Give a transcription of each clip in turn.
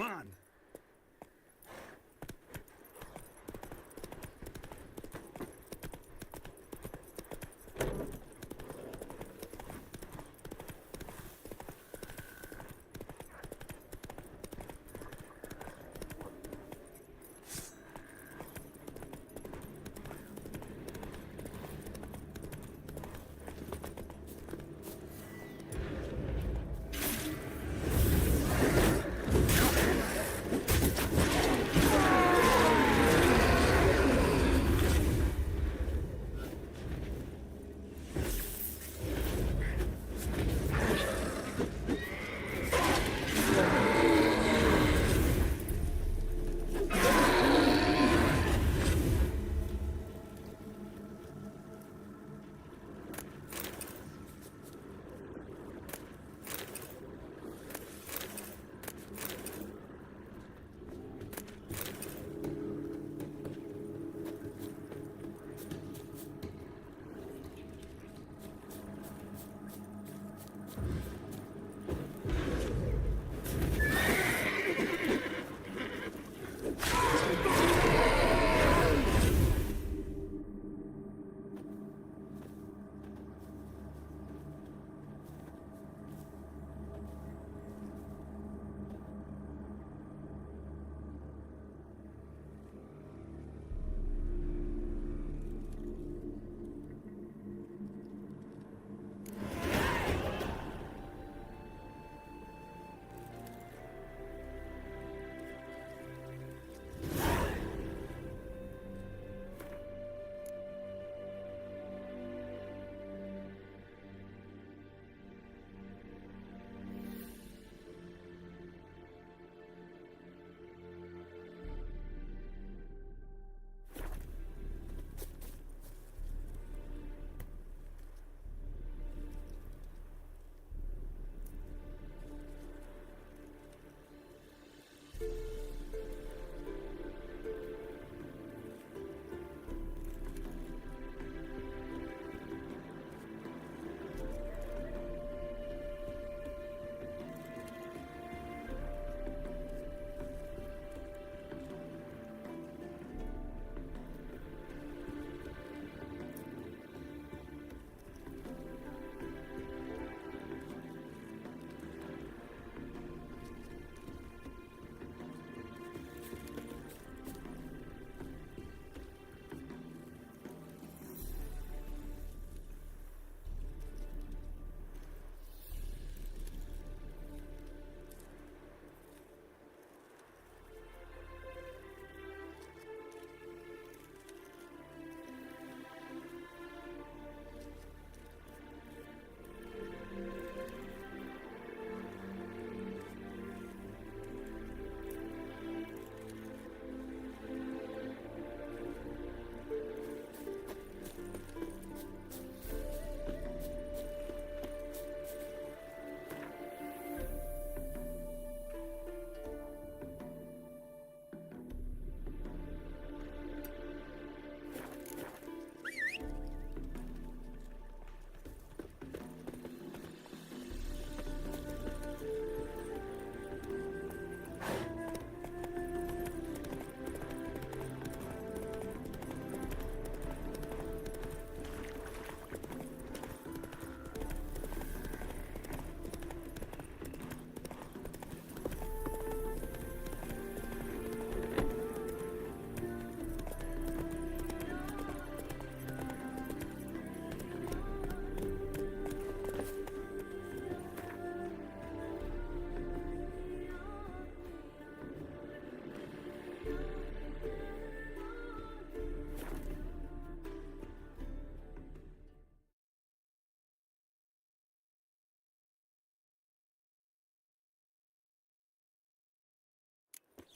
on!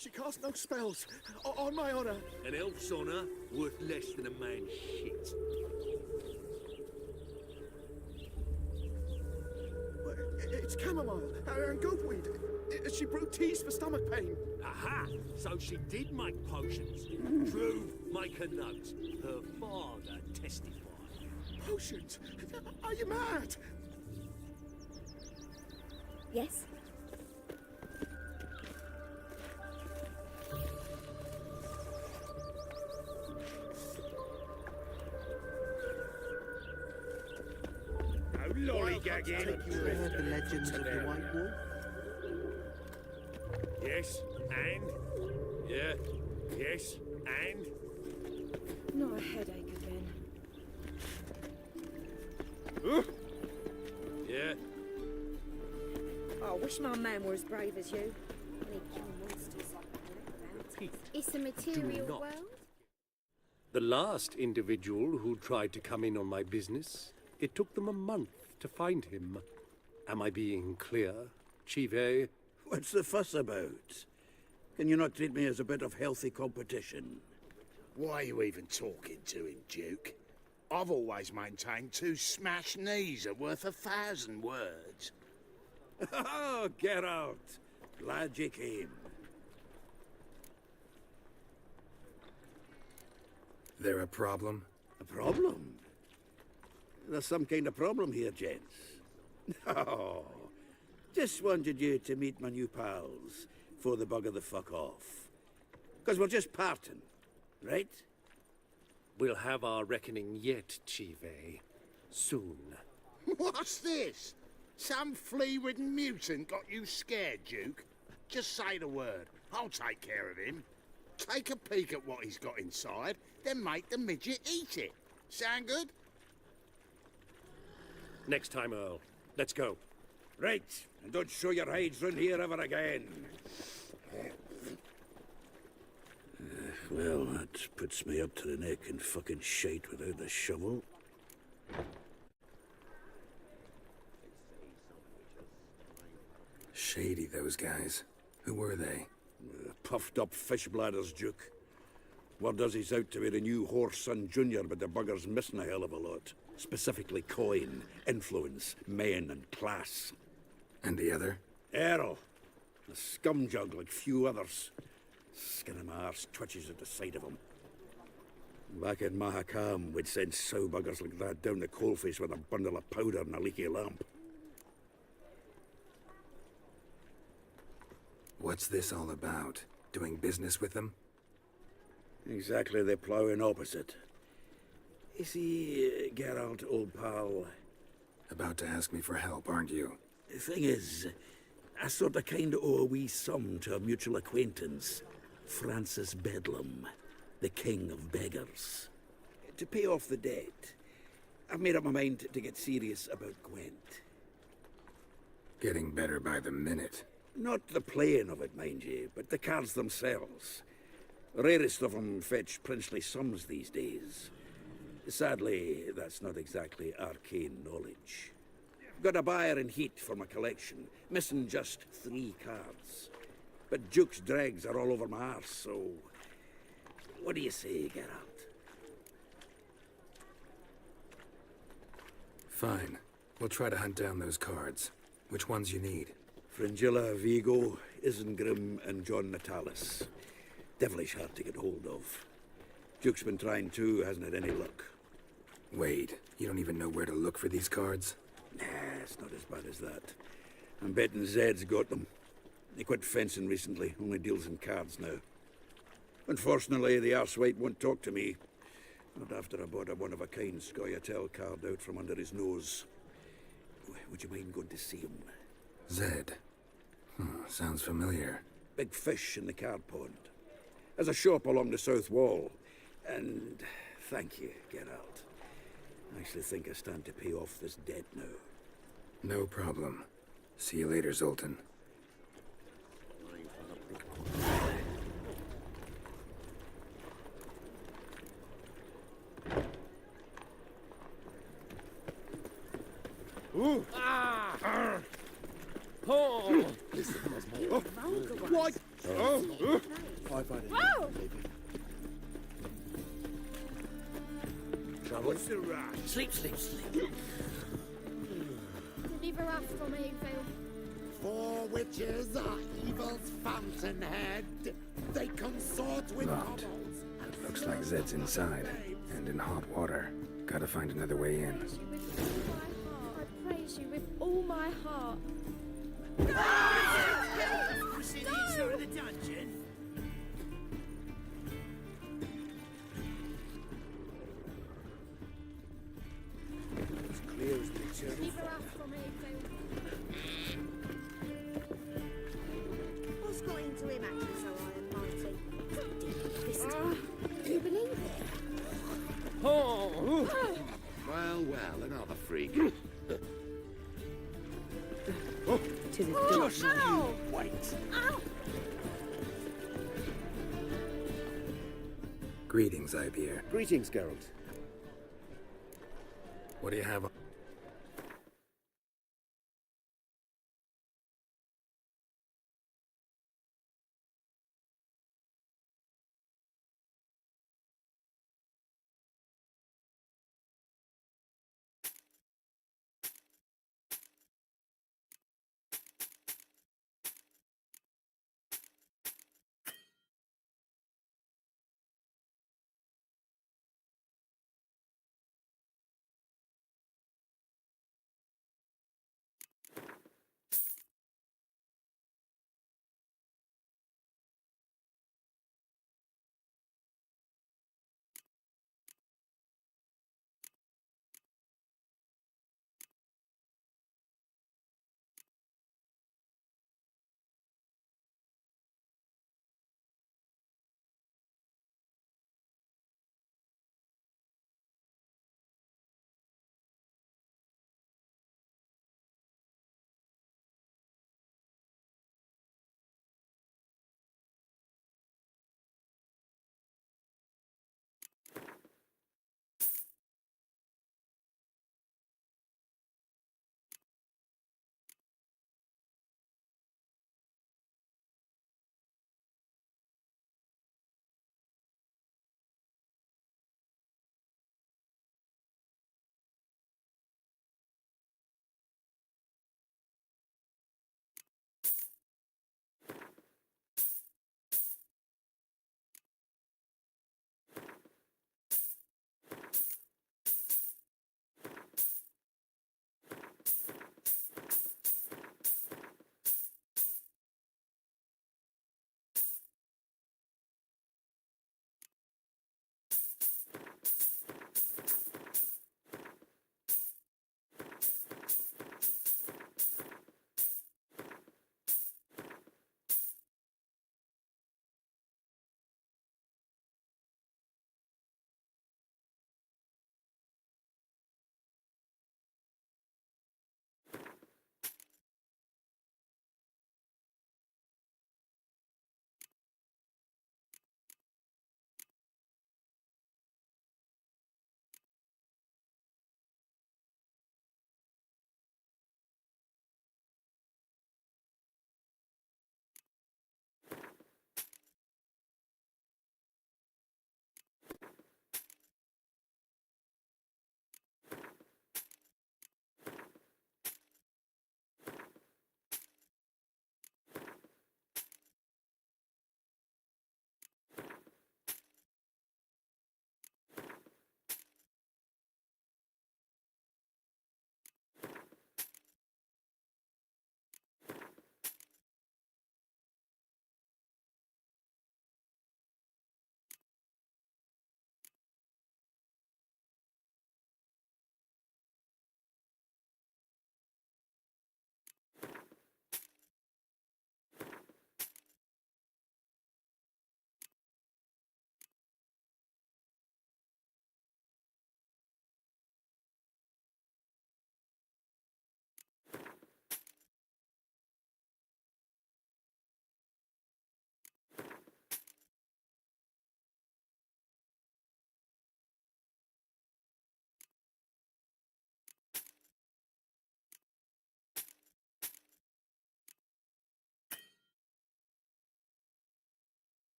She cast no spells, on my honor. An elf's honor worth less than a man's shit. It's chamomile and goatweed. She brewed teas for stomach pain. Aha! So she did make potions. True, make a note. Her father testified. Potions? Are you mad? Yes? Lollygagging. You heard the legends of the White Wolf? Yes, and? Yeah, yes, and? Not a headache again. Yeah. Oh, I wish my man were as brave as you. Any killing monsters. It's a material not. world. The last individual who tried to come in on my business, it took them a month to find him. Am I being clear, Chive? What's the fuss about? Can you not treat me as a bit of healthy competition? Why are you even talking to him, Duke? I've always maintained 2 smashed knees are worth 1,000 words. Oh, Geralt. Glad you came. There a problem? A problem? There's some kind of problem here, gents. Oh, just wanted you to meet my new pals before they bugger the fuck off. Because we're just parting, right? We'll have our reckoning yet, Chive. Soon. What's this? Some flea-ridden mutant got you scared, Duke? Just say the word. I'll take care of him. Take a peek at what he's got inside, then make the midget eat it. Sound good? Next time, Earl. Let's go. Right, and don't show your hides round here ever again. Well, that puts me up to the neck in fucking shite without the shovel. Shady, those guys. Who were they? Puffed up fish bladders, Duke. Word does he's out to be the new Whoreson Junior, but the bugger's missing a hell of a lot. Specifically coin, influence, men, and class. And the other? Errol. A scumjug like few others. Skin of my arse twitches at the sight of him. Back in Mahakam, we'd send sow buggers like that down the coalface with a bundle of powder and a leaky lamp. What's this all about? Doing business with them? Exactly the ploughing opposite. You see, Geralt, old pal, About to ask me for help, aren't you? the thing is, I sort of kind of owe a wee sum to a mutual acquaintance, Francis Bedlam, the king of beggars. To pay off the debt, I've made up my mind to get serious about Gwent. Getting better by the minute. Not the playing of it, mind you, but the cards themselves. Rarest of them fetch princely sums these days. Sadly, that's not exactly arcane knowledge. Got a buyer in heat for my collection, missing just 3 cards. But Duke's dregs are all over my arse, so... What do you say, Geralt? Fine. We'll try to hunt down those cards. Which ones you need? Fringilla, Vigo, Isengrim, and John Natalis. Devilish hard to get hold of. Duke's been trying too, hasn't had any luck. Wait, you don't even know where to look for these cards? Nah, it's not as bad as that. I'm betting Zed's got them. He quit fencing recently, only deals in cards now. Unfortunately, the arsewite won't talk to me. Not after I bought a one-of-a-kind Scoia'tael card out from under his nose. Would you mind going to see him? Zed. Sounds familiar. Big fish in the card pond. There's a shop along the south wall. And thank you, Geralt. I actually think I stand to pay off this debt now. No problem. See you later, Zoltan. What? Whoa! What's the rush? Sleep, sleep, sleep. Deliver us from evil. 4 witches are evil's fountainhead. They consort with Locked. bubbles. and Looks like Zed's inside. And in hot water. Gotta find another way in. I praise you with all my heart. As clear as the eternal Deliver us from Oh. Well, well, another freak. To the door. Just you wait. Greetings, Ibeer. Greetings, Geralt. What do you have?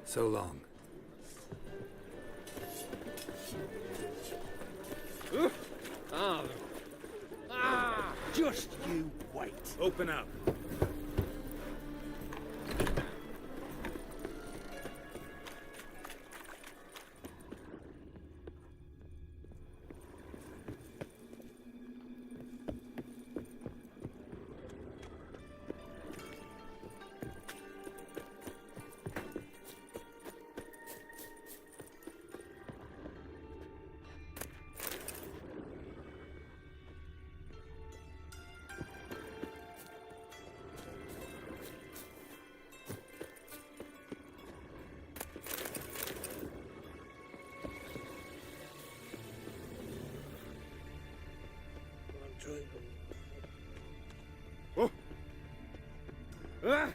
So long. Just you wait. Open up. Ooh.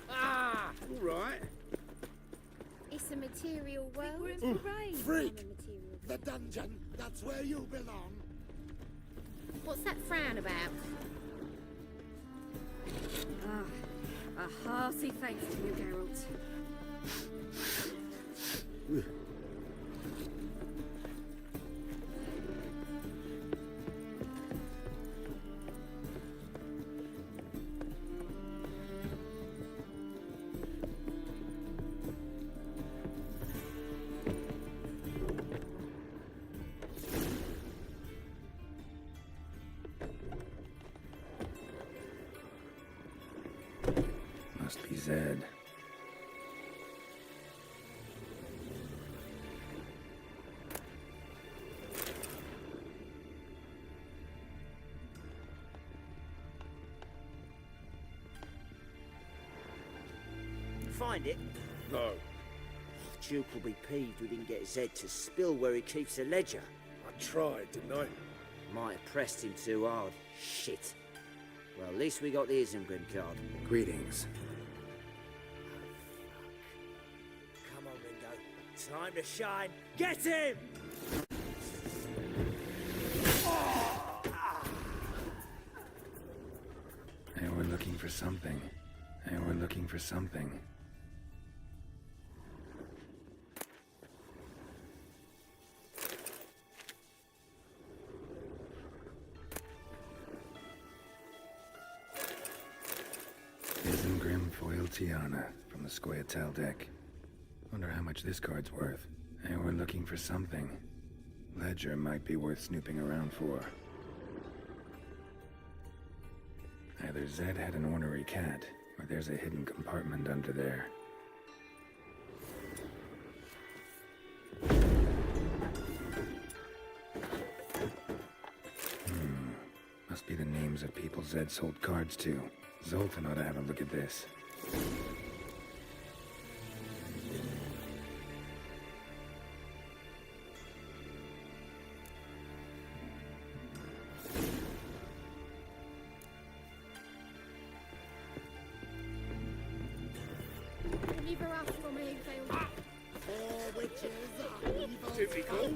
Ah! All right. It's a material world. We're in parade. Freak! I'm a material. The dungeon, that's where you belong. What's that frown about? Ah, a hearty thanks to you, Geralt. Must be Zed. Find it? No. Duke will be peeved we didn't get Zed to spill where he keeps the ledger. I tried, didn't I? Might have pressed him too hard. Shit. Well, at least we got the Isengrim card. Greetings. Come on, Ringo. Time to shine. Get him! They were looking for something. They were looking for something. Isengrim foil Tiana from the Scoia'tael deck. Wonder how much this card's worth. They were looking for something. Ledger might be worth snooping around for. Either Zed had an ornery cat, or there's a hidden compartment under there. Must be the names of people Zed sold cards to. Zoltan ought to have a look at this. Neither us from Hayfield. Four witches are evil. Typical.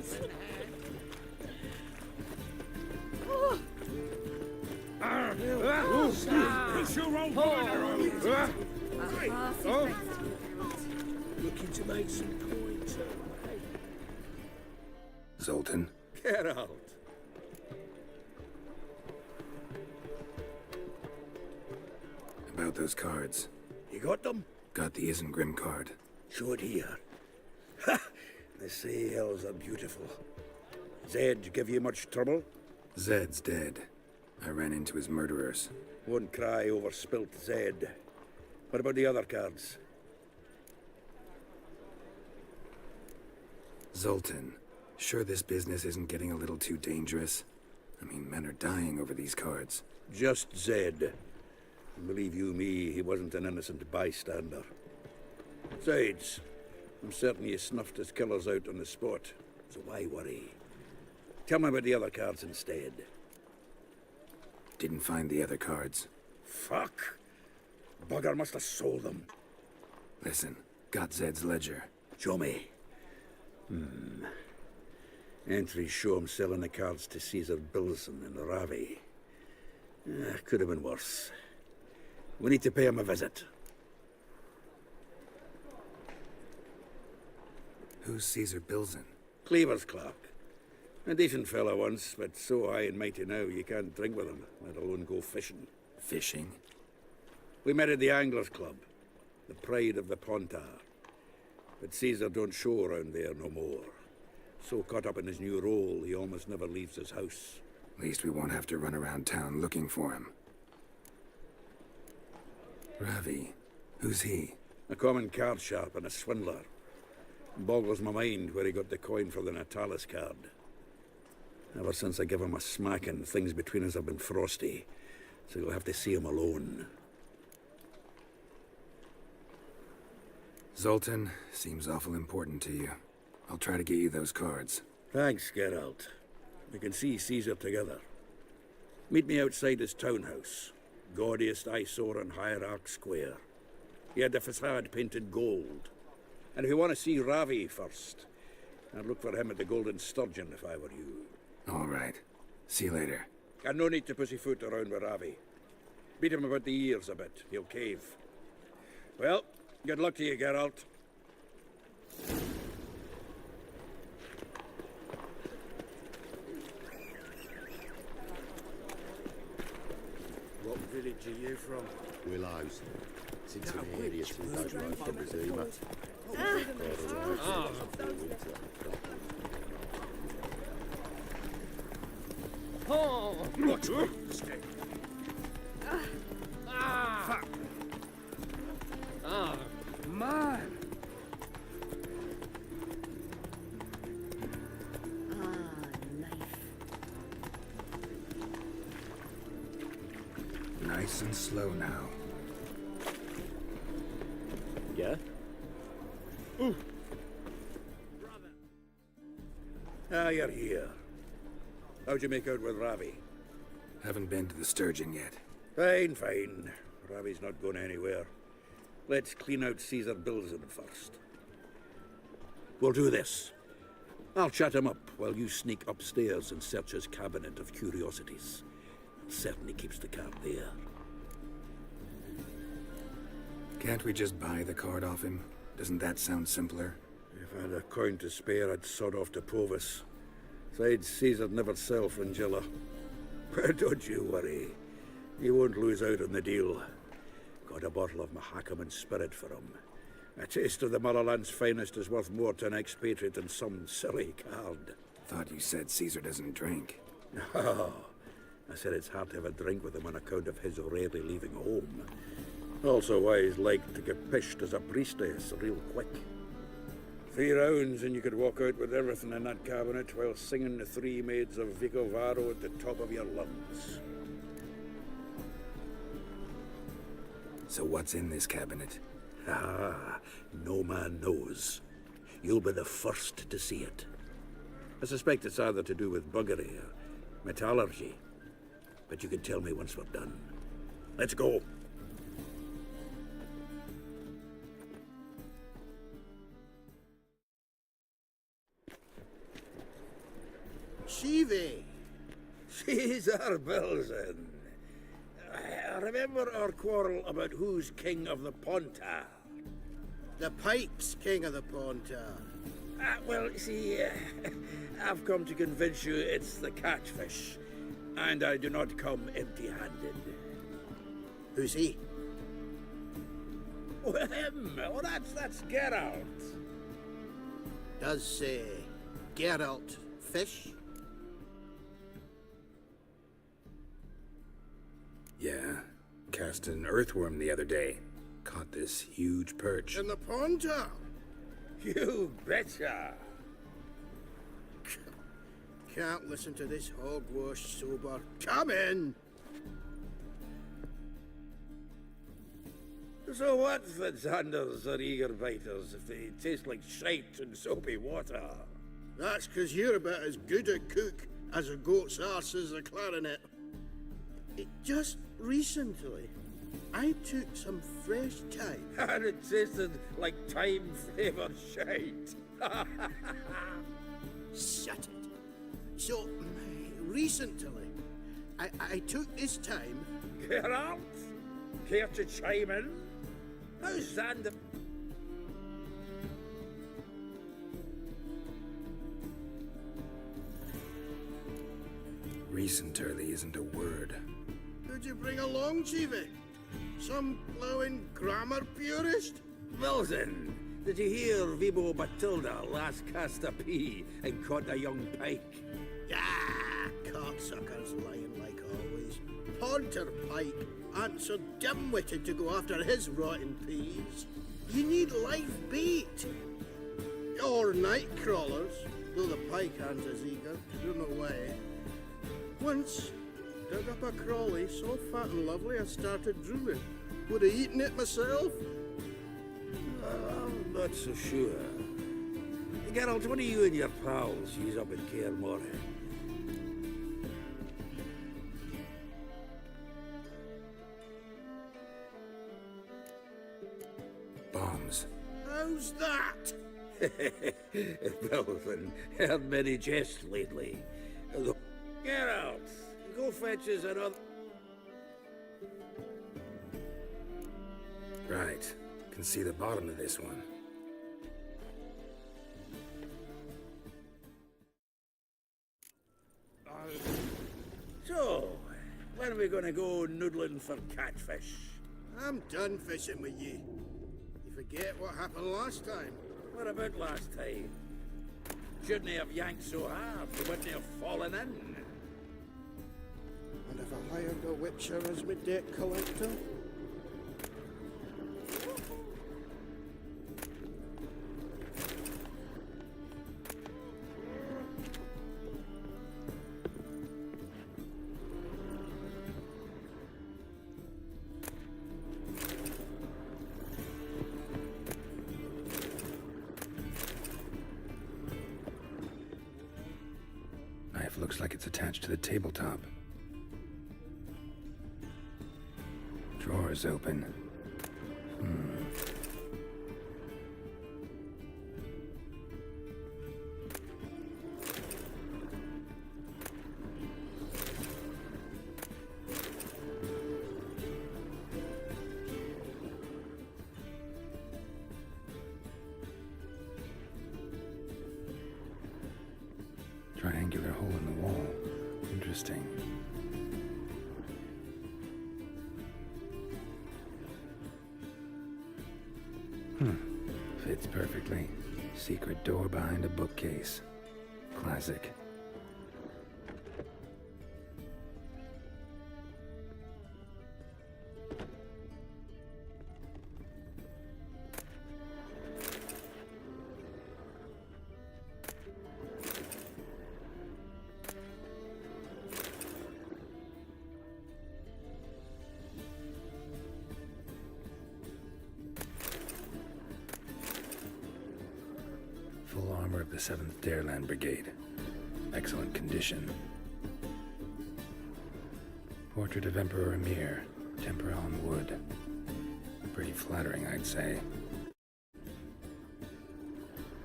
It's your old miner, A hearty thanks to you, Geralt. Looking to make some coin too, eh? Zoltan? Get out. About those cards. You got them? Got the Isengrim card. Show it here. Ha! The sails are beautiful. Zed give you much trouble? Zed's dead. I ran into his murderers. Won't cry over spilt Zed. What about the other cards? Zoltan, sure this business isn't getting a little too dangerous? I mean, men are dying over these cards. Just Zed. Believe you me, he wasn't an innocent bystander. Besides, I'm certain you snuffed his killers out on the spot, so why worry? Tell me about the other cards instead. Didn't find the other cards. Fuck! Bugger must have sold them. Listen, got Zed's ledger. Show me. Entries show him selling the cards to Caesar Bilson in Ravi. Could have been worse. We need to pay him a visit. Who's Caesar Bilson? Cleaver's clerk. A decent fellow once, but so high and mighty now you can't drink with him, let alone go fishing. Fishing? We met at the Anglers Club, the pride of the Pontar. But Caesar don't show around there no more. So caught up in his new role, he almost never leaves his house. At least we won't have to run around town looking for him. Ravi, who's he? A common card sharp and a swindler. Boggles my mind where he got the coin for the Natalis card. Ever since I gave him a smacking, things between us have been frosty. So you'll have to see him alone. Zoltan seems awful important to you. I'll try to get you those cards. Thanks, Geralt. We can see Caesar together. Meet me outside his townhouse. Gaudiest eyesore on Hierarch Square. He had the facade painted gold. And if you want to see Ravi first, I'd look for him at the Golden Sturgeon if I were you. All right. See you later. And no need to pussyfoot around with Ravi. Beat him about the ears a bit. He'll cave. Well, good luck to you, Geralt. What village are you from? Willows. Since an area to the road from Zuma. Man! Nice and slow now. Yeah? Ah, you're here. How'd you make out with Ravi? Haven't been to the Sturgeon yet. Fine, fine. Ravi's not going anywhere. Let's clean out Caesar Bilzen first. We'll do this. I'll chat him up while you sneak upstairs and search his cabinet of curiosities. Certainly keeps the card there. Can't we just buy the card off him? Doesn't that sound simpler? If I had a coin to spare, I'd sod off to Provis. Besides, Caesar'd never sell Fringilla. But don't you worry. You won't lose out on the deal. Got a bottle of Mahakaman spirit for him. A taste of the motherland's finest is worth more to an expatriate than some silly card. Thought you said Caesar doesn't drink. No. I said it's hard to have a drink with him on account of his rarely leaving home. Also why he's like to get pished as a priestess real quick. 3 rounds and you could walk out with everything in that cabinet while singing the 3 maids of Vicovaro at the top of your lungs. So what's in this cabinet? Ah, no man knows. You'll be the first to see it. I suspect it's either to do with buggery or metallurgy. But you can tell me once we're done. Let's go. Shivi! Caesar Bilzen. Remember our quarrel about who's king of the Pontar? The Pike's king of the Pontar. Well, see, I've come to convince you it's the catfish. And I do not come empty-handed. Who's he? Well, him. Oh, that's Geralt. Does Geralt fish? Yeah. Cast an earthworm the other day. Caught this huge perch. In the Pontar? You betcha. Can't listen to this hogwash sober. Come in! So what's the Xanders or eager biters if they taste like shite and soapy water? That's 'cause you're about as good a cook as a goat's arse is a clarinet. Just recently, I took some fresh thyme. And it tasted like thyme-flavoured shite. Shut it. So, recently, I took this time. Geralt? Care to chime in? How's Xander? Recent early isn't a word. Who'd you bring along, Chiefy? Some blowing grammar purist? Wilson, did you hear Vibo Batilda last cast a pea and caught a young pike? Ah, cocksuckers lying like always. Pontar Pike aren't so dim-witted to go after his rotten peas. You need live bait. Or night crawlers, though the pike aren't as eager. Run away. Once, dug up a crawly so fat and lovely I started drooling. Would have eaten it myself. not so sure. Geralt, what do you and your pals use up in Kaer Morhen? Bombs. How's that? Well, then, heard many jests lately. Geralt, go fetch us another... Right. Can see the bottom of this one. So, when are we gonna go noodling for catfish? I'm done fishing with you. You forget what happened last time? What about last time? Shouldn't he have yanked so hard, he wouldn't have fallen in. And if I hired a witcher as my debt collector? Knife looks like it's attached to the tabletop. Drawer's open. Triangular hole in the wall. Interesting. Fits perfectly. Secret door behind a bookcase. Classic. Full armor of the 7th Dareland Brigade. Excellent condition. Portrait of Emperor Emir. Tempera on wood. Pretty flattering, I'd say.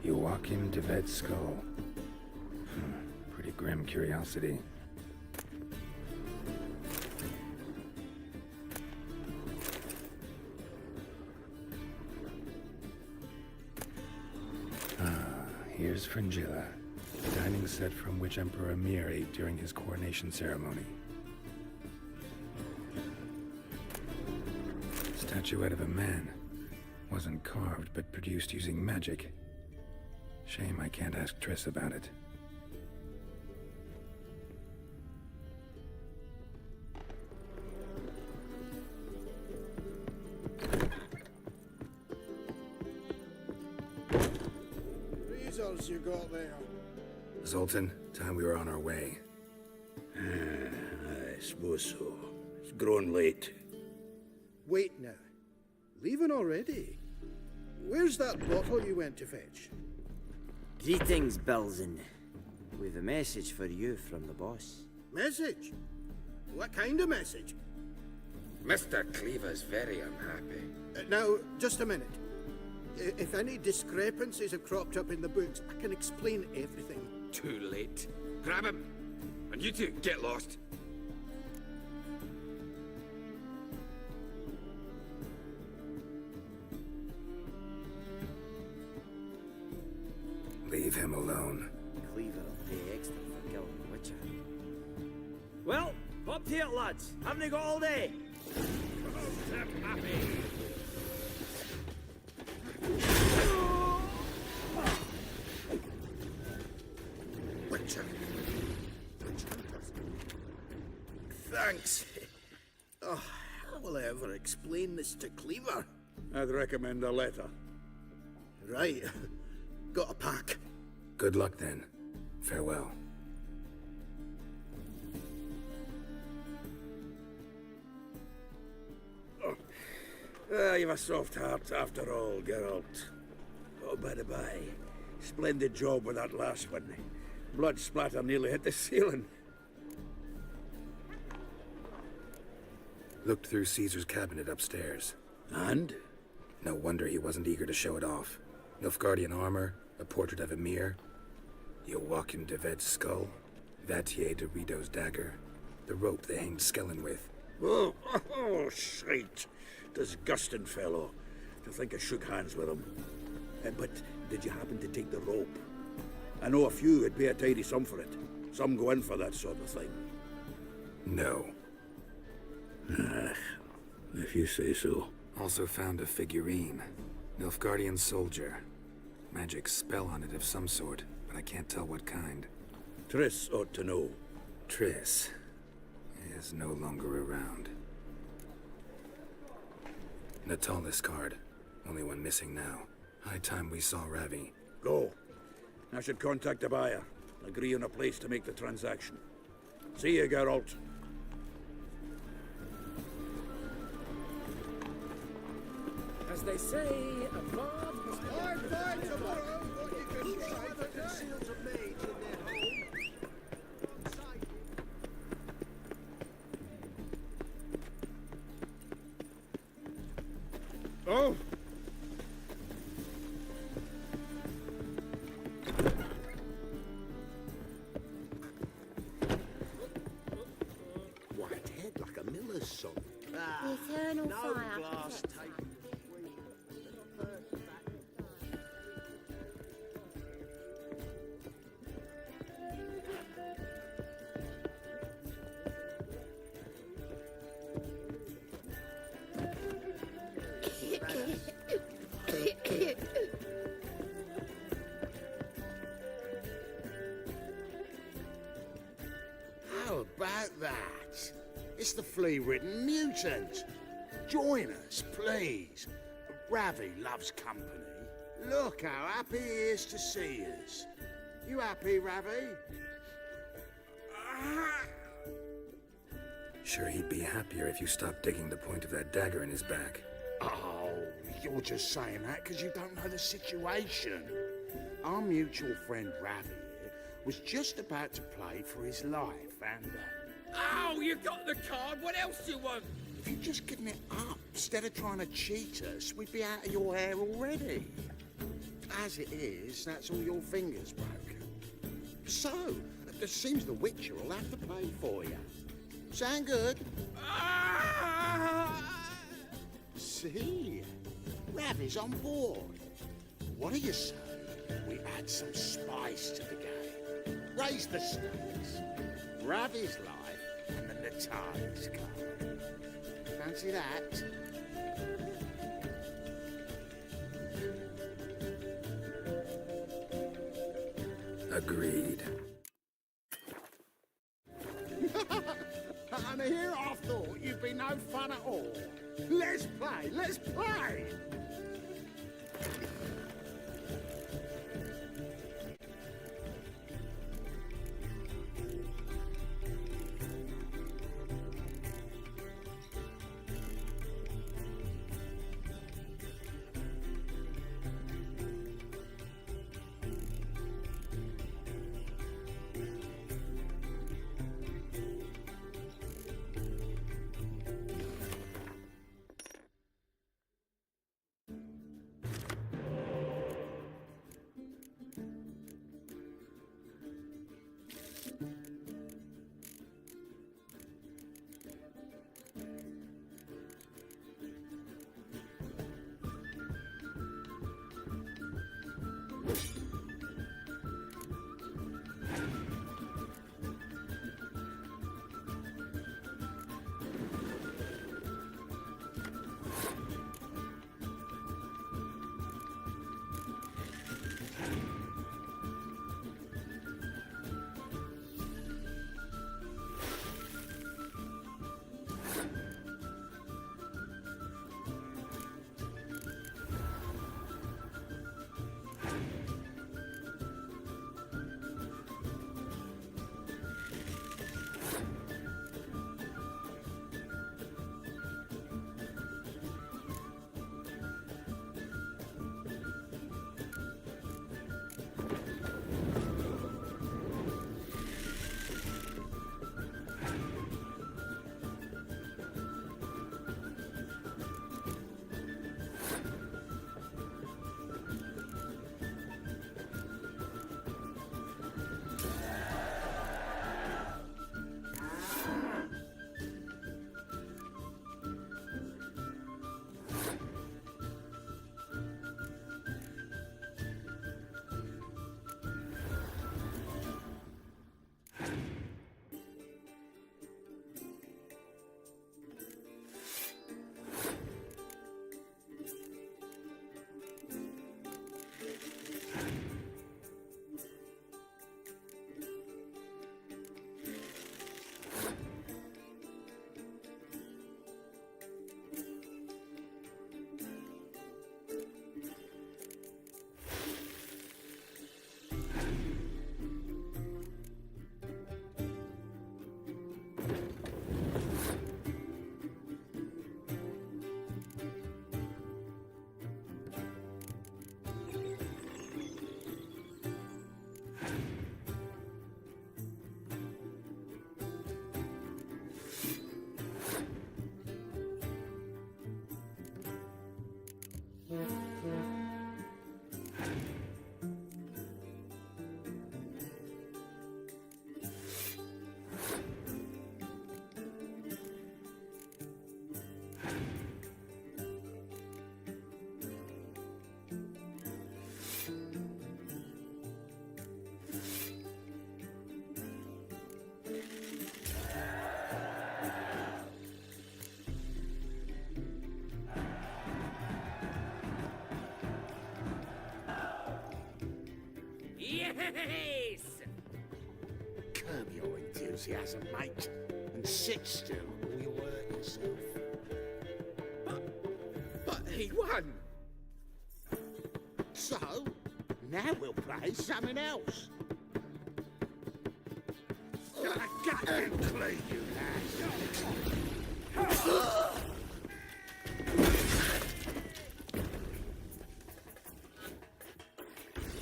Joachim de Ved's skull. Pretty grim curiosity. Here's Fringilla, dining set from which Emperor Emir ate during his coronation ceremony. Statuette of a man. Wasn't carved, but produced using magic. Shame I can't ask Triss about it. Else you got there? Zoltan, time we were on our way. I suppose so. It's grown late. Wait now. Leaving already? Where's that bottle you went to fetch? Greetings, Belzen. We've a message for you from the boss. Message? What kind of message? Mr. Cleaver's very unhappy. Now, just a minute. If any discrepancies have cropped up in the books, I can explain everything. Too late. Grab him! And you two, get lost. Leave him alone. Cleaver will pay extra for killing the Witcher. Well, up to it, lads. Haven't you got all day? Witcher. Thanks. Oh, how will I ever explain this to Cleaver? I'd recommend a letter. Right. Got a pack. Good luck then. Farewell. You've a soft heart after all, Geralt. Oh, by the by, splendid job with that last one. Blood splatter nearly hit the ceiling. Looked through Caesar's cabinet upstairs. And? No wonder he wasn't eager to show it off. Nilfgaardian armor, a portrait of Emir, Joachim de Ved's skull, Vatier de Rideau's dagger, the rope they hanged Skellen with. Oh, shite. Disgusting fellow. To think I shook hands with him. But did you happen to take the rope? I know a few would pay a tidy sum for it. Some go in for that sort of thing. No. If you say so. Also found a figurine. Nilfgaardian soldier. Magic spell on it of some sort, but I can't tell what kind. Triss ought to know. Triss is no longer around. Natalis card. Only one missing now. High time we saw Ravi. Go. I should contact the buyer. Agree on a place to make the transaction. See you, Geralt. As they say, a bard must be... I find tomorrow what you can say that conceals a mage in their home. Oh! White head like a miller's son. The eternal No fire glass protects taken. How about that? It's the flea-ridden mutant. Join us, please. Ravi loves company. Look how happy he is to see us. You happy, Ravi? Sure he'd be happier if you stopped digging the point of that dagger in his back. Oh, you're just saying that because you don't know the situation. Our mutual friend Ravi here was just about to play for his life, and... Oh, you got the card. What else do you want? if you'd just given it up instead of trying to cheat us, we'd be out of your hair already. As it is, that's all your fingers broken. So, it seems the Witcher will have to pay for you. Sound good? See? Ravi's on board. What do you say? We add some spice to the game. Raise the stakes. Ravi's life and the Natali's card. Fancy that? Agreed. And here I thought you'd be no fun at all. Let's play, let's play! Yes! Curb your enthusiasm, mate, and sit still or you'll hurt yourself. But he won! So, now we'll play something else. Gonna gut and clean, you lad.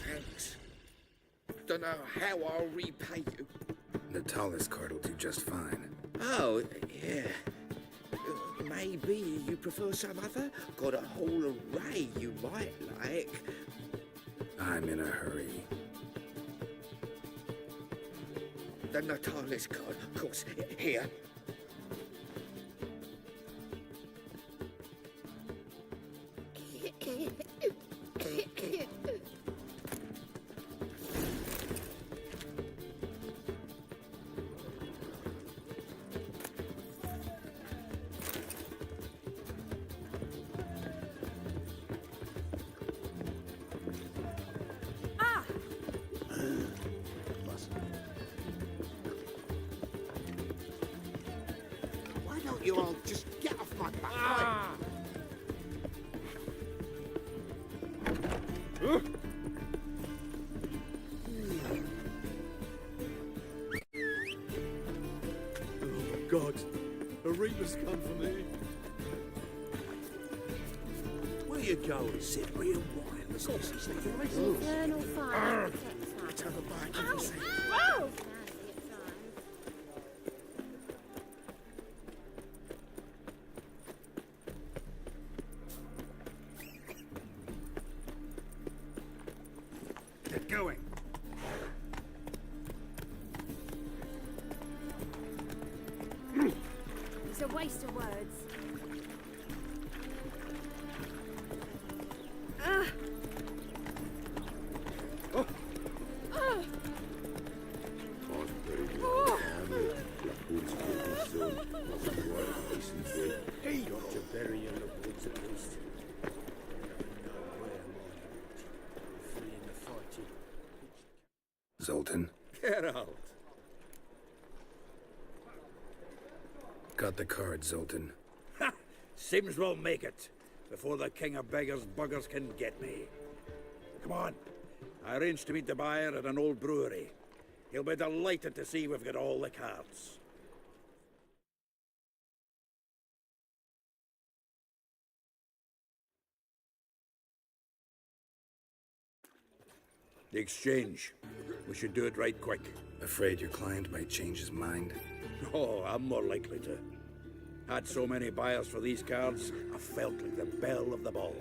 Thanks. Don't know how I'll repay you. The tallest card will do just fine. Oh, yeah. Maybe you prefer some other? Got a whole array you might like. I'm in a hurry. The Natalis card, of course. Here. Why don't you all just get off my back? God, a reaper's come for me. Where you going, Sid? Where you wireless? Infernal fire protects us. Ow! Get going. It's a waste of words. He got to bury in the woods at least. Free in the fighting. Zoltan, Get out. got the card, Zoltan. Ha! Sims will make it before the king of beggars buggers can get me. Come on. I arranged to meet the buyer at an old brewery. He'll be delighted to see we've got all the cards. The exchange. We should do it right quick. Afraid your client might change his mind? Oh, I'm more likely to. Had so many buyers for these cards, I felt like the belle of the ball.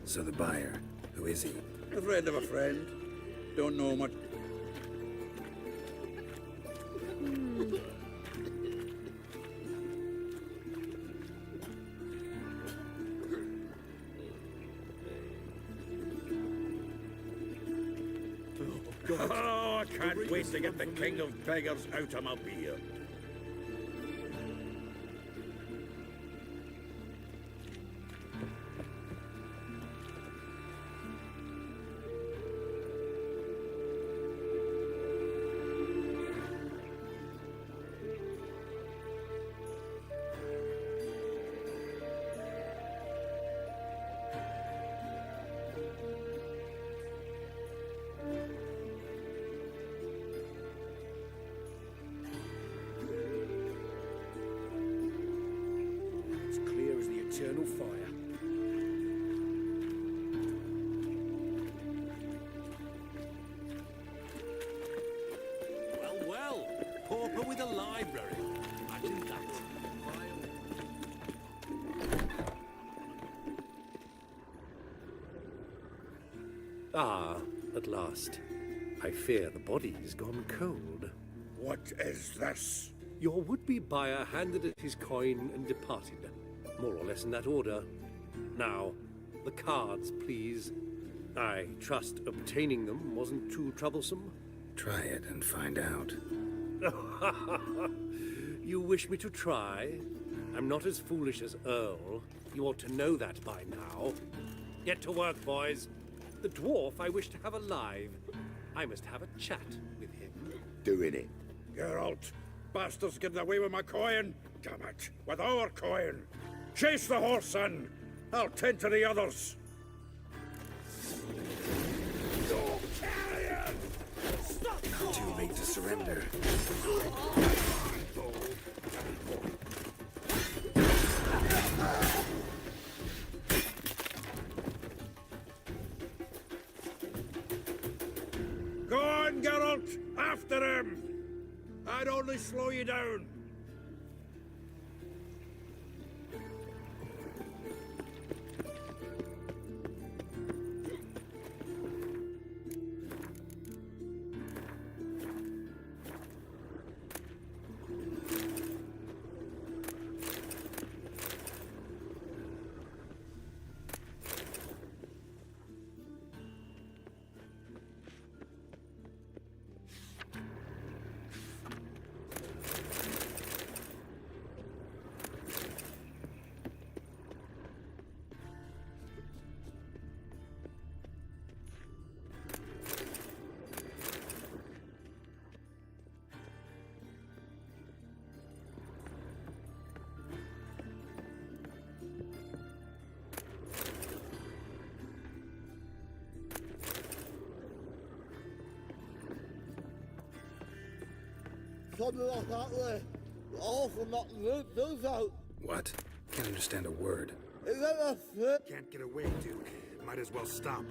So the buyer, who is he? A friend of a friend. Don't know much. Oh, I can't wait to get the king of beggars out of my beer. It's clear as the eternal fire. Well, well, pauper with a library. Imagine that. Ah, at last. I fear the body's gone cold. What is this? Your would-be buyer handed us his coin and departed, more or less in that order. Now, the cards, please. I trust obtaining them wasn't too troublesome. Try it and find out. You wish me to try? I'm not as foolish as Earl. You ought to know that by now. Get to work, boys. The dwarf I wish to have alive. I must have a chat with him. Doing it. Geralt, bastards getting away with my coin. Damn it, with our coin. Chase the horse, son. I'll tend to the others. Go, carrion! Not too late to surrender. Go on, Geralt! After him! I'd only slow you down. Something like that there. Awful not loot those out. What? Can't understand a word. Is that a fit? Can't get away, Duke. Might as well stop.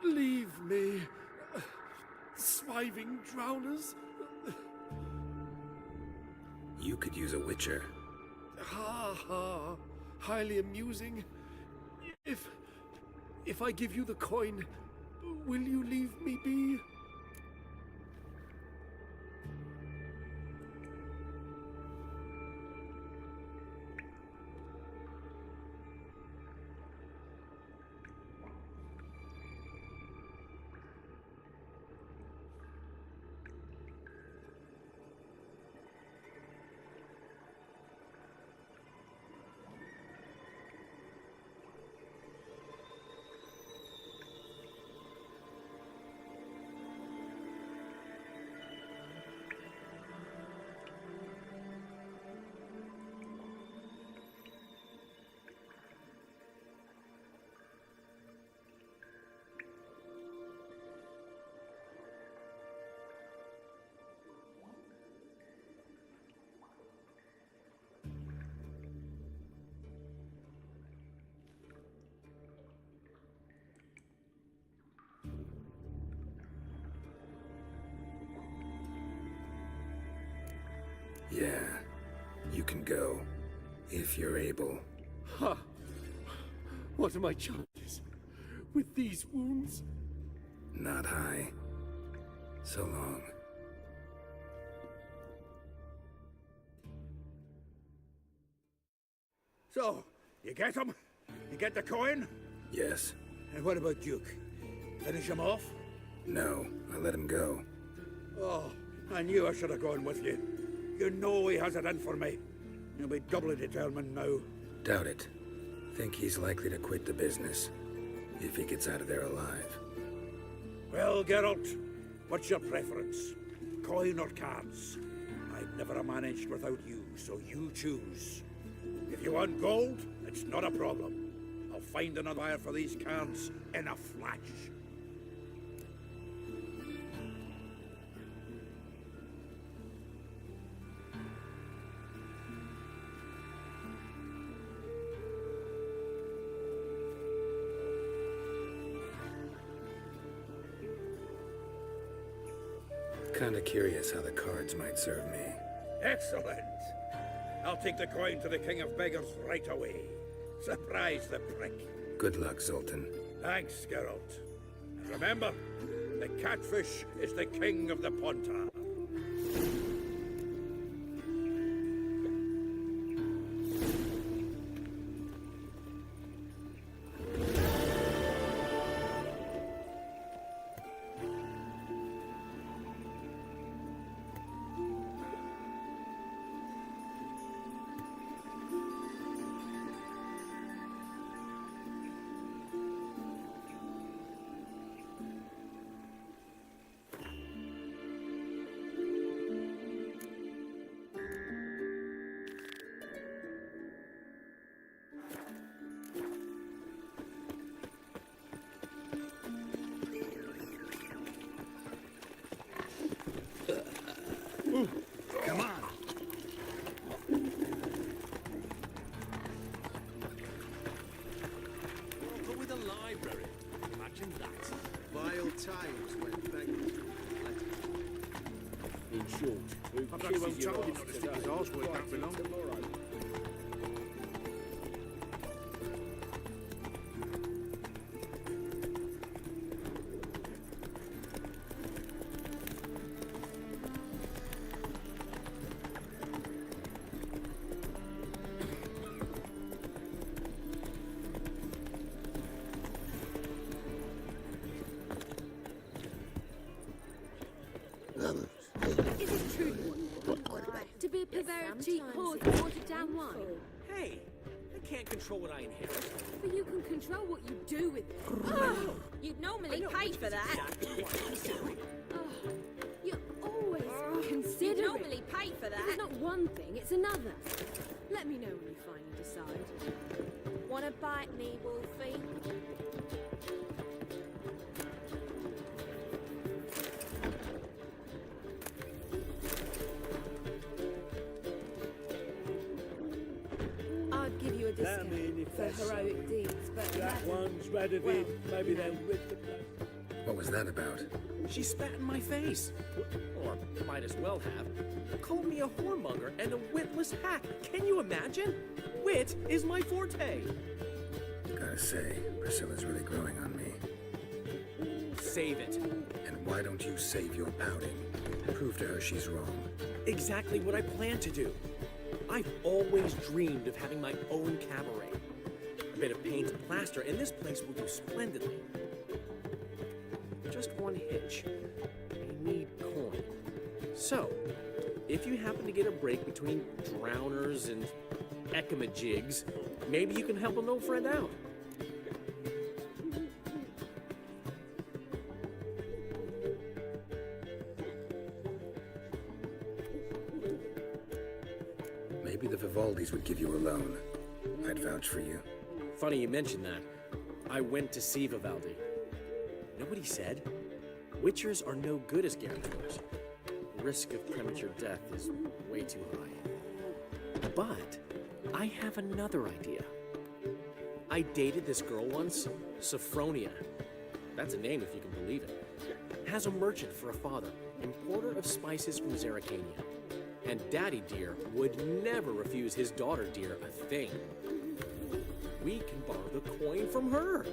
Leave me, swiving drowners. You could use a witcher. Ha ha, highly amusing. If I give you the coin, will you leave me be? Yeah, you can go, if you're able. Ha! What are my chances with these wounds? Not high. So long. So, you get him? You get the coin? Yes. And what about Duke? Finish him off? No, I let him go. Oh, I knew I should have gone with you. You know he has it in for me. You'll be doubly determined now. Doubt it. Think he's likely to quit the business, if he gets out of there alive. Well, Geralt, what's your preference? Coin or cards? I'd never managed without you, so you choose. If you want gold, it's not a problem. I'll find another buyer for these cards in a flash. Kinda curious how the cards might serve me. Excellent. I'll take the coin to the King of Beggars right away. Surprise the prick. Good luck, Sultan. Thanks, Geralt. And remember, the catfish is the king of the Pontar. Come on. But with a library, imagine that. Vile times when beggars do In short, who I've not kisses been your told him ass not to stick today, his arse where it don't fights belong. tomorrow. Is it true? To be a purveyor of cheap whores and watered down wine? Hey, I can't control what I inherit. But you can control what you do with it. You'd normally pay for that. Oh, you're always You'd considerate. normally pay for It's that. not one thing, it's another. Let me know when you finally decide. Wanna bite me, Wolfie? I'd give you a discount if for that's heroic deeds, but That one's red of it. Maybe they'll rip the place. What was that about? She spat in my face. Or might as well have. Called me a whoremonger and a witless hack. Can you imagine? Wit is my forte. Gotta say, Priscilla's really growing on me. Save it. And why don't you save your pouting? Prove to her she's wrong. Exactly what I plan to do. I've always dreamed of having my own cabaret. A bit of paint and plaster, and this place will do splendidly. Just one hitch. I need coin. So, if you happen to get a break between drowners and ekamajigs, maybe you can help an old friend out. Maybe the Vivaldis would give you a loan. I'd vouch for you. Funny you mention that. I went to see Vivaldi. You know what he said? Witchers are no good as guarantors. The risk of premature death is way too high. But I have another idea. I dated this girl once, Sophronia. That's a name if you can believe it. Has a merchant for a father, importer of spices from Zerrikania. And Daddy Dear would never refuse his daughter Dear a thing. We can borrow the coin from her.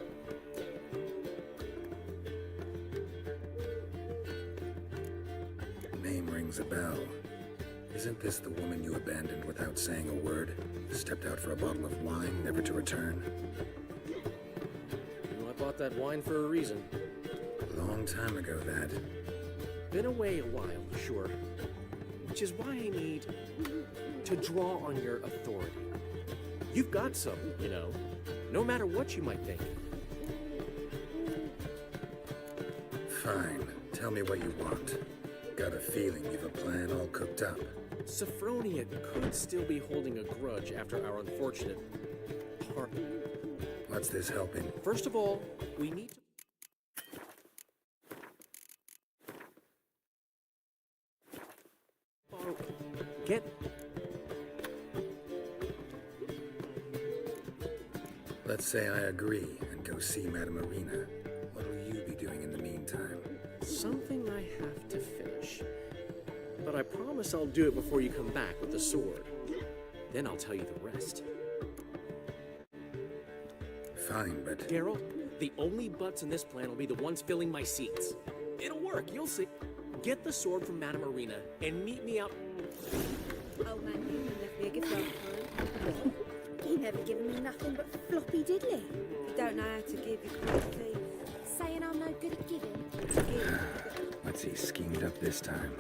Name rings a bell. Isn't this the woman you abandoned without saying a word? Stepped out for a bottle of wine, never to return? You know, I bought that wine for a reason. Long time ago, that. Been away a while, sure. Which is why I need to draw on your authority. You've got some, you know, no matter what you might think. Fine. Tell me what you want. Got a feeling you've a plan all cooked up. Sophronia could still be holding a grudge after our unfortunate part. What's this helping? First of all, we need to... Get... Let's say I agree and go see Madame Arena. What'll you be doing in the meantime? Something I have to finish. But I promise I'll do it before you come back with the sword. Then I'll tell you the rest. Fine, but... Geralt, the only butts in this plan will be the ones filling my seats. It'll work, you'll see. Get the sword from Madame Arena and meet me out... Old man Newman left me a gift last time. He never given me nothing but floppy diddly. Don't know how to give, you call it thief. Saying I'm no good at giving. What's he schemed up this time?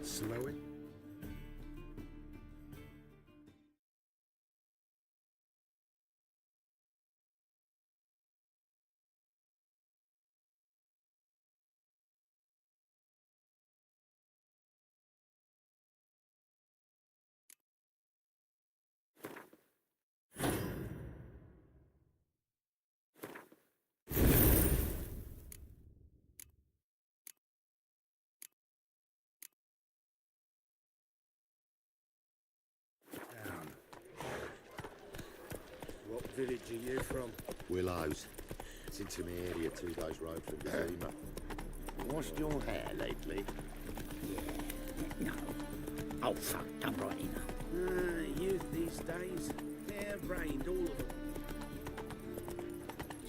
Slow it. Down. What village are you from? Willows. It's into my area, 2 days' road from Gazima. Washed your hair lately? No. Oh, fuck, I'm right enough. Youth these days. Hair-brained, all of them.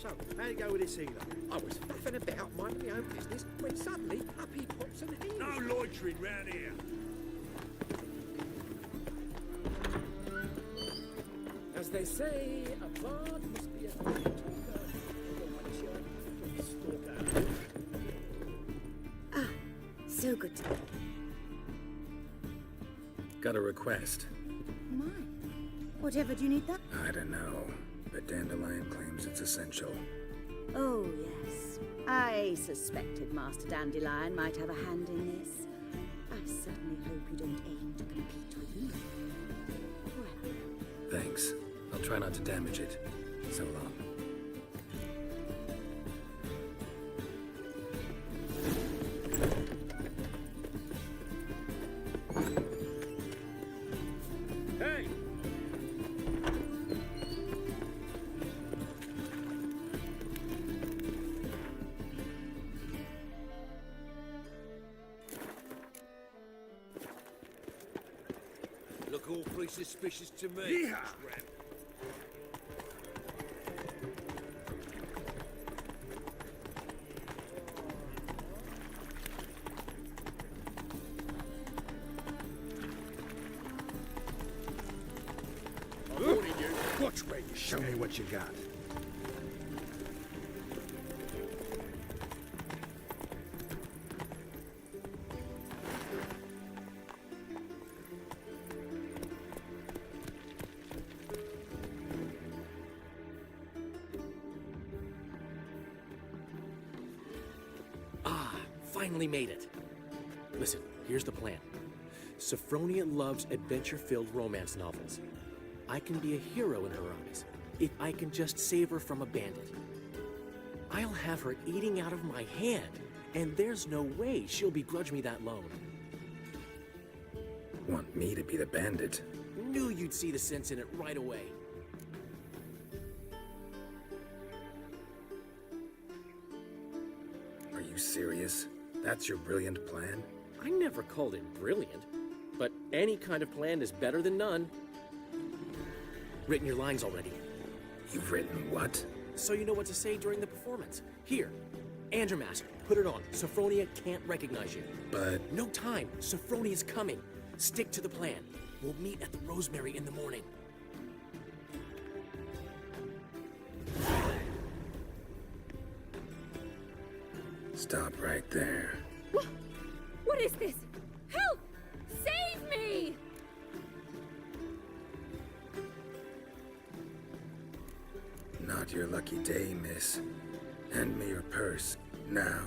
So, how'd it go with this healer? I was faffing about minding my own business when suddenly up he pops and heals. No loitering round here. As they say, a bard must be a talker. So good. Got a request. Mine. Whatever do you need that? I don't know, but Dandelion claims it's essential. Oh, yes. I suspected Master Dandelion might have a hand in this. I certainly hope you don't aim to compete with me. Well, Thanks. I'll try not to damage it. So long. Hey! Look awfully suspicious to me. Yeehaw! I'm warning you. Watch where you show me what you got. Finally made it. Listen, here's the plan. Sophronia loves adventure-filled romance novels. I can be a hero in her eyes if I can just save her from a bandit. I'll have her eating out of my hand, and there's no way she'll begrudge me that loan. Want me to be the bandit? Knew you'd see the sense in it right away. Are you serious? That's your brilliant plan? I never called it brilliant, but any kind of plan is better than none. Written your lines already. You've written what? So you know what to say during the performance. Here, and your mask. Put it on. Sophronia can't recognize you. But... No time. Sophronia's coming. Stick to the plan. We'll meet at the Rosemary in the morning. Stop right there. what is this? Help! Save me! Not Not your lucky day, miss. Hand me your purse, now.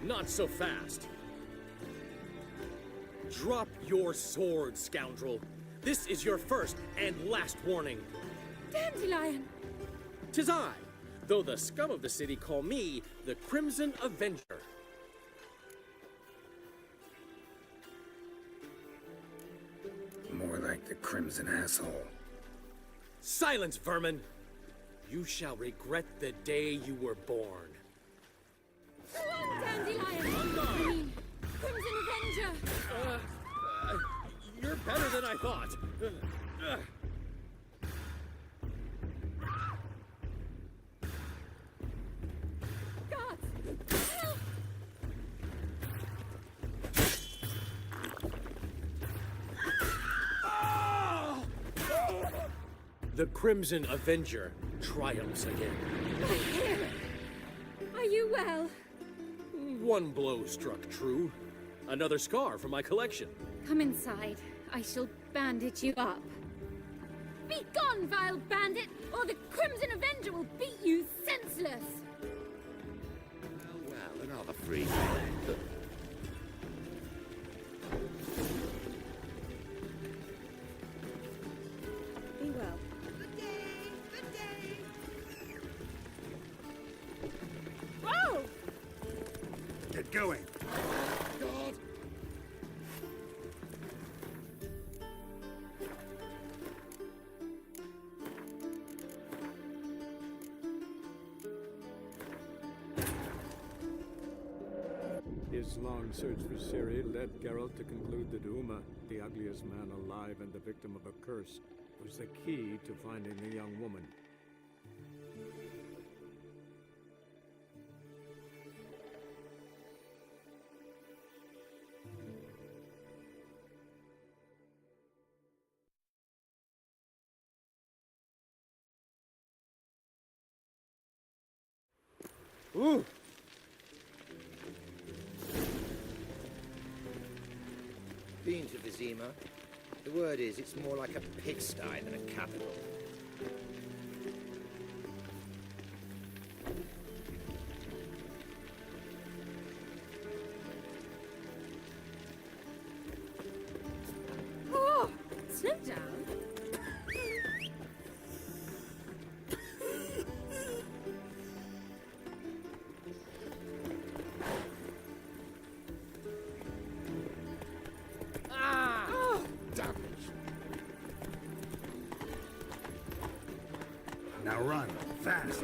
Not so fast. Drop your sword, scoundrel. This is your first and last warning. Dandelion! 'Tis I, though the scum of the city call me the Crimson Avenger. More like the Crimson Asshole. Silence, vermin! You shall regret the day you were born. Dandelion! I mean, Crimson Avenger! You're better than I thought. Guards! Help! The Crimson Avenger triumphs again. My hero! Are you well? One blow struck true. Another scar from my collection. Come inside. I shall bandage you up. Be gone, vile bandit, or the Crimson Avenger will beat you senseless! Well, another free man. Be well. Whoa! Get going. God! His long search for Ciri led Geralt to conclude that Uma, the ugliest man alive and the victim of a curse, was the key to finding the young woman. Ooh! Been to Vizima. The word is, it's more like a pigsty than a capital. Oh! Slow down. Now run, fast.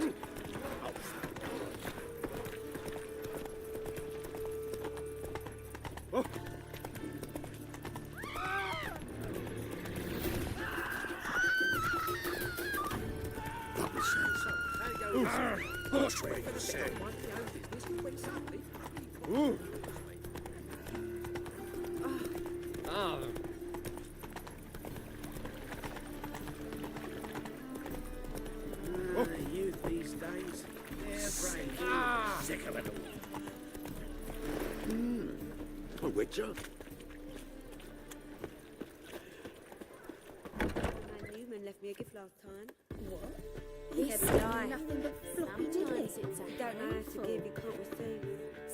Ah! Youth these days. They're brave. Sick of it all. A witcher? Newman left me a gift last time. What? He He's had a saying lie. nothing but floppy, did he? You don't know how to give, you can't receive.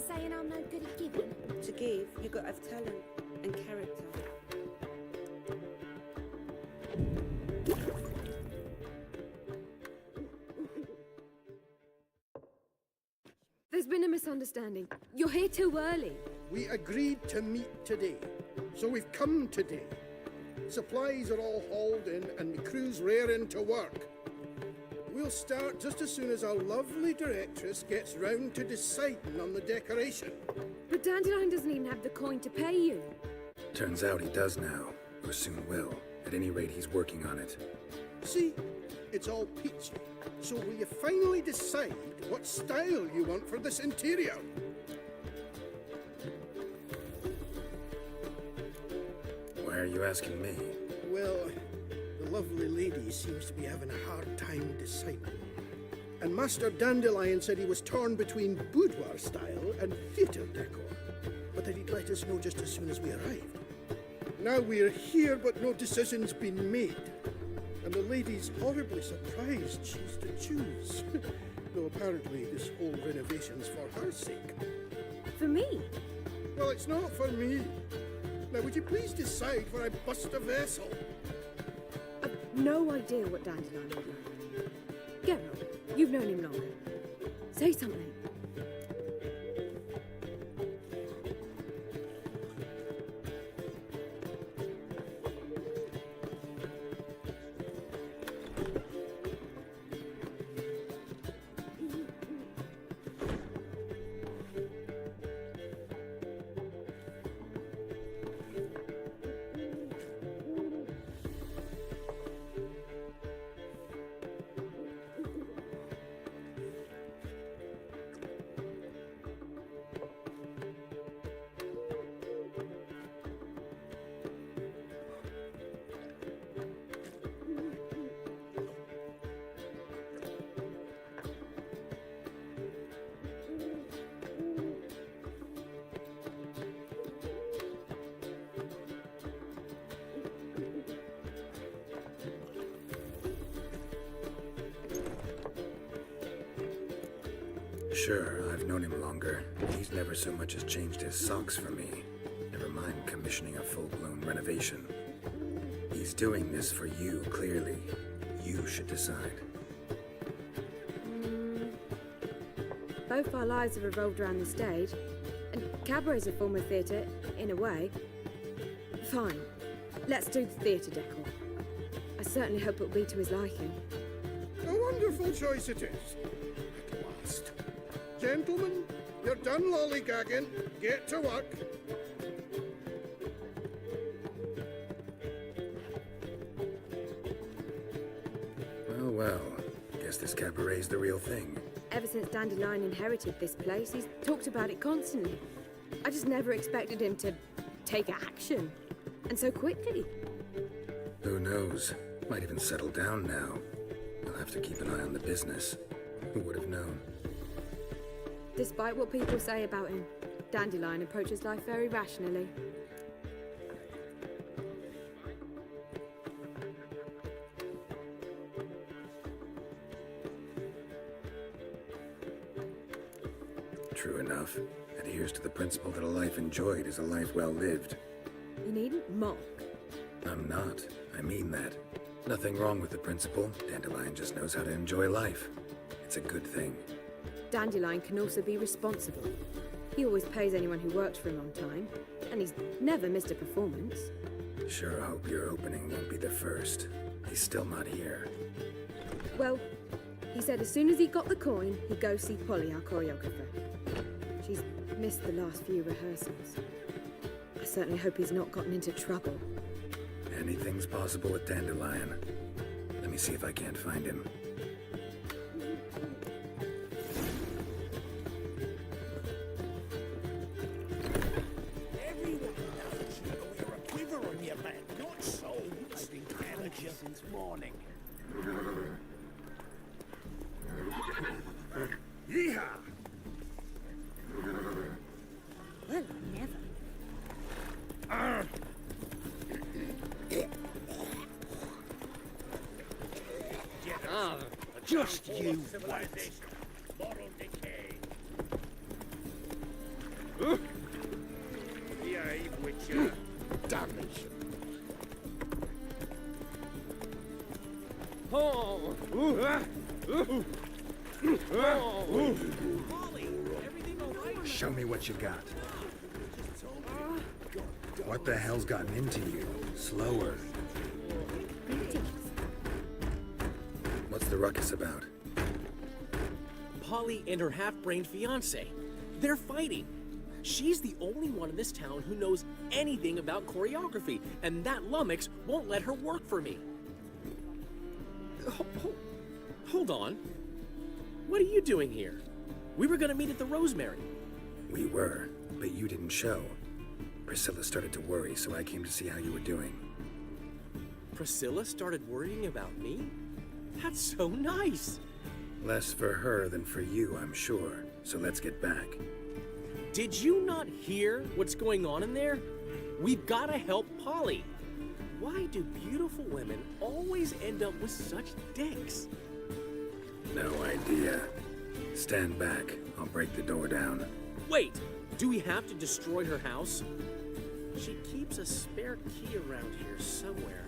Saying I'm no good at giving. To give, you got to have talent and character. There's been a misunderstanding. You're here too early. We agreed to meet today, so we've come today. Supplies are all hauled in and the crew's raring to work. We'll start just as soon as our lovely directress gets round to deciding on the decoration. But Dandelion doesn't even have the coin to pay you. Turns out he does now, or soon will. At any rate, he's working on it. See, it's all peachy. So will you finally decide what style you want for this interior? Why are you asking me? Well, the lovely lady seems to be having a hard time deciding. And Master Dandelion said he was torn between boudoir style and theatre decor, but that he'd let us know just as soon as we arrived. Now we're here, but no decision's been made. and the lady's horribly surprised she's to choose. Though apparently this whole renovation's for her sake. For me? Well, it's not for me. Now, would you please decide where I bust a vessel? I've no idea what Dandelion would like. Geralt, you've known him longer. Say something. Sure, I've known him longer. He's never so much as changed his socks for me. Never mind commissioning a full-blown renovation. He's doing this for you, clearly. You should decide. Both our lives have revolved around the stage, and cabaret's a form of theatre, in a way. Fine. Let's do the theatre decor. I certainly hope it'll be to his liking. A wonderful choice it is. At last. Gentlemen, you're done lollygagging. Get to work. Well, well. Guess this cabaret's the real thing. Ever since Dandelion inherited this place, he's talked about it constantly. I just never expected him to take action. And so quickly. Who knows? Might even settle down now. You'll have to keep an eye on the business. Who would have known? Despite what people say about him, Dandelion approaches life very rationally. True enough. Adheres to the principle that a life enjoyed is a life well lived. You needn't mock. I'm not. I mean that. Nothing wrong with the principle. Dandelion just knows how to enjoy life. It's a good thing. Dandelion can also be responsible. He always pays anyone who works for him on time, and he's never missed a performance. Sure hope your opening won't be the first. He's still not here. Well, he said as soon as he got the coin, he'd go see Polly, our choreographer. She's missed the last few rehearsals. I certainly hope he's not gotten into trouble. Anything's possible with Dandelion. Let me see if I can't find him. Everyone knows you wear a quiver on your back, not so. I've been tailing you since morning. Yeehaw! Well, never. Just you wait. Moral decay. Behave, Witcher. Damnation. Show me what you got. What the hell's gotten into you? Slower. What's the ruckus about? Polly and her half-brained fiancé. They're fighting. She's the only one in this town who knows anything about choreography, and that lummox won't let her work for me. Hold on. What are you doing here? We were gonna meet at the Rosemary. We were, but you didn't show. Priscilla started to worry, so I came to see how you were doing. Priscilla started worrying about me? That's so nice. Less for her than for you, I'm sure. So let's get back. Did you not hear what's going on in there? We've got to help Polly. Why do beautiful women always end up with such dicks? No idea. Stand back. I'll break the door down. Wait! Do we have to destroy her house? She keeps a spare key around here somewhere.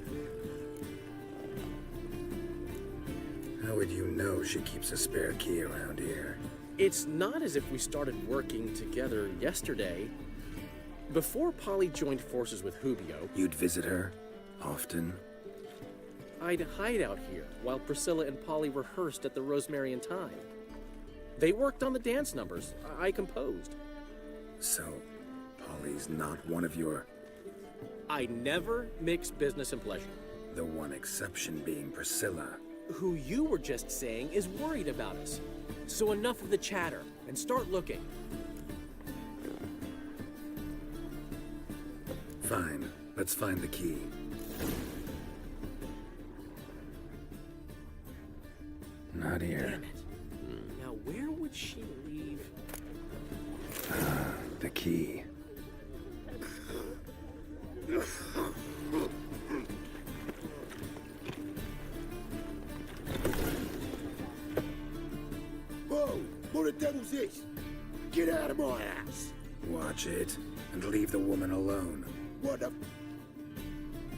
How would you know she keeps a spare key around here? It's not as if we started working together yesterday. Before Polly joined forces with Hubio, You'd visit her? Often? I'd hide out here while Priscilla and Polly rehearsed at the Rosemary and Thyme. They worked on the dance numbers I composed. So, Polly's not one of your... I never mix business and pleasure. The one exception being Priscilla. Who you were just saying is worried about us. So enough of the chatter, and start looking. Fine. Let's find the key. Not here. Damn it. Now where would she leave? The key. Whoa! What the devil's this? Get out of my house! Watch it, and leave the woman alone. What the...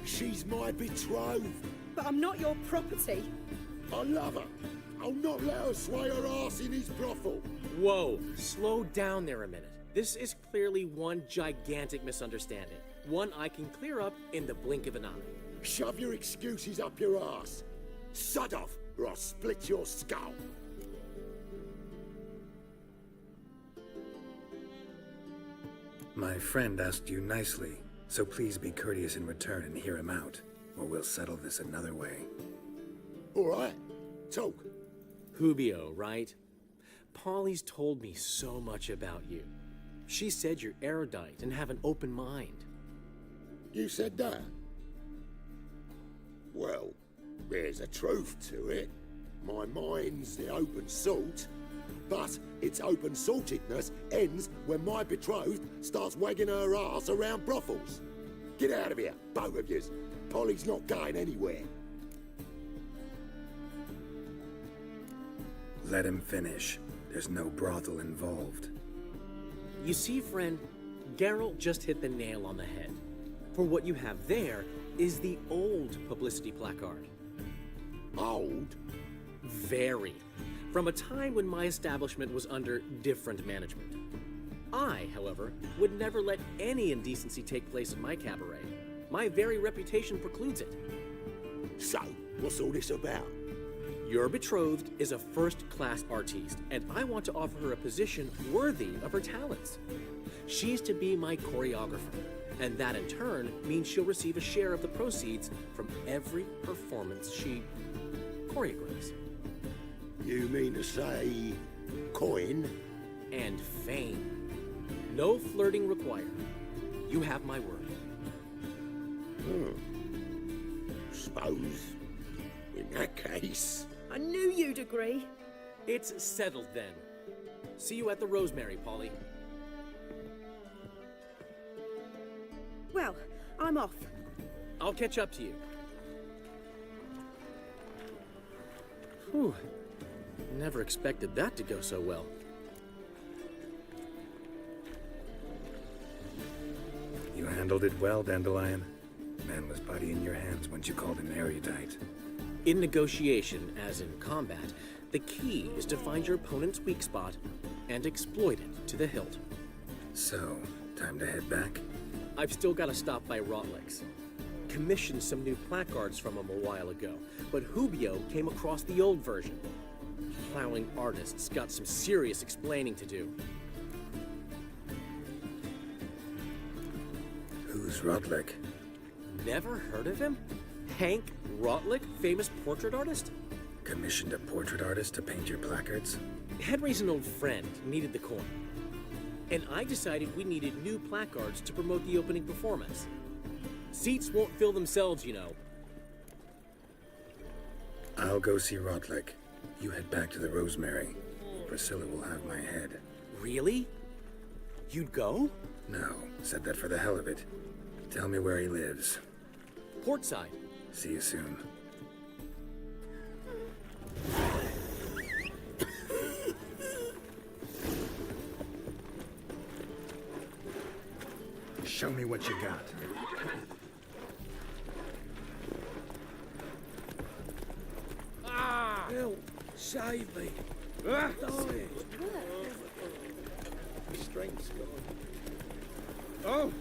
She's my betrothed. But I'm not your property. I love her. I'll not let her sway her ass in his brothel. Whoa, slow down there a minute. This is clearly one gigantic misunderstanding. One I can clear up in the blink of an eye. Shove your excuses up your ass. Sod off, or I'll split your skull. My friend asked you nicely, so please be courteous in return and hear him out, or we'll settle this another way. All right, talk. Hubio, right? Polly's told me so much about you. She said you're erudite and have an open mind. You said that? Well, there's a truth to it. My mind's the open salt, but its open saltedness ends when my betrothed starts wagging her ass around brothels. Get out of here, both of yous. Polly's not going anywhere. Let him finish. There's no brothel involved. You see, friend, Geralt just hit the nail on the head. For what you have there is the old publicity placard. Old? Very. From a time when my establishment was under different management. I, however, would never let any indecency take place in my cabaret. My very reputation precludes it. So, what's all this about? Your betrothed is a first-class artiste, and I want to offer her a position worthy of her talents. She's to be my choreographer, and that in turn means she'll receive a share of the proceeds from every performance she choreographs. You mean to say... coin? And fame. No flirting required. You have my word. Suppose, in that case... I knew you'd agree. It's settled then. See you at the Rosemary, Polly. Well, I'm off. I'll catch up to you. Whew. Never expected that to go so well. You handled it well, Dandelion. Man was putty in your hands once you called him erudite. In negotiation, as in combat, the key is to find your opponent's weak spot and exploit it to the hilt. So, time to head back? I've still got to stop by Rotlick's. Commissioned some new placards from him a while ago, but Hubio came across the old version. Plowing artists got some serious explaining to do. Who's Rotlick? Never heard of him? Hank Rotlick, famous portrait artist? Commissioned a portrait artist to paint your placards? Henry's an old friend, needed the coin. And I decided we needed new placards to promote the opening performance. Seats won't fill themselves, you know. I'll go see Rotlick. You head back to the Rosemary. Priscilla will have my head. Really? You'd go? No, said that for the hell of it. Tell me where he lives. Port side. See you soon. Show me what you got. Help! Save me! Ah! I'm dying! My strength's gone. Oh!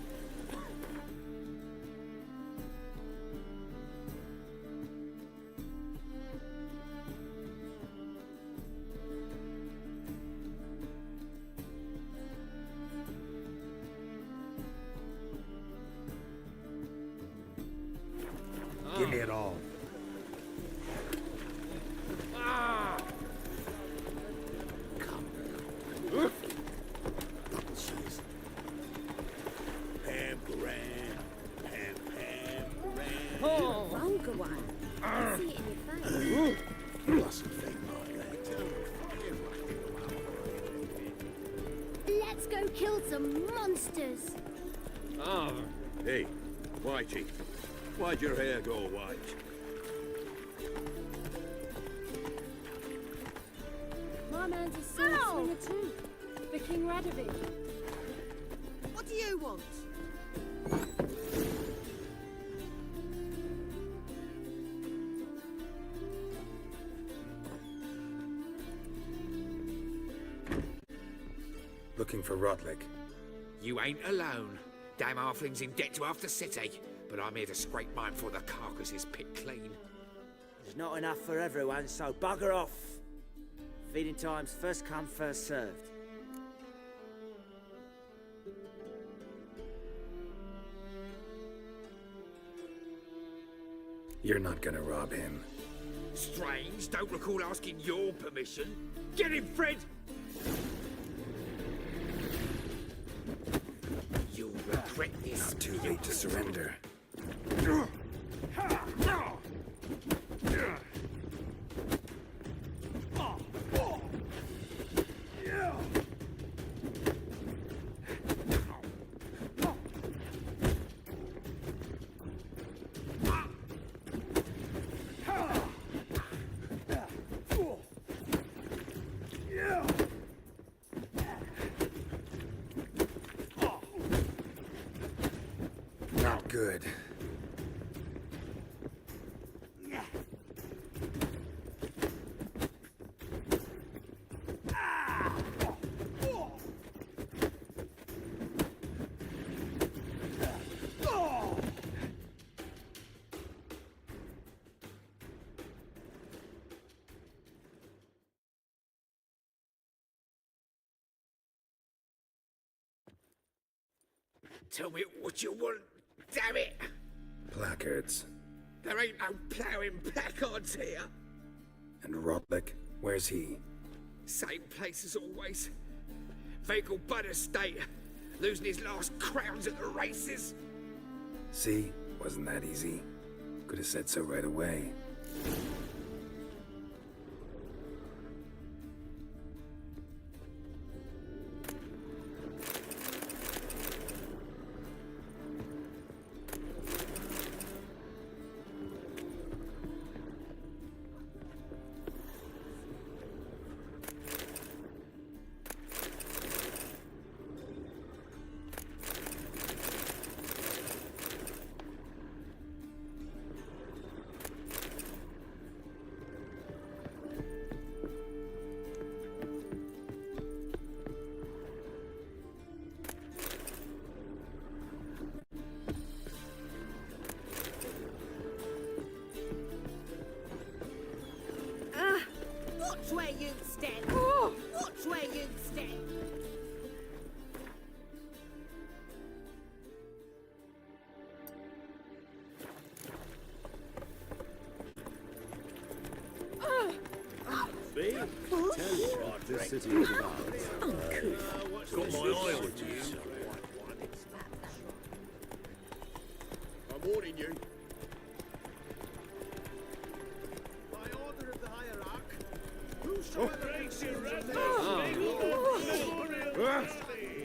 Give me it all. Vulgar one. I see it in your face. Mustn't think like that. Let's go kill some monsters. Hey, Whitey. Why'd your hair go white? My man's a sword slinger too. The King Radovid. What do you want? Looking for Rodlick. You ain't alone. Damn halfling's in debt to half the city, but I'm here to scrape mine before the carcass is picked clean. There's not enough for everyone, so bugger off. Feeding time's first come, first served. You're not gonna rob him. Strange, don't recall asking your permission. Get him, Fred! You'll regret this. Not too late to surrender. Not good. Tell me what you want, damn it! Placards. There ain't no ploughing placards here. And Rodlick, where's he? Same place as always. Vehicle Bud Estate. Losing his last crowns at the races. See? Wasn't that easy? Could have said so right away. Watch where you step. Watch where you step. See? Tell you what, this city is ours. Got my eye on you. I'm warning you. By order of the hierarch,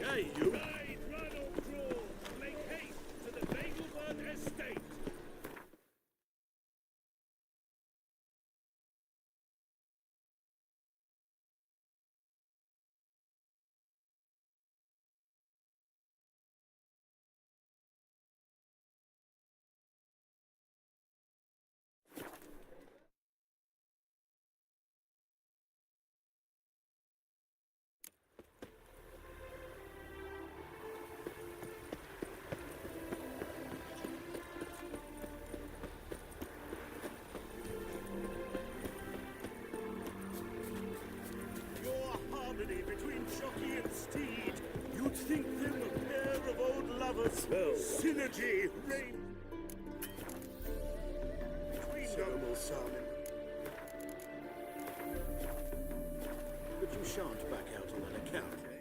Hey, you. harmony between jockey and steed. You'd think them a pair of old lovers. Well. Synergy reign between them. But you shan't back out on that account, eh?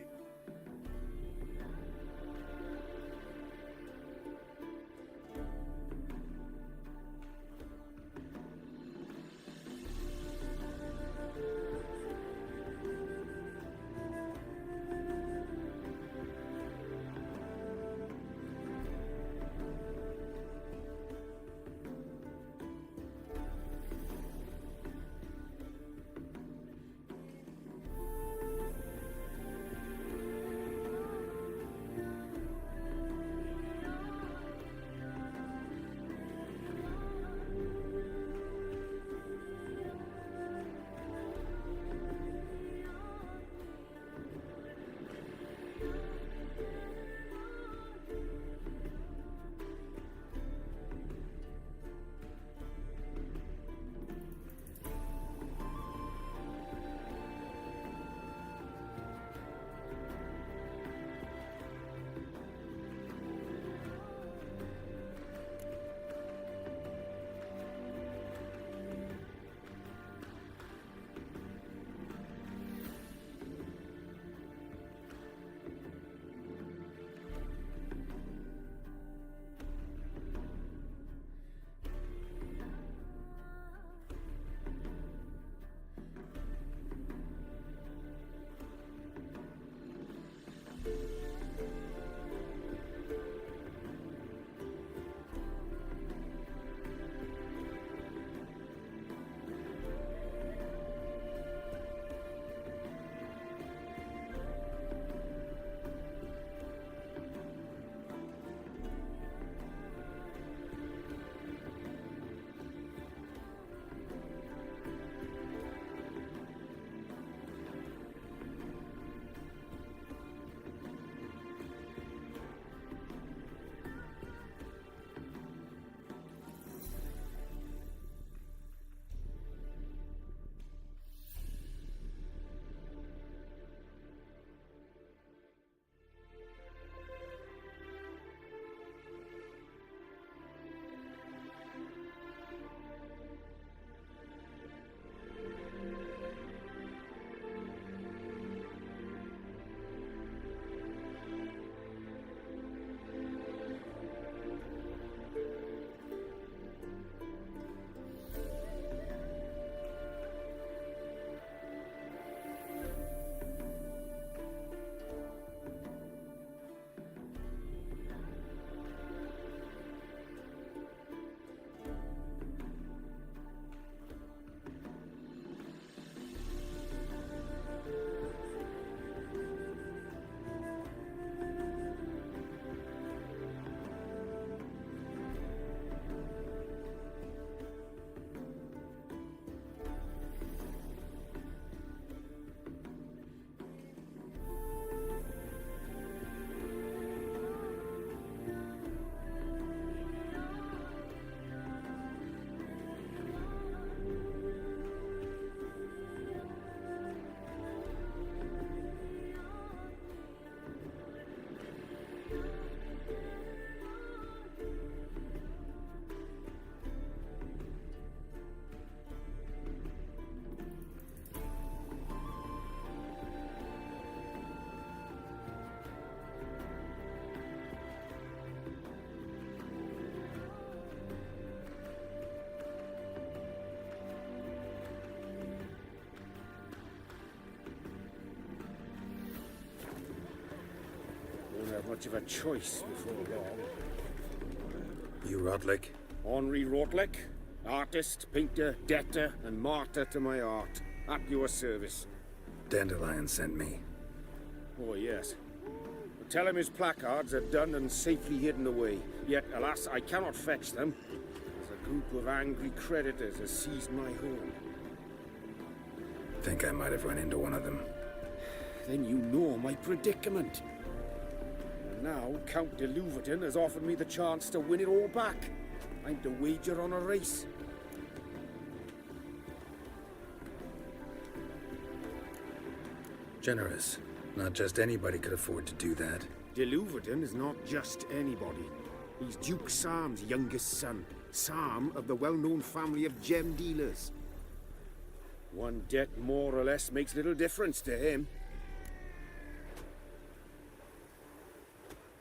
Have much of a choice before long. You Rotlick? Henri Rotlick, artist, painter, debtor, and martyr to my art. At your service. Dandelion sent me. Oh, yes. But tell him his placards are done and safely hidden away. Yet, alas, I cannot fetch them, as a group of angry creditors has seized my home. Think I might have run into one of them. Then you know my predicament. Now, Count de Louverton has offered me the chance to win it all back. I'm to wager on a race. Generous. Not just anybody could afford to do that. De Louverton is not just anybody. He's Duke Sam's youngest son. Sam of the well-known family of gem dealers. One debt more or less makes little difference to him.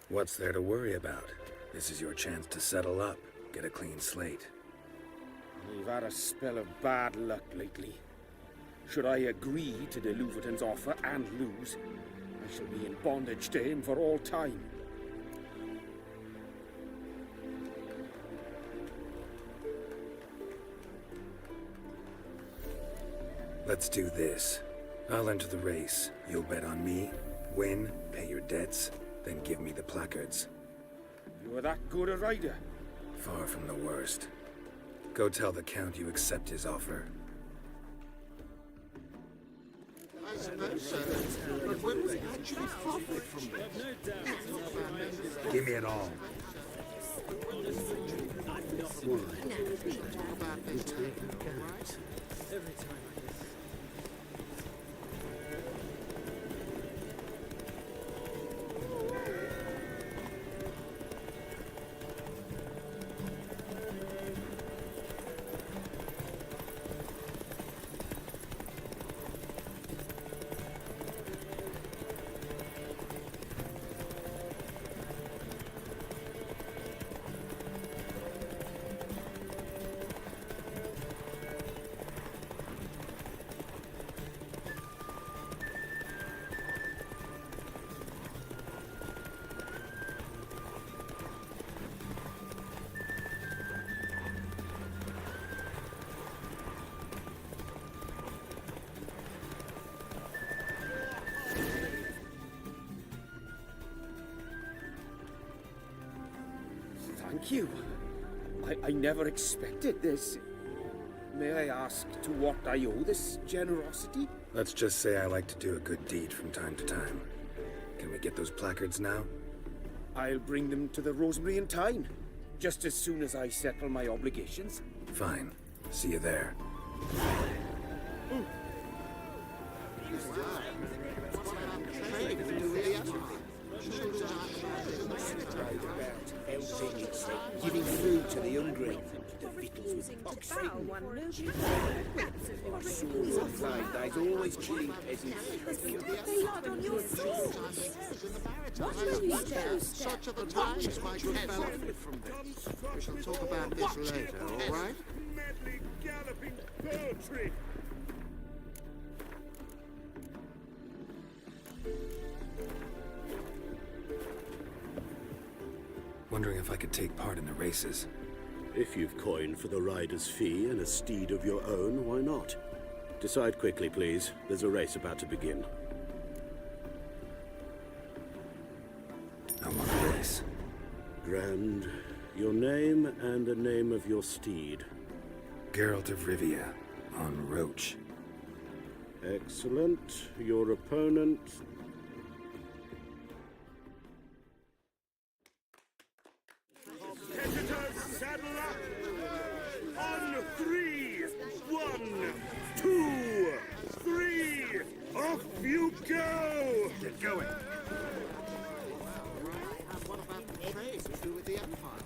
What's there to worry about? This is your chance to settle up, get a clean slate. We've had a spell of bad luck lately. Should I agree to de Louverton's offer and lose, I shall be in bondage to him for all time. Let's do this. I'll enter the race. You'll bet on me, win, pay your debts, then give me the placards. You are that good a rider? Far from the worst. Go tell the Count you accept his offer. I suppose so. But when we actually profit from this? Give me it all. Thank you. I never expected this. May I ask to what I owe this generosity? Let's just say I like to do a good deed from time to time. Can we get those placards now? I'll bring them to the Rosemary in time, just as soon as I settle my obligations. Fine. See you there. Giving food to the hungry. The victuals with box feeding. There's always killing peasants. Such are the times, my good fellow. We shall talk about this later, all right? Medley galloping poetry. Wondering if I could take part in the races. If you've coin for the rider's fee and a steed of your own, why not? Decide quickly, please. There's a race about to begin. I want a race. Grand. Your name and the name of your steed. Geralt of Rivia, on Roach. Excellent. Your opponent... Competitors, saddle up! On 3! 1, 2, 3! Off you go! Get going! What about the trade we do with the Empire?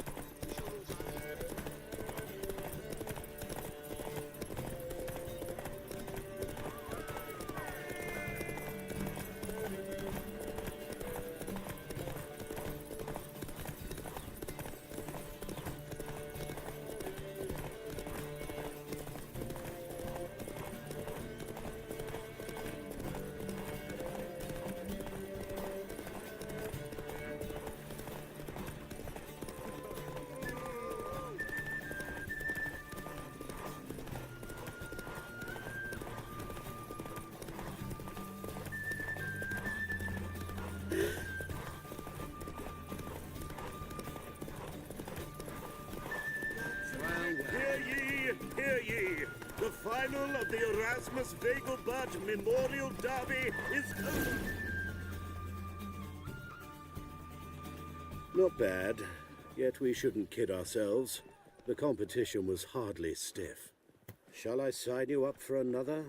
Hear ye! The final of the Erasmus Vegelbud Memorial Derby is over! Not bad. Yet we shouldn't kid ourselves. The competition was hardly stiff. Shall I sign you up for another?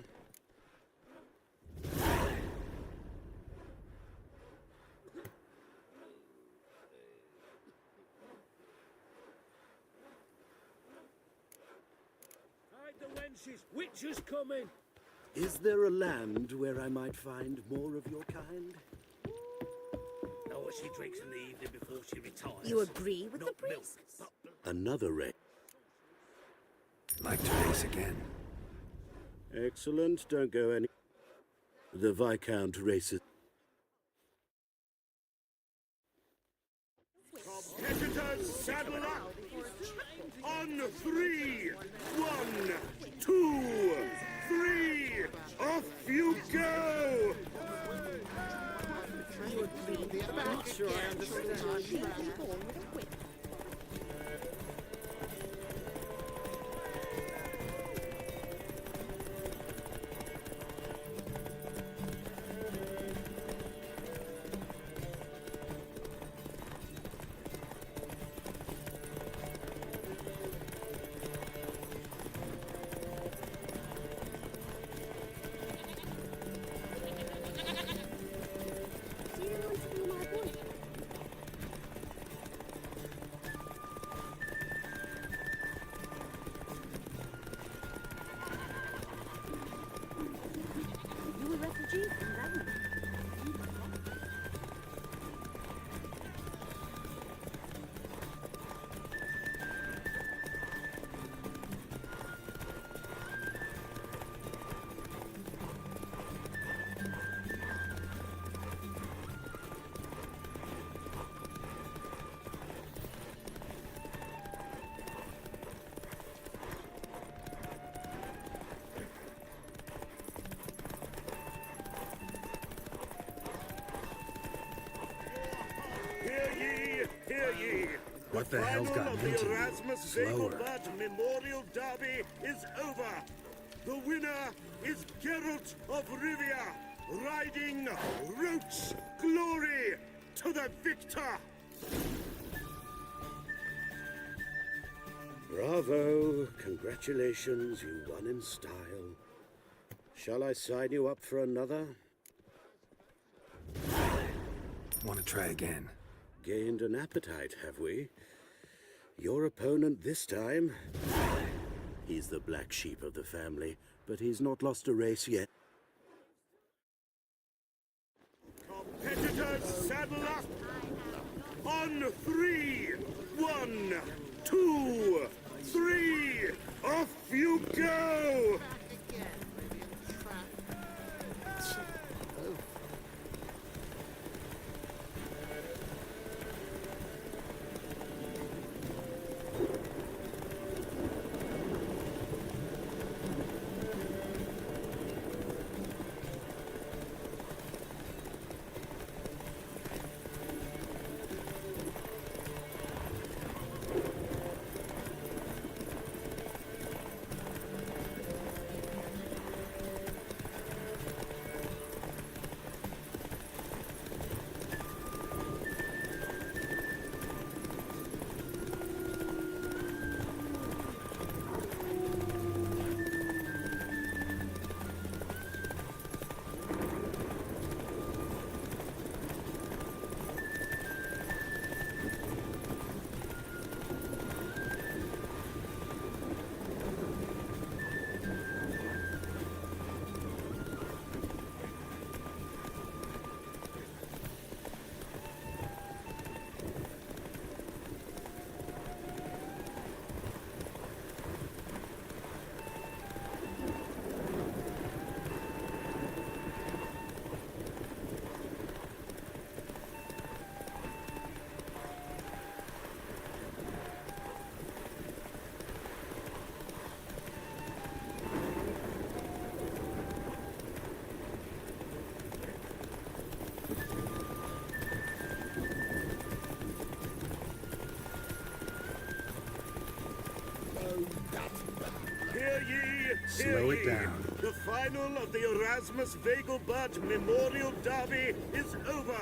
senses! Witcher's coming! Is there a land where I might find more of your kind? Know what she drinks in the evening before she retires. You agree with the priests? Another race. Like to race again. Excellent. Don't go any. The Viscount races. Competitors, saddle up! On 3! 1, 2, 3! Off you go! Not sure I understand. You a refugee from Ragnar? Hear ye, hear ye! What the hell's got of me the to you? Erasmus Slower. Vegelbud Memorial Derby is over. The winner is Geralt of Rivia, riding Roach Glory to the victor. Bravo. Congratulations. You won in style. Shall I sign you up for another? Want to try again? Gained an appetite, have we? Your opponent this time? He's the black sheep of the family, but he's not lost a race yet. Competitors, saddle up! On 3! 1, 2, 3! Off you go! Hear ye, hear Slow it ye. down. The final of the Erasmus Vegelbud Memorial Derby is over.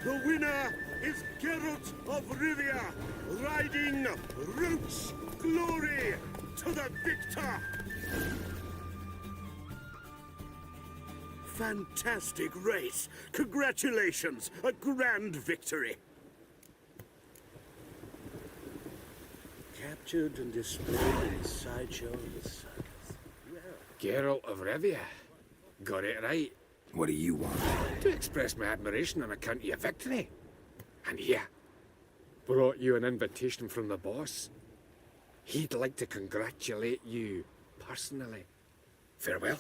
The winner is Geralt of Rivia, riding Roach Glory to the victor. Fantastic race. Congratulations. A grand victory. Captured and displayed in the sideshow of the circus. Geralt of Rivia. Got it right. What do you want? To express my admiration on account of your victory. And here, brought you an invitation from the boss. He'd like to congratulate you personally. Farewell.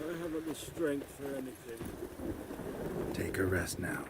I haven't the strength for anything. Take a rest now.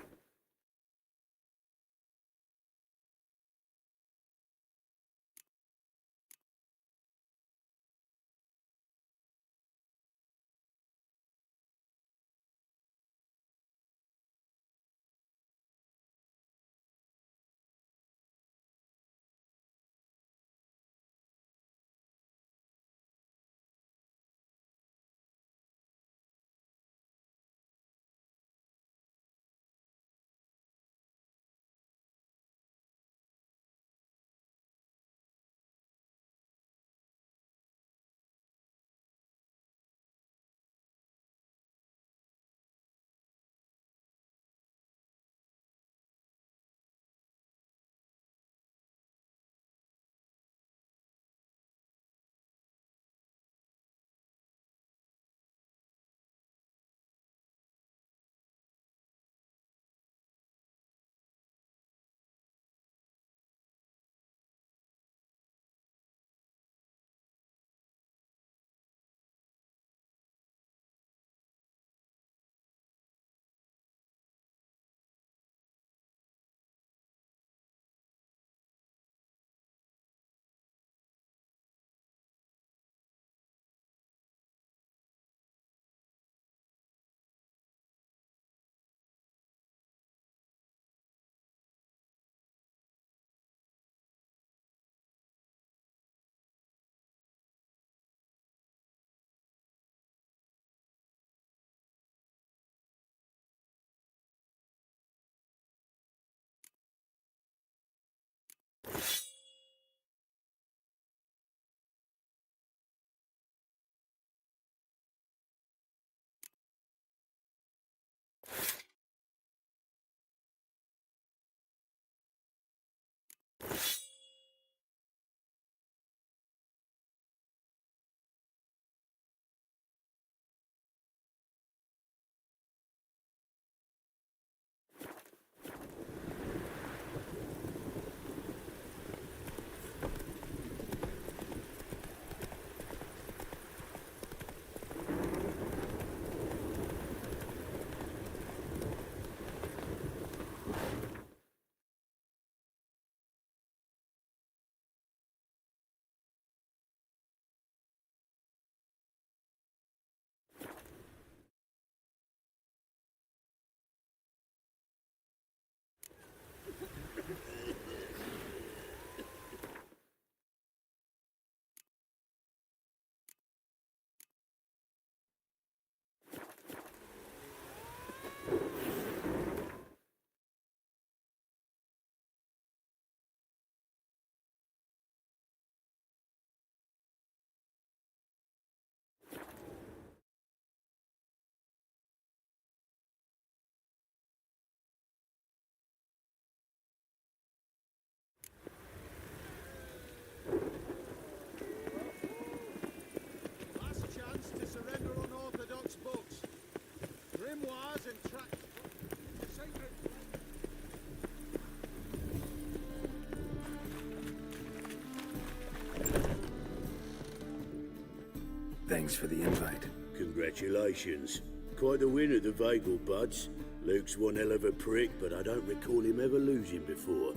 Thanks for the invite. Congratulations. Quite the winner, the Vagel buds. Luke's one hell of a prick, but I don't recall him ever losing before.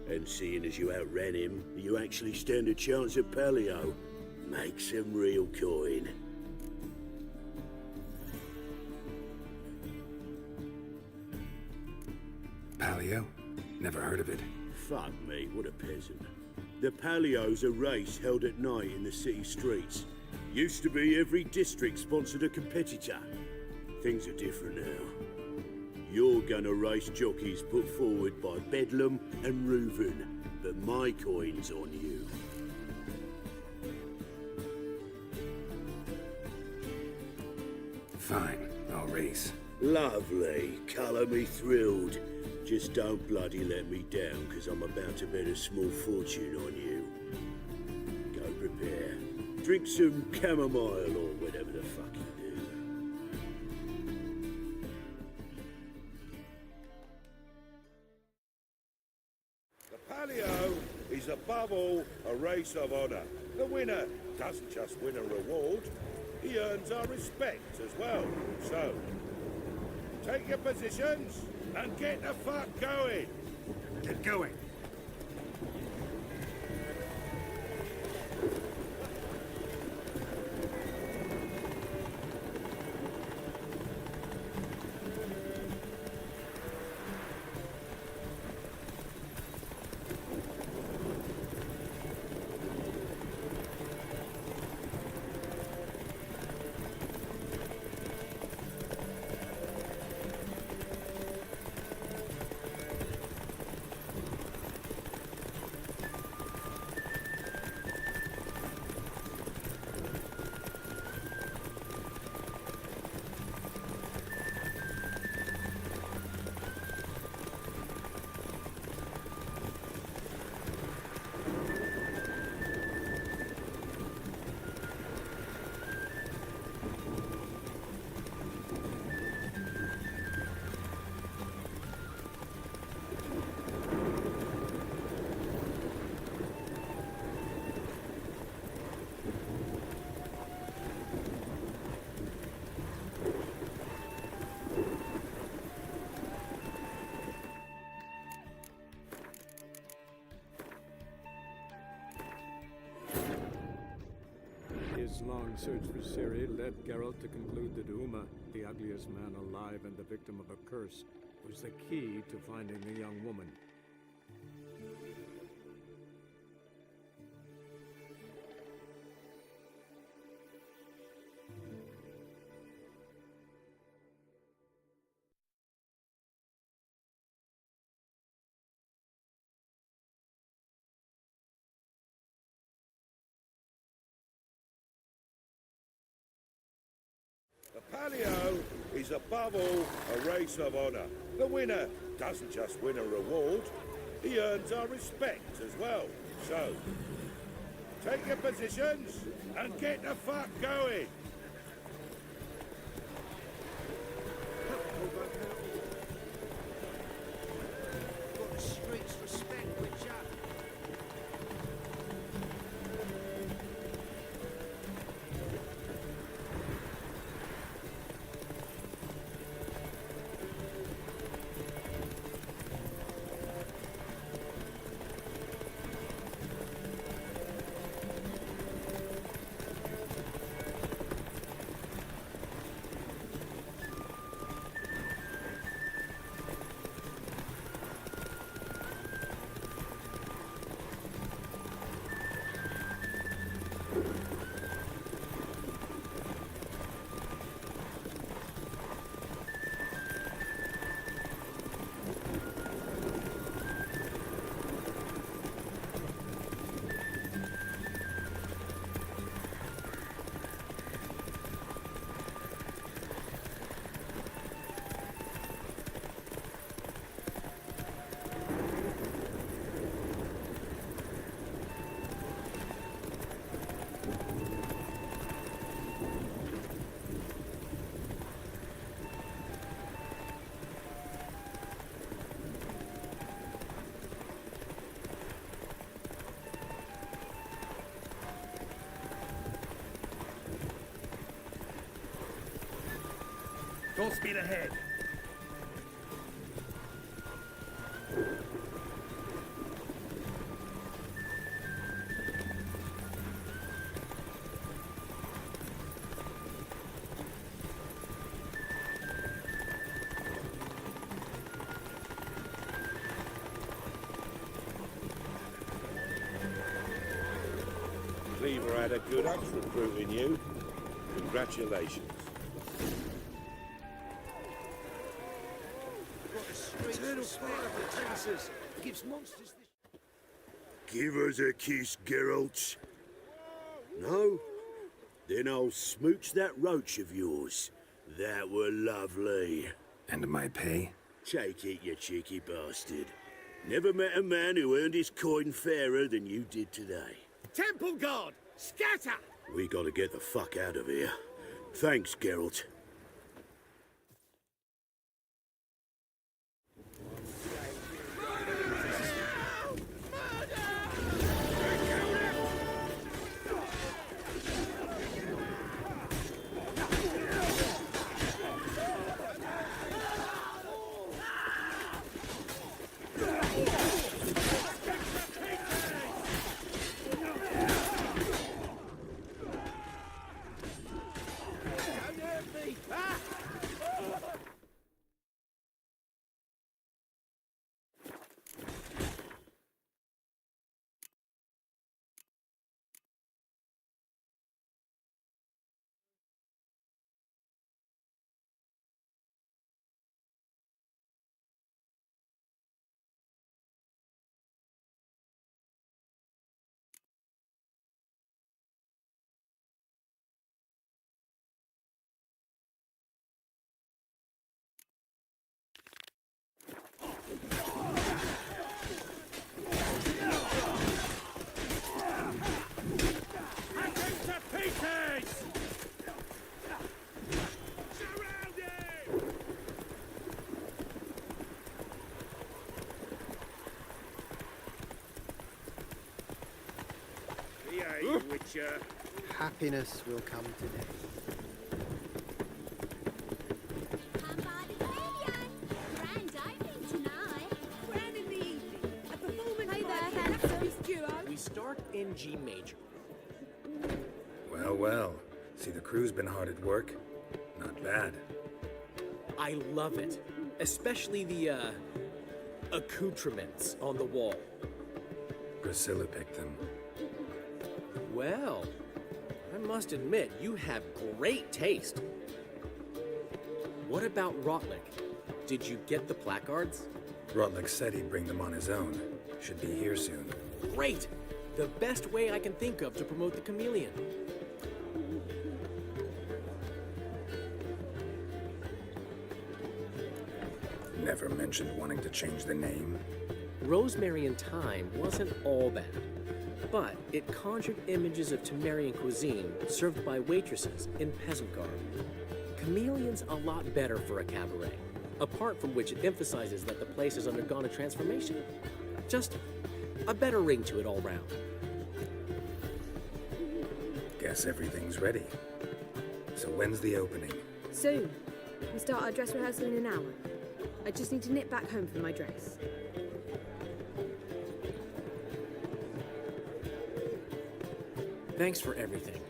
And seeing as you outran him, you actually stand a chance at Paleo. Make some real coin. Palio? Never heard of it. Fuck me, what a peasant. The Palio's a race held at night in the city streets. Used to be every district sponsored a competitor. Things are different now. You're gonna race jockeys put forward by Bedlam and Reuven, but my coin's on you. Fine, I'll race. Lovely. Colour me thrilled. Just don't bloody let me down, because I'm about to bet a small fortune on you. Go prepare. Drink some chamomile or whatever the fuck you do. The Palio is above all a race of honour. The winner doesn't just win a reward, he earns our respect as well. So, take your positions and get the fuck going. Get going. His long search for Ciri led Geralt to conclude that Uma, the ugliest man alive and the victim of a curse, was the key to finding the young woman. The Palio is above all a race of honour. The winner doesn't just win a reward, he earns our respect as well. So, take your positions and get the fuck going. Got the streets respect, Witcher. Full speed ahead. Cleaver had a good act recruiting you. Congratulations. Eternal fire pretenses gives monsters this. Give us a kiss, Geralt. No? Then I'll smooch that roach of yours. That were lovely. And my pay? Take it, you cheeky bastard. Never met a man who earned his coin fairer than you did today. Temple Guard, scatter! We gotta get the fuck out of here. Thanks, Geralt. Witcher. Happiness will come today. Come by the radio. Grand opening tonight. Grand in the evening. A performance hey there, handsome duo. We start in G major. Well, well. See, the crew's been hard at work. Not bad. I love it. Especially the, accoutrements on the wall. Priscilla picked them. Well, I must admit, you have great taste. What about Rotlick? Did you get the placards? Rotlick said he'd bring them on his own. Should be here soon. Great! The best way I can think of to promote the chameleon. Never mentioned wanting to change the name. Rosemary and Thyme wasn't all bad, but it conjured images of Temerian cuisine served by waitresses in peasant garb. Chameleon's a lot better for a cabaret, apart from which it emphasizes that the place has undergone a transformation. Just a better ring to it all round. Guess everything's ready. So when's the opening? Soon. We start our dress rehearsal in an hour. I just need to nip back home for my dress. Thanks for everything.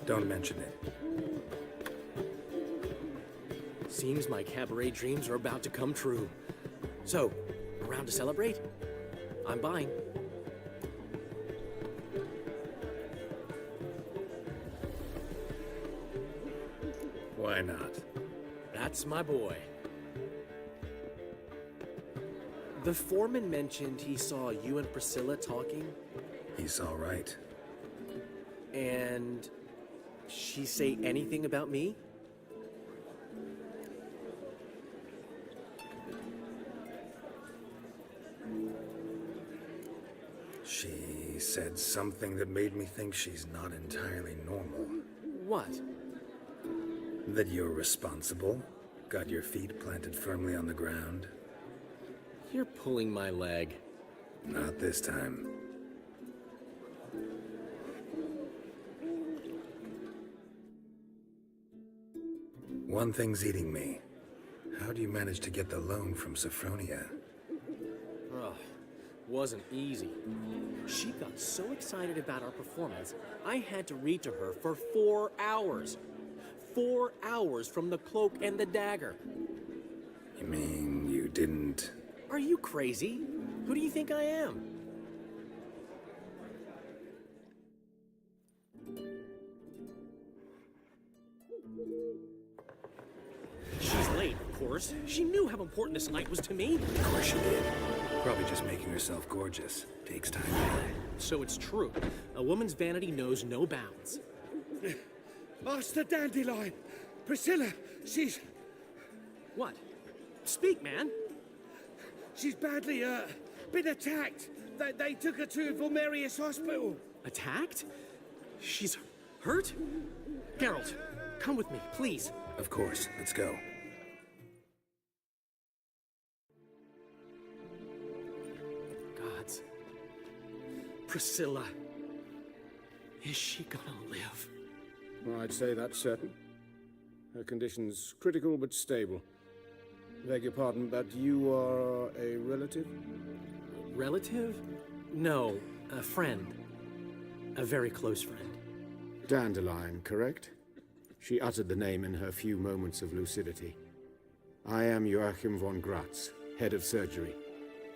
Don't mention it. Seems my cabaret dreams are about to come true. So, around to celebrate? I'm buying. Why not? That's my boy. The foreman mentioned he saw you and Priscilla talking. He's all right. And she say anything about me? She said something that made me think she's not entirely normal. What? That you're responsible, got your feet planted firmly on the ground. You're pulling my leg. Not this time. One thing's eating me. How do you manage to get the loan from Sophronia? Ugh, wasn't easy. She got so excited about our performance, I had to read to her for 4 hours. 4 hours from the cloak and the dagger. You mean you didn't... Are you crazy? Who do you think I am? She's late, of course. She knew how important this night was to me. Of course she did. Probably just making herself gorgeous. Takes time. So it's true. A woman's vanity knows no bounds. Master Dandelion! Priscilla, she's... What? Speak, man. She's badly, been attacked. They took her to Vulmerius Hospital. Attacked? She's hurt? Geralt, come with me, please. Of course. Let's go. Gods. Priscilla. Is she gonna live? Well, I'd say that's certain. Her condition's critical but stable. Beg your pardon, but you are a relative? Relative? No, a friend. A very close friend. Dandelion, correct? She uttered the name in her few moments of lucidity. I am Joachim von Gratz, head of surgery.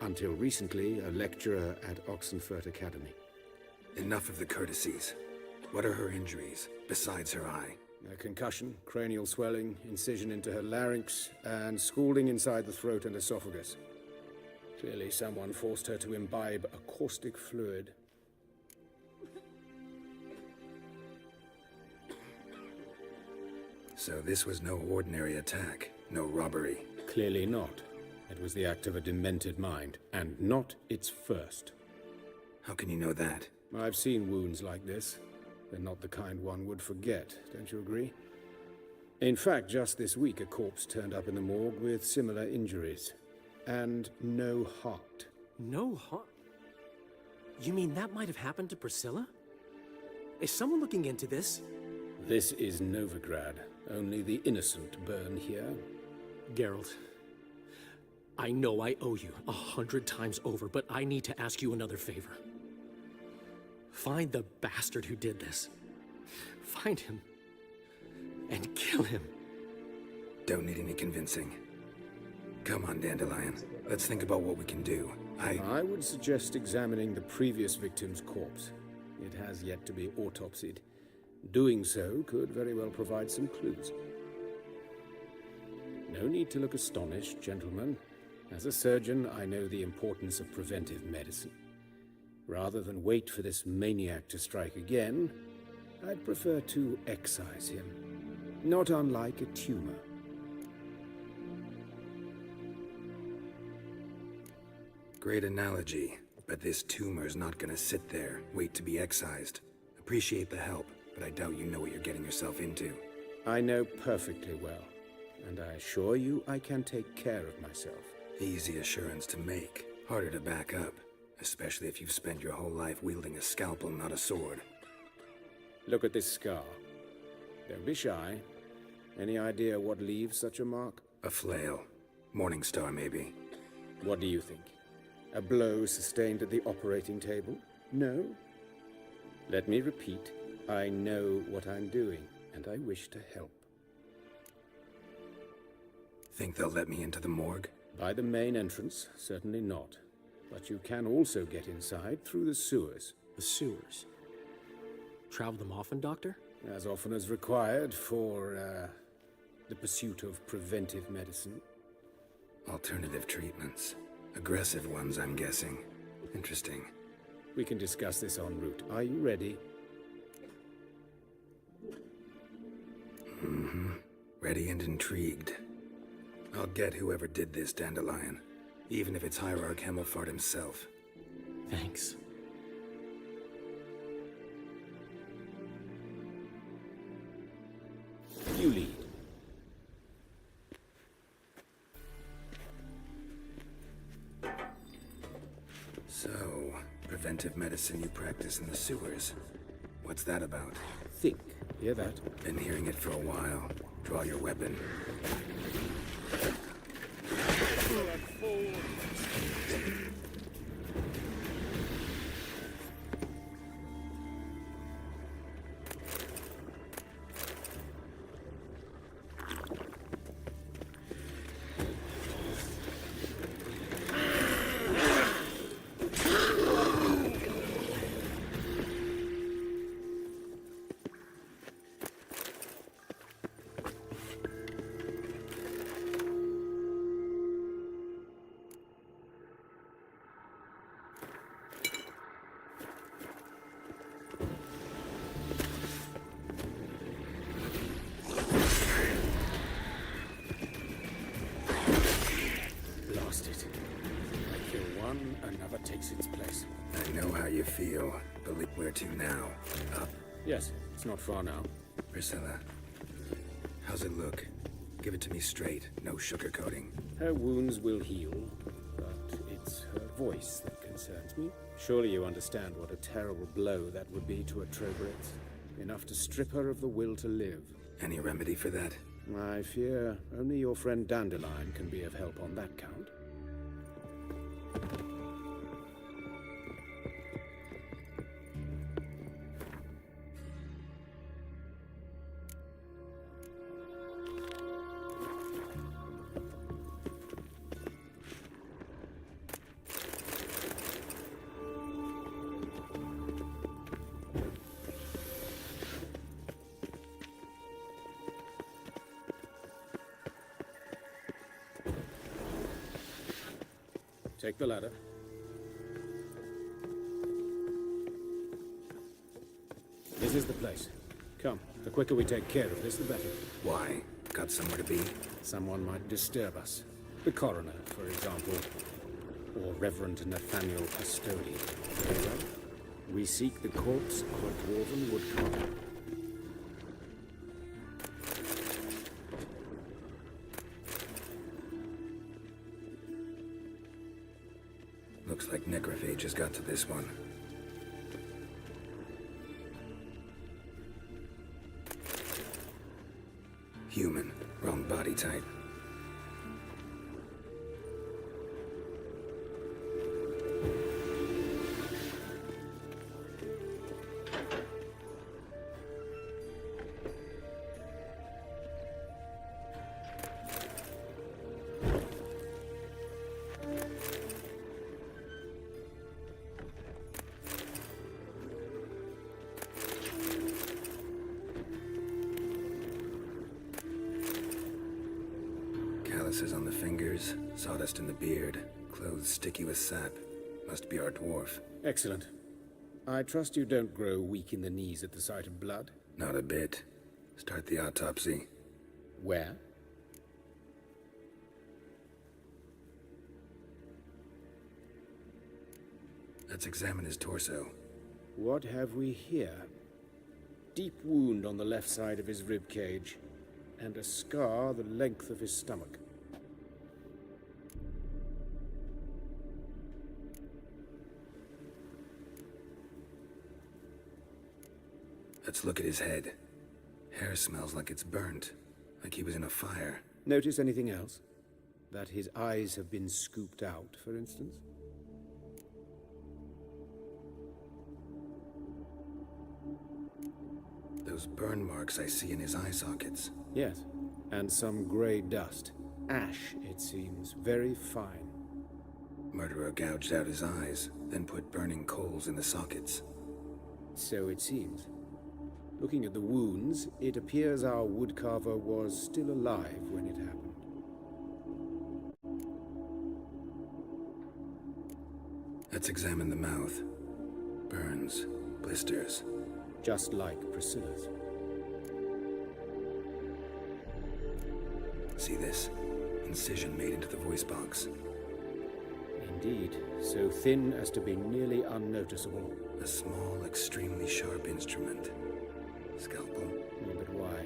Until recently, a lecturer at Oxenfurt Academy. Enough of the courtesies. What are her injuries, besides her eye? A concussion, cranial swelling, incision into her larynx, and scalding inside the throat and esophagus. Clearly someone forced her to imbibe a caustic fluid. So this was no ordinary attack, no robbery. Clearly not. It was the act of a demented mind, and not its first. How can you know that? I've seen wounds like this. They're not the kind one would forget, don't you agree? In fact, just this week a corpse turned up in the morgue with similar injuries. And no heart. No heart? You mean that might have happened to Priscilla? Is someone looking into this? This is Novigrad. Only the innocent burn here. Geralt, I know I owe you 100 times over, but I need to ask you another favor. Find the bastard who did this. Find him. And kill him. Don't need any convincing. Come on, Dandelion. Let's think about what we can do. I would suggest examining the previous victim's corpse. It has yet to be autopsied. Doing so could very well provide some clues. No need to look astonished, gentlemen. As a surgeon, I know the importance of preventive medicine. Rather than wait for this maniac to strike again, I'd prefer to excise him. Not unlike a tumor. Great analogy, but this tumor's not gonna sit there, wait to be excised. Appreciate the help, but I doubt you know what you're getting yourself into. I know perfectly well, and I assure you I can take care of myself. Easy assurance to make, harder to back up, especially if you've spent your whole life wielding a scalpel, not a sword. Look at this scar. Don't be shy. Any idea what leaves such a mark? A flail. Morning star, maybe. What do you think? A blow sustained at the operating table? No? Let me repeat. I know what I'm doing, and I wish to help. Think they'll let me into the morgue? By the main entrance, certainly not. But you can also get inside through the sewers. The sewers? Travel them often, Doctor? As often as required for, the pursuit of preventive medicine. Alternative treatments. Aggressive ones, I'm guessing. Interesting. We can discuss this en route. Are you ready? Mm-hmm. Ready and intrigued. I'll get whoever did this, Dandelion. Even if it's Hierarch Hemmelfart himself. Thanks. You lead. So, preventive medicine you practice in the sewers. What's that about? Think. Hear that? Been hearing it for a while. Draw your weapon. I know how you feel. Believe where to now? Up? Yes, it's not far now. Priscilla, how's it look? Give it to me straight, no sugarcoating. Her wounds will heal, but it's her voice that concerns me. Surely you understand what a terrible blow that would be to a Trobritz. Enough to strip her of the will to live. Any remedy for that? I fear only your friend Dandelion can be of help on that count. Take the ladder. This is the place. Come, the quicker we take care of this, the better. Why? Got somewhere to be? Someone might disturb us. The coroner, for example. Or Reverend Nathaniel Custodian. Very well. We seek the corpse of a dwarven woodcarver. Looks like necrophage has got to this one. Human, wrong body type. Calluses on the fingers, sawdust in the beard, clothes sticky with sap. Must be our dwarf. Excellent. I trust you don't grow weak in the knees at the sight of blood? Not a bit. Start the autopsy. Where? Let's examine his torso. What have we here? Deep wound on the left side of his rib cage, and a scar the length of his stomach. Let's look at his head. Hair smells like it's burnt, like he was in a fire. Notice anything else? That his eyes have been scooped out, for instance? Those burn marks I see in his eye sockets. Yes, and some grey dust. Ash, it seems, very fine. Murderer gouged out his eyes, then put burning coals in the sockets. So it seems. Looking at the wounds, it appears our woodcarver was still alive when it happened. Let's examine the mouth. Burns, blisters. Just like Priscilla's. See this? Incision made into the voice box. Indeed, so thin as to be nearly unnoticeable. A small, extremely sharp instrument. Scalpel? No, but why?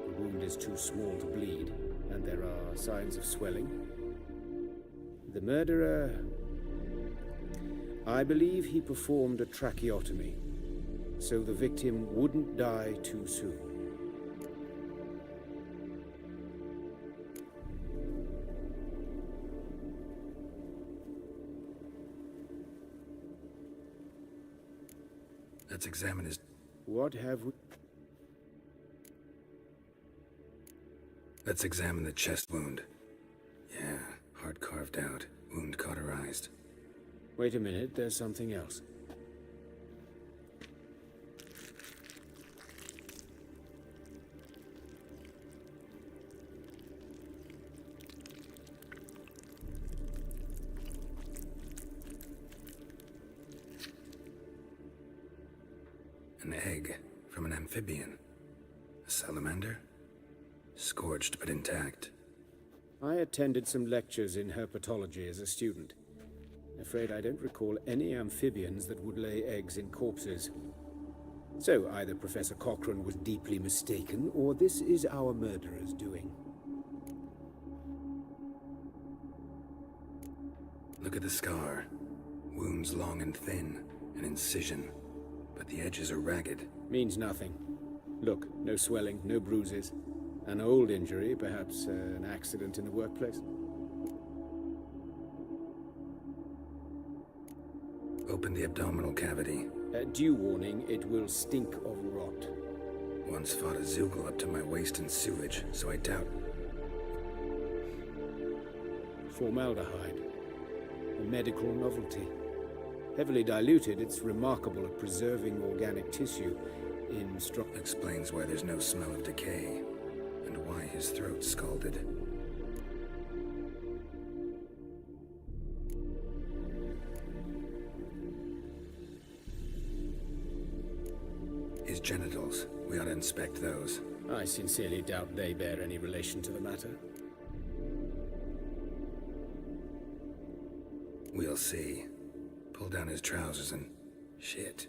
The wound is too small to bleed, and there are signs of swelling. The murderer... I believe he performed a tracheotomy, so the victim wouldn't die too soon. Let's examine his... What have we... Let's examine the chest wound. Yeah, heart carved out, wound cauterized. Wait a minute, there's something else. An egg from an amphibian. A salamander? Scorched but intact. I attended some lectures in herpetology as a student. Afraid I don't recall any amphibians that would lay eggs in corpses. So either Professor Cochrane was deeply mistaken, or this is our murderer's doing. Look at the scar. Wounds long and thin, an incision. But the edges are ragged. Means nothing. Look, no swelling, no bruises. An old injury, perhaps an accident in the workplace. Open the abdominal cavity. Due warning, it will stink of rot. Once fought a Zoogle up to my waist in sewage, so I doubt. Formaldehyde. A medical novelty. Heavily diluted, it's remarkable at preserving organic tissue in strong... Explains why there's no smell of decay, and why his throat's scalded. His genitals. We ought to inspect those. I sincerely doubt they bear any relation to the matter. We'll see. Pull down his trousers and... shit.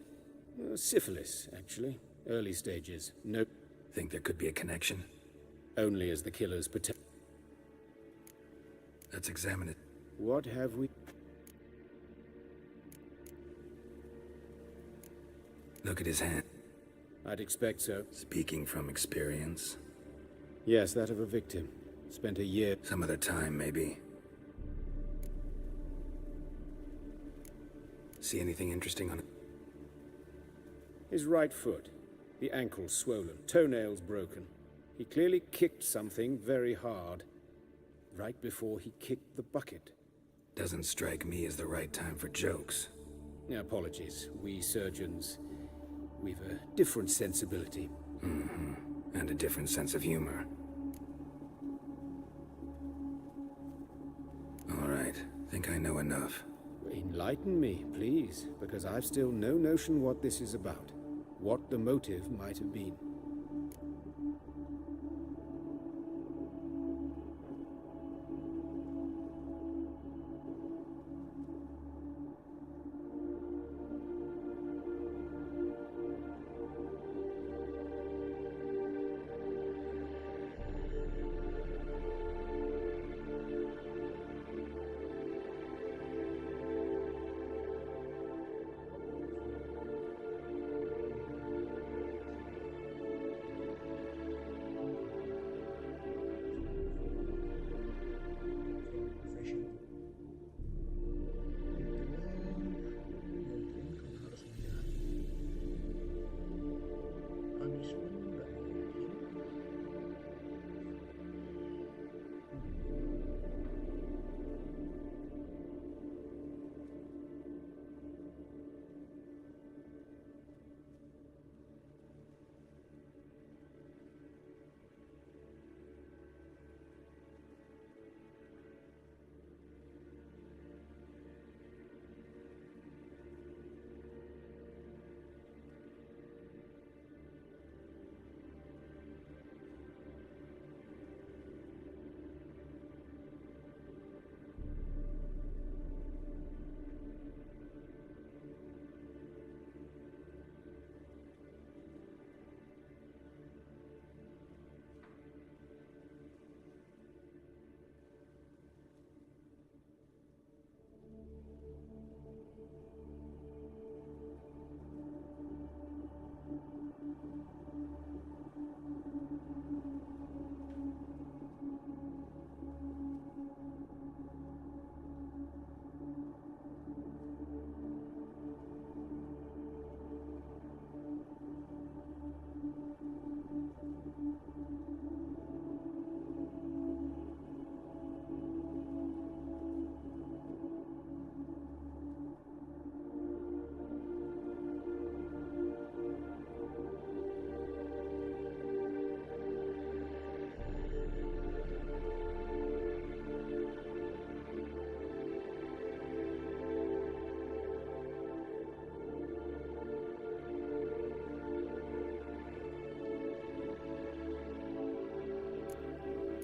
Syphilis, actually. Early stages. No... Think there could be a connection? Only as the killer's protect... Let's examine it. What have we... Look at his hand. I'd expect so. Speaking from experience? Yes, that of a victim. Spent a year... Some other time, maybe. See anything interesting on it? His right foot. The ankle swollen. Toenails broken. He clearly kicked something very hard. Right before he kicked the bucket. Doesn't strike me as the right time for jokes. Apologies. We surgeons... we've a different sensibility. Mm-hmm. And a different sense of humor. All right. Think I know enough. Enlighten me, please, because I've still no notion what this is about. What the motive might have been.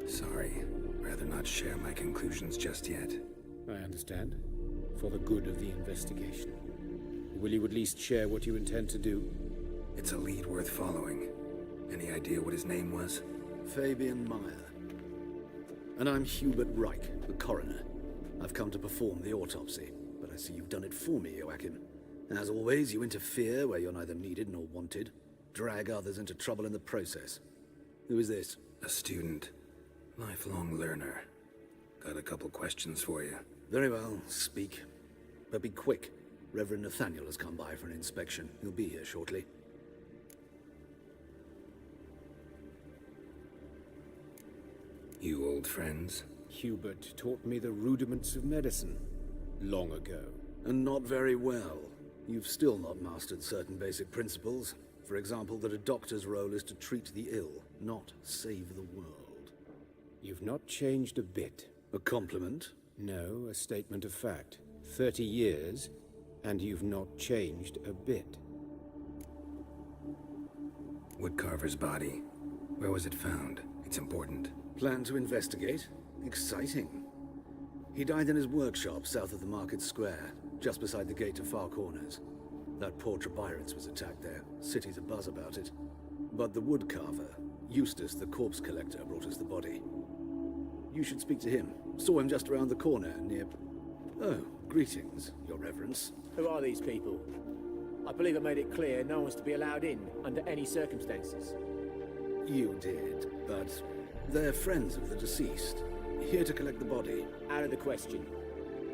Sorry. Rather not share my conclusions just yet. I understand. for the good of the investigation. Will you at least share what you intend to do? It's a lead worth following. Any idea what his name was? Fabian Meyer. And I'm Hubert Reich, the coroner. I've come to perform the autopsy, but I see you've done it for me, Joachim. As always, you interfere where you're neither needed nor wanted. Drag others into trouble in the process. Who is this? A student. Lifelong learner. Got a couple questions for you. Very well, speak. But be quick. Reverend Nathaniel has come by for an inspection. He'll be here shortly. You old friends? Hubert taught me the rudiments of medicine long ago. And not very well. You've still not mastered certain basic principles. For example, that a doctor's role is to treat the ill, not save the world. You've not changed a bit. A compliment? No, a statement of fact. 30 years, and you've not changed a bit. Woodcarver's body. Where was it found? It's important. Plan to investigate? Exciting. He died in his workshop south of the market square, just beside the gate to Far Corners. That poor Trebirates was attacked there. City's abuzz about it. But the woodcarver, Eustace the corpse collector, brought us the body. You should speak to him. Saw him just around the corner near... Oh, greetings, Your Reverence. Who are these people? I believe I made it clear no one's to be allowed in under any circumstances. You did, but they're friends of the deceased. Here to collect the body. Out of the question.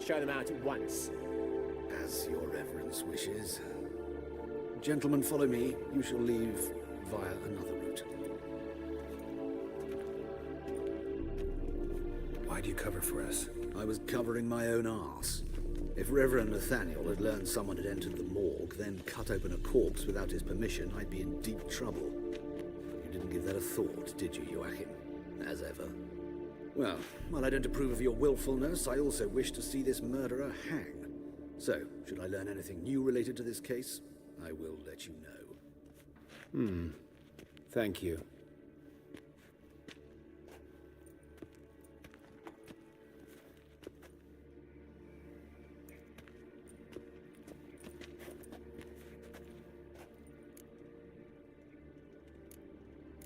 Show them out at once. As Your Reverence wishes. Gentlemen, follow me. You shall leave via another route. Why'd you cover for us? I was covering my own arse. If Reverend Nathaniel had learned someone had entered the morgue, then cut open a corpse without his permission, I'd be in deep trouble. You didn't give that a thought, did you, Joachim? As ever. Well, while I don't approve of your willfulness, I also wish to see this murderer hang. So, should I learn anything new related to this case, I will let you know. Thank you.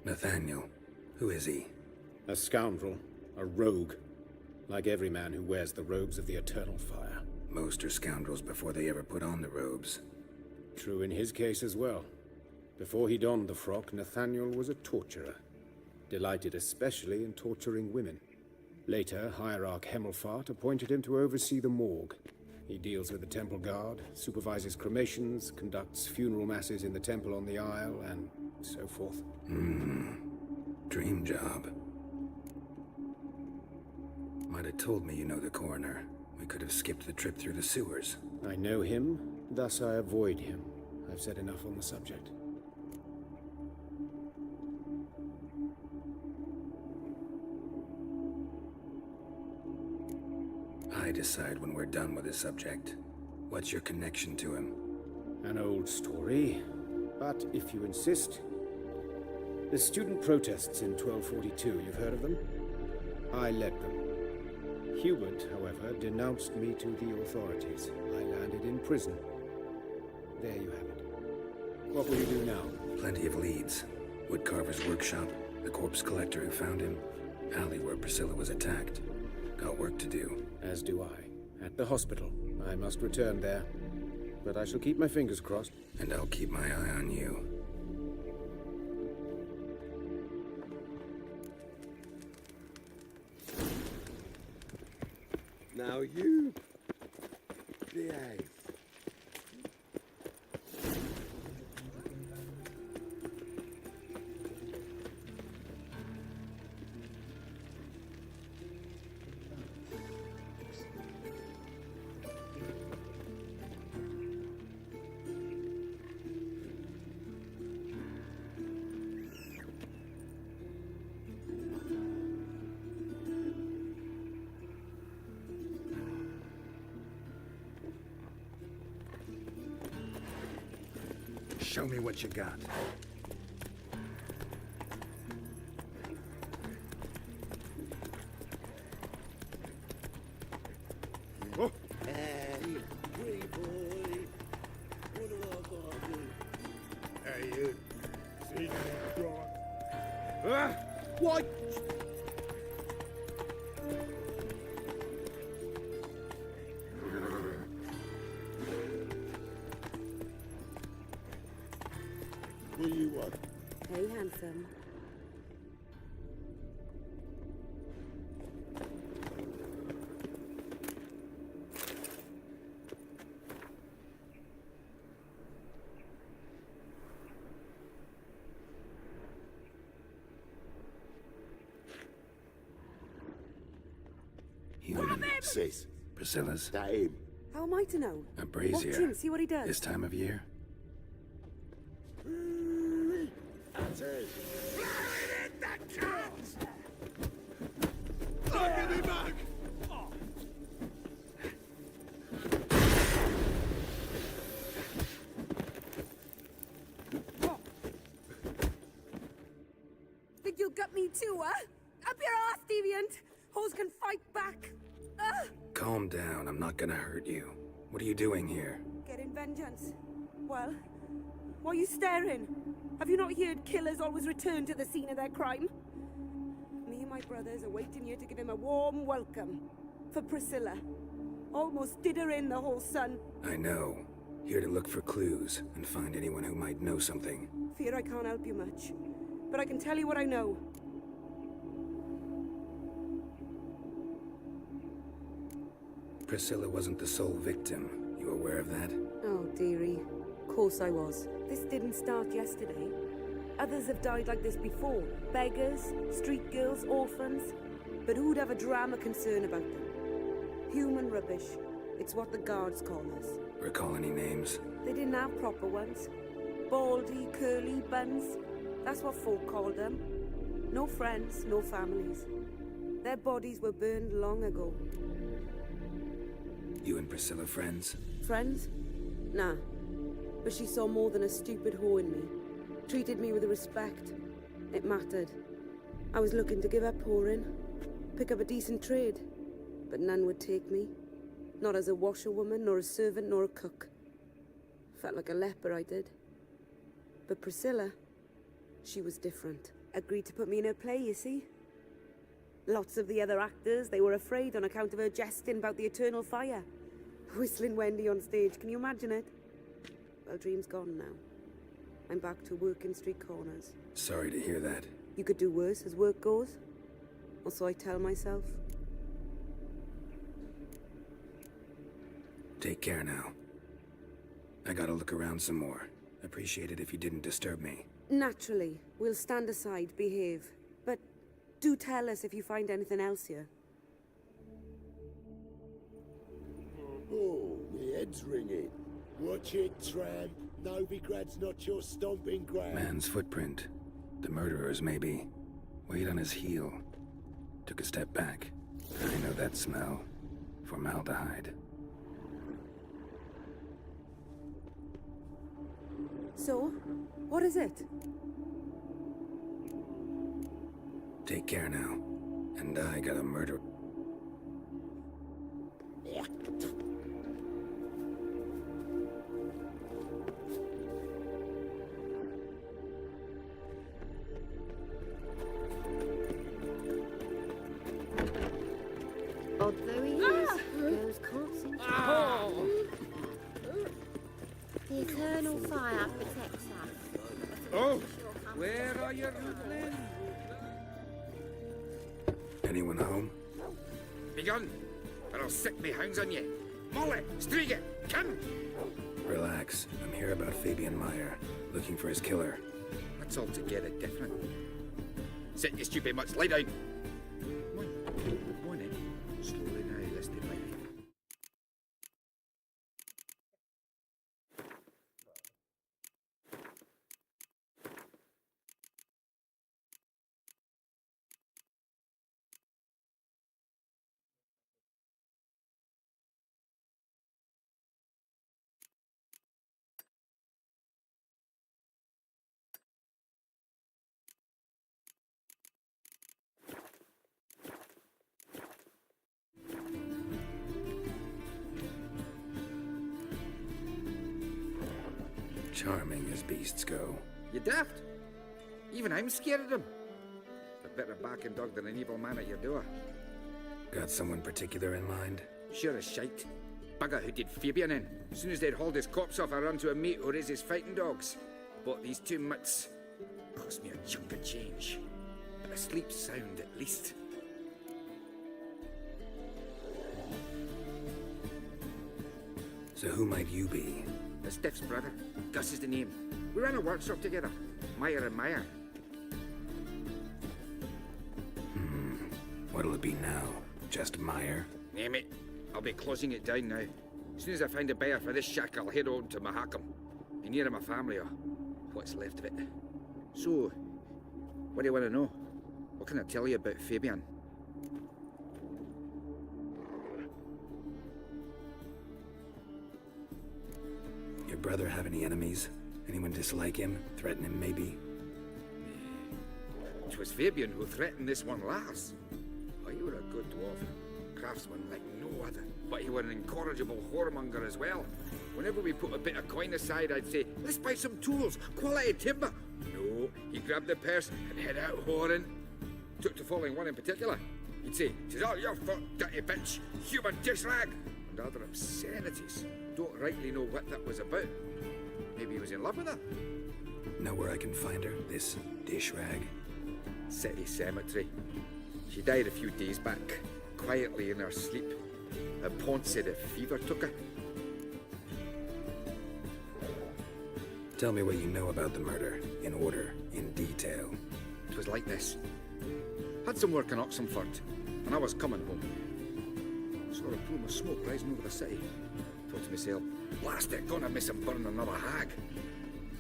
Nathaniel. Who is he? A scoundrel. A rogue. Like every man who wears the robes of the Eternal Fire. Most are scoundrels before they ever put on the robes. True in his case as well. Before he donned the frock, Nathaniel was a torturer. Delighted especially in torturing women. Later, Hierarch Hemmelfart appointed him to oversee the morgue. He deals with the temple guard, supervises cremations, conducts funeral masses in the temple on the Isle, and so forth. Dream job. Might have told me you know the coroner. We could have skipped the trip through the sewers. I know him, thus I avoid him. I've said enough on the subject. I decide when we're done with the subject. What's your connection to him? An old story, but if you insist. The student protests in 1242, you've heard of them? I led them. Hubert, however, denounced me to the authorities. I landed in prison. There you have it. What will you do now? Plenty of leads. Woodcarver's workshop, the corpse collector who found him, alley where Priscilla was attacked. Got work to do. As do I. At the hospital. I must return there. But I shall keep my fingers crossed. And I'll keep my eye on you. Now you behave. Show me what you got. Why? What do you want? Hey, handsome. Human. Sis, Priscilla's. that him? How am I to know? A brazier. Watch him, see what he does. This time of year? That's it. Give me back! Think you'll gut me too, huh? Up your ass, deviant! Hoes can fight back! Calm down, I'm not gonna hurt you. What are you doing here? Getting vengeance. Well, why are you staring? Have you not heard killers always return to the scene of their crime? Me and my brothers are waiting here to give him a warm welcome. For Priscilla. Almost did her in, the whole son. I know. Here to look for clues and find anyone who might know something. Fear I can't help you much. But I can tell you what I know. Priscilla wasn't the sole victim. You aware of that? Oh, dearie. Of course I was. This didn't start yesterday. Others have died like this before. Beggars, street girls, orphans. But who'd have a drama concern about them? Human rubbish. It's what the guards call us. Recall any names? They didn't have proper ones. Baldy, curly, buns. That's what folk called them. No friends, no families. Their bodies were burned long ago. You and Priscilla friends? Friends? Nah. But she saw more than a stupid whore in me. Treated me with respect. It mattered. I was looking to give up whoring. Pick up a decent trade. But none would take me. Not as a washerwoman, nor a servant, nor a cook. Felt like a leper, I did. But Priscilla, she was different. Agreed to put me in her play, you see? Lots of the other actors, they were afraid on account of her jesting about the eternal fire. Whistling Wendy on stage, can you imagine it? Well, dream's gone now. I'm back to working street corners. Sorry to hear that. You could do worse as work goes. Or so I tell myself. Take care now. I gotta look around some more. Appreciate it if you didn't disturb me. Naturally, we'll stand aside, behave. But do tell us if you find anything else here. Oh, my head's ringing. Watch it, tramp. Novigrad's not your stomping ground. Man's footprint. The murderer's, maybe. Weight on his heel. Took a step back. I know that smell. Formaldehyde. So, what is it? Take care now. And I got a murder. Odd though he is, girls can't seem to... The eternal fire protects us. Oh, where are you, Rutland? Anyone home? Begone, or I'll set me hounds on you. Molly, Striga, come! Relax. I'm here about Fabian Meyer. Looking for his killer. That's altogether different. Sit your stupid mutts, lie down. Come on then. Slowly now, lest they bite you. Charming as beasts go. You daft. Even I'm scared of them. But better backing dog than an evil man at your door. Got someone particular in mind? Sure as shite. Bugger who did Fabian in. As soon as they'd hauled his corpse off, I run to a mate who raises fighting dogs. Bought these 2 mutts. Cost me a chunk of change. But I sleep sound at least. So who might you be? Steph's brother. Gus is the name. We ran a workshop together. Meyer and Meyer. What'll it be now? Just Meyer? Name it. I'll be closing it down now. As soon as I find a buyer for this shack, I'll head on to Mahakam. Be near my family, or what's left of it. So, what do you want to know? What can I tell you about Fabian? Your brother have any enemies? Anyone dislike him? Threaten him, maybe? It was Fabian who threatened this one last. Oh, you were a good dwarf. Craftsman like no other. But he were an incorrigible whoremonger as well. Whenever we put a bit of coin aside, I'd say, let's buy some tools, quality timber. No, he grabbed the purse and head out whoring. Took to following one in particular. He'd say, "'Tis all your fault, dirty bitch, human dish rag," and other obscenities. Don't rightly know what that was about. Maybe he was in love with her. Know where I can find her, this dish rag? City cemetery. She died a few days back, quietly in her sleep. And Pont said a fever took her. Tell me what you know about the murder, in order, in detail. It was like this. Had some work in Oxenford, and I was coming home. Saw a plume of smoke rising over the city. Thought to myself, blast it, gonna miss him burn another hag.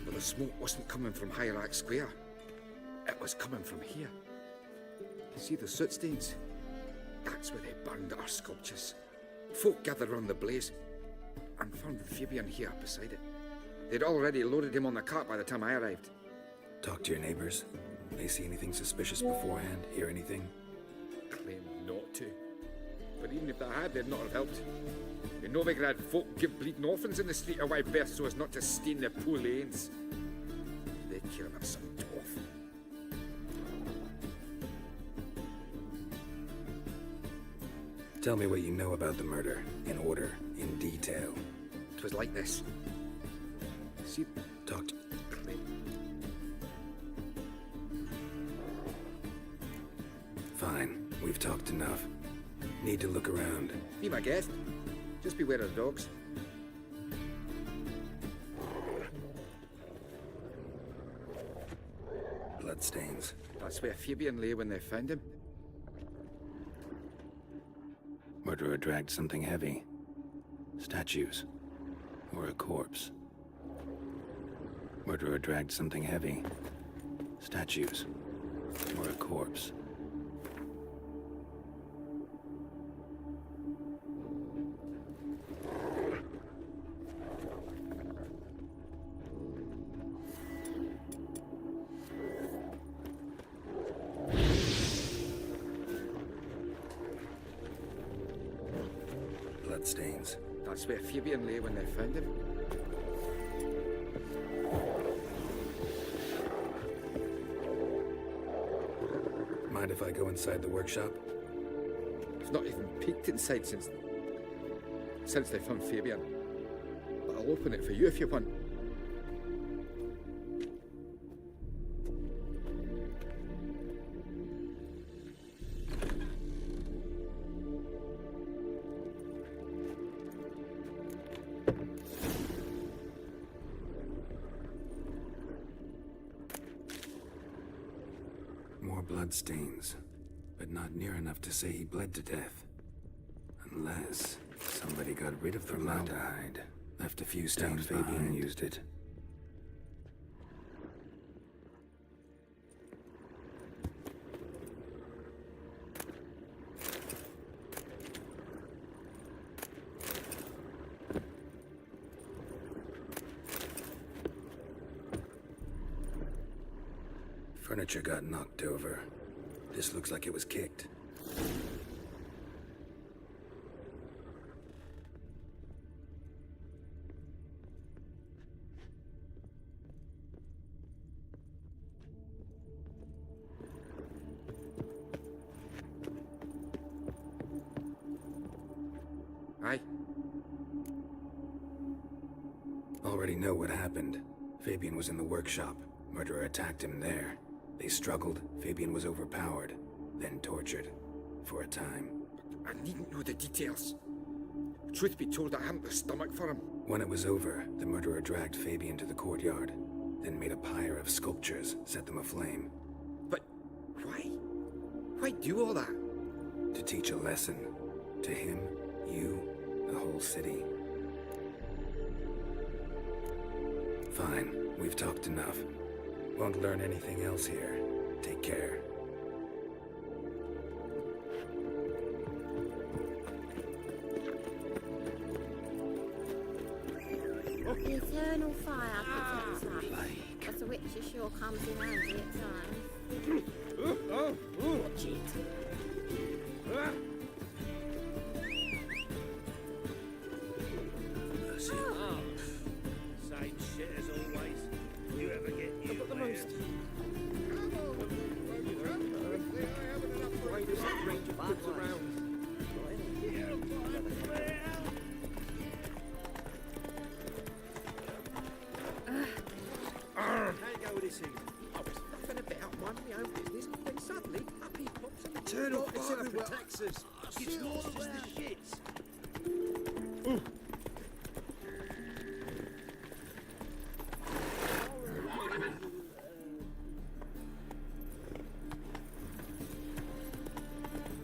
But the smoke wasn't coming from Hierarch Square. It was coming from here. You see the soot stains? That's where they burned our sculptures. Folk gathered round the blaze, and found Fabian here beside it. They'd already loaded him on the cart by the time I arrived. Talk to your neighbors. They see anything suspicious beforehand? Hear anything? Claimed not to. But even if they had, they'd not have helped. In Novigrad, folk give bleeding orphans in the street a wide berth so as not to stain their poor lanes. They'd kill him some dwarf. Tell me what you know about the murder, in order, in detail. It was like this. See, talk to... Fine, we've talked enough. Need to look around. Be my guest. Just beware of the dogs. Bloodstains. That's where Fabian lay when they found him. Murderer dragged something heavy. Statues. Or a corpse. Murderer dragged something heavy. Statues. Or a corpse. Bloodstains. That's where Fabian lay when they found him. Mind if I go inside the workshop? I've not even peeked inside since they found Fabian. But I'll open it for you if you want. More bloodstains, but not near enough to say he bled to death. Unless somebody got rid of formaldehyde, left a few stains behind and used it. Furniture got knocked over. This looks like it was kicked. already know what happened. Fabian was in the workshop. Murderer attacked him there. They struggled. Fabian was overpowered, then tortured. For a time. I needn't know the details. Truth be told, I hadn't the stomach for him. When it was over, the murderer dragged Fabian to the courtyard, then made a pyre of sculptures, set them aflame. But why? Why do all that? To teach a lesson. To him, you, the whole city. Fine, we've talked enough. Won't learn anything else here. Take care. The eternal fire protects us. But the witch sure comes in handy at times. Watch it. Same shit as always. You ever get you? I've got the most. Why does that range of goods around? How you go with this thing? I was faffing a bit out minding my own business, then suddenly up he pops and eternal fire protects us. It's lost as the shits.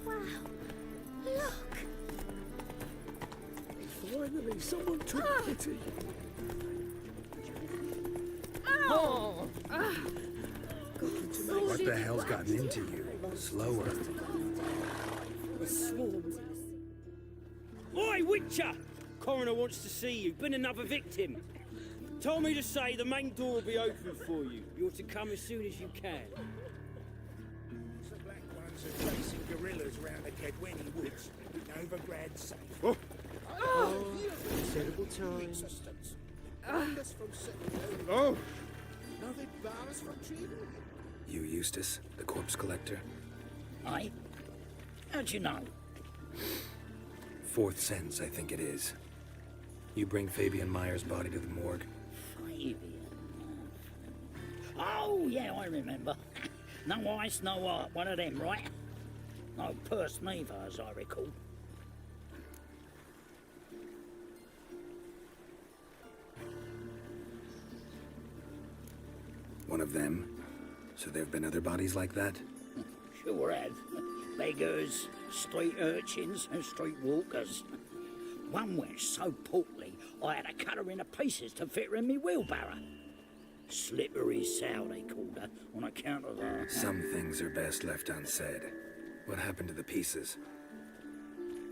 Wow. Look. Finally, someone took pity. Oh. What the hell's gotten into you? Slower. Oi, Witcher! Coroner wants to see you. Been another victim. Told me to say the main door will be open for you. You're to come as soon as you can. The black ones are chasing gorillas round the Kedweni woods. Novigrad safe. Terrible time. Existence. Banned us from sitting down. Oh! Now they bar us from trading. You, Eustace, the corpse collector? Aye? How'd you know? Fourth sense, I think it is. You bring Fabian Meyer's body to the morgue. Fabian. Oh, yeah, I remember. No ice, no art, one of them, right? No purse neither, as I recall. One of them? So there have been other bodies like that? Sure have. Beggars, street urchins, and street walkers. One went so portly, I had to cut her into pieces to fit her in me wheelbarrow. Slippery sow, they called her, on account of her. Some things are best left unsaid. What happened to the pieces?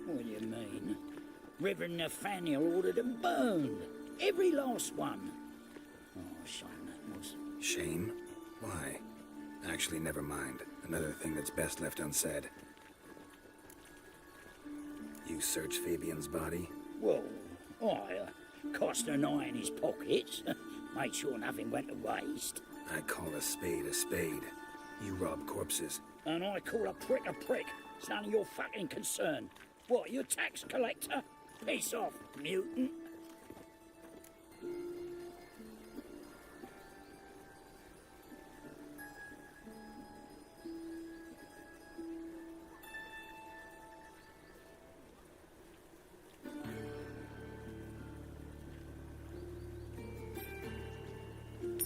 What do you mean? Reverend Nathaniel ordered them burned. Every last one. Oh, shame that was. Shame? Why? Actually, never mind. Another thing that's best left unsaid. You search Fabian's body? Well, I cast an eye in his pockets. Made sure nothing went to waste. I call a spade a spade. You rob corpses. And I call a prick a prick. It's none of your fucking concern. What, you tax collector? Piss off, mutant.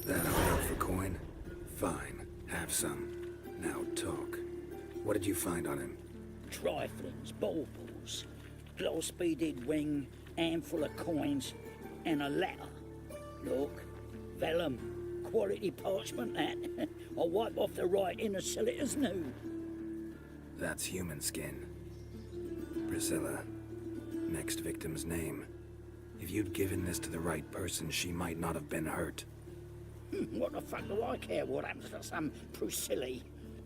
That all for coin? Fine. Have some. Now talk. What did you find on him? Triflings, baubles, gloss beaded ring, handful of coins, and a letter. Look, vellum, quality parchment that. I'll wipe off the writing and sell it as new. That's human skin. Priscilla. Next victim's name. If you'd given this to the right person, she might not have been hurt. What the fuck do I care what happens to some Priscilla?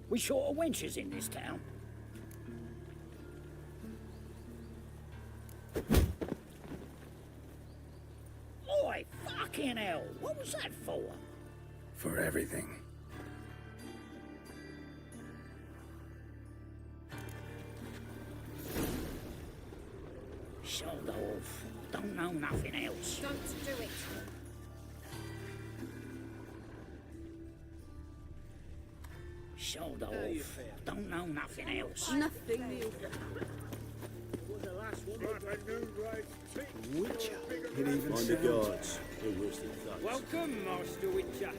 We short of wenches in this town. Oi, fucking hell! What was that for? For everything. Sold off. Don't know nothing else. Don't do it. Showed off. Don't know nothing else. Nothing new. Witcher. It even On the guards. The roasted thugs. Welcome, Master Witcher.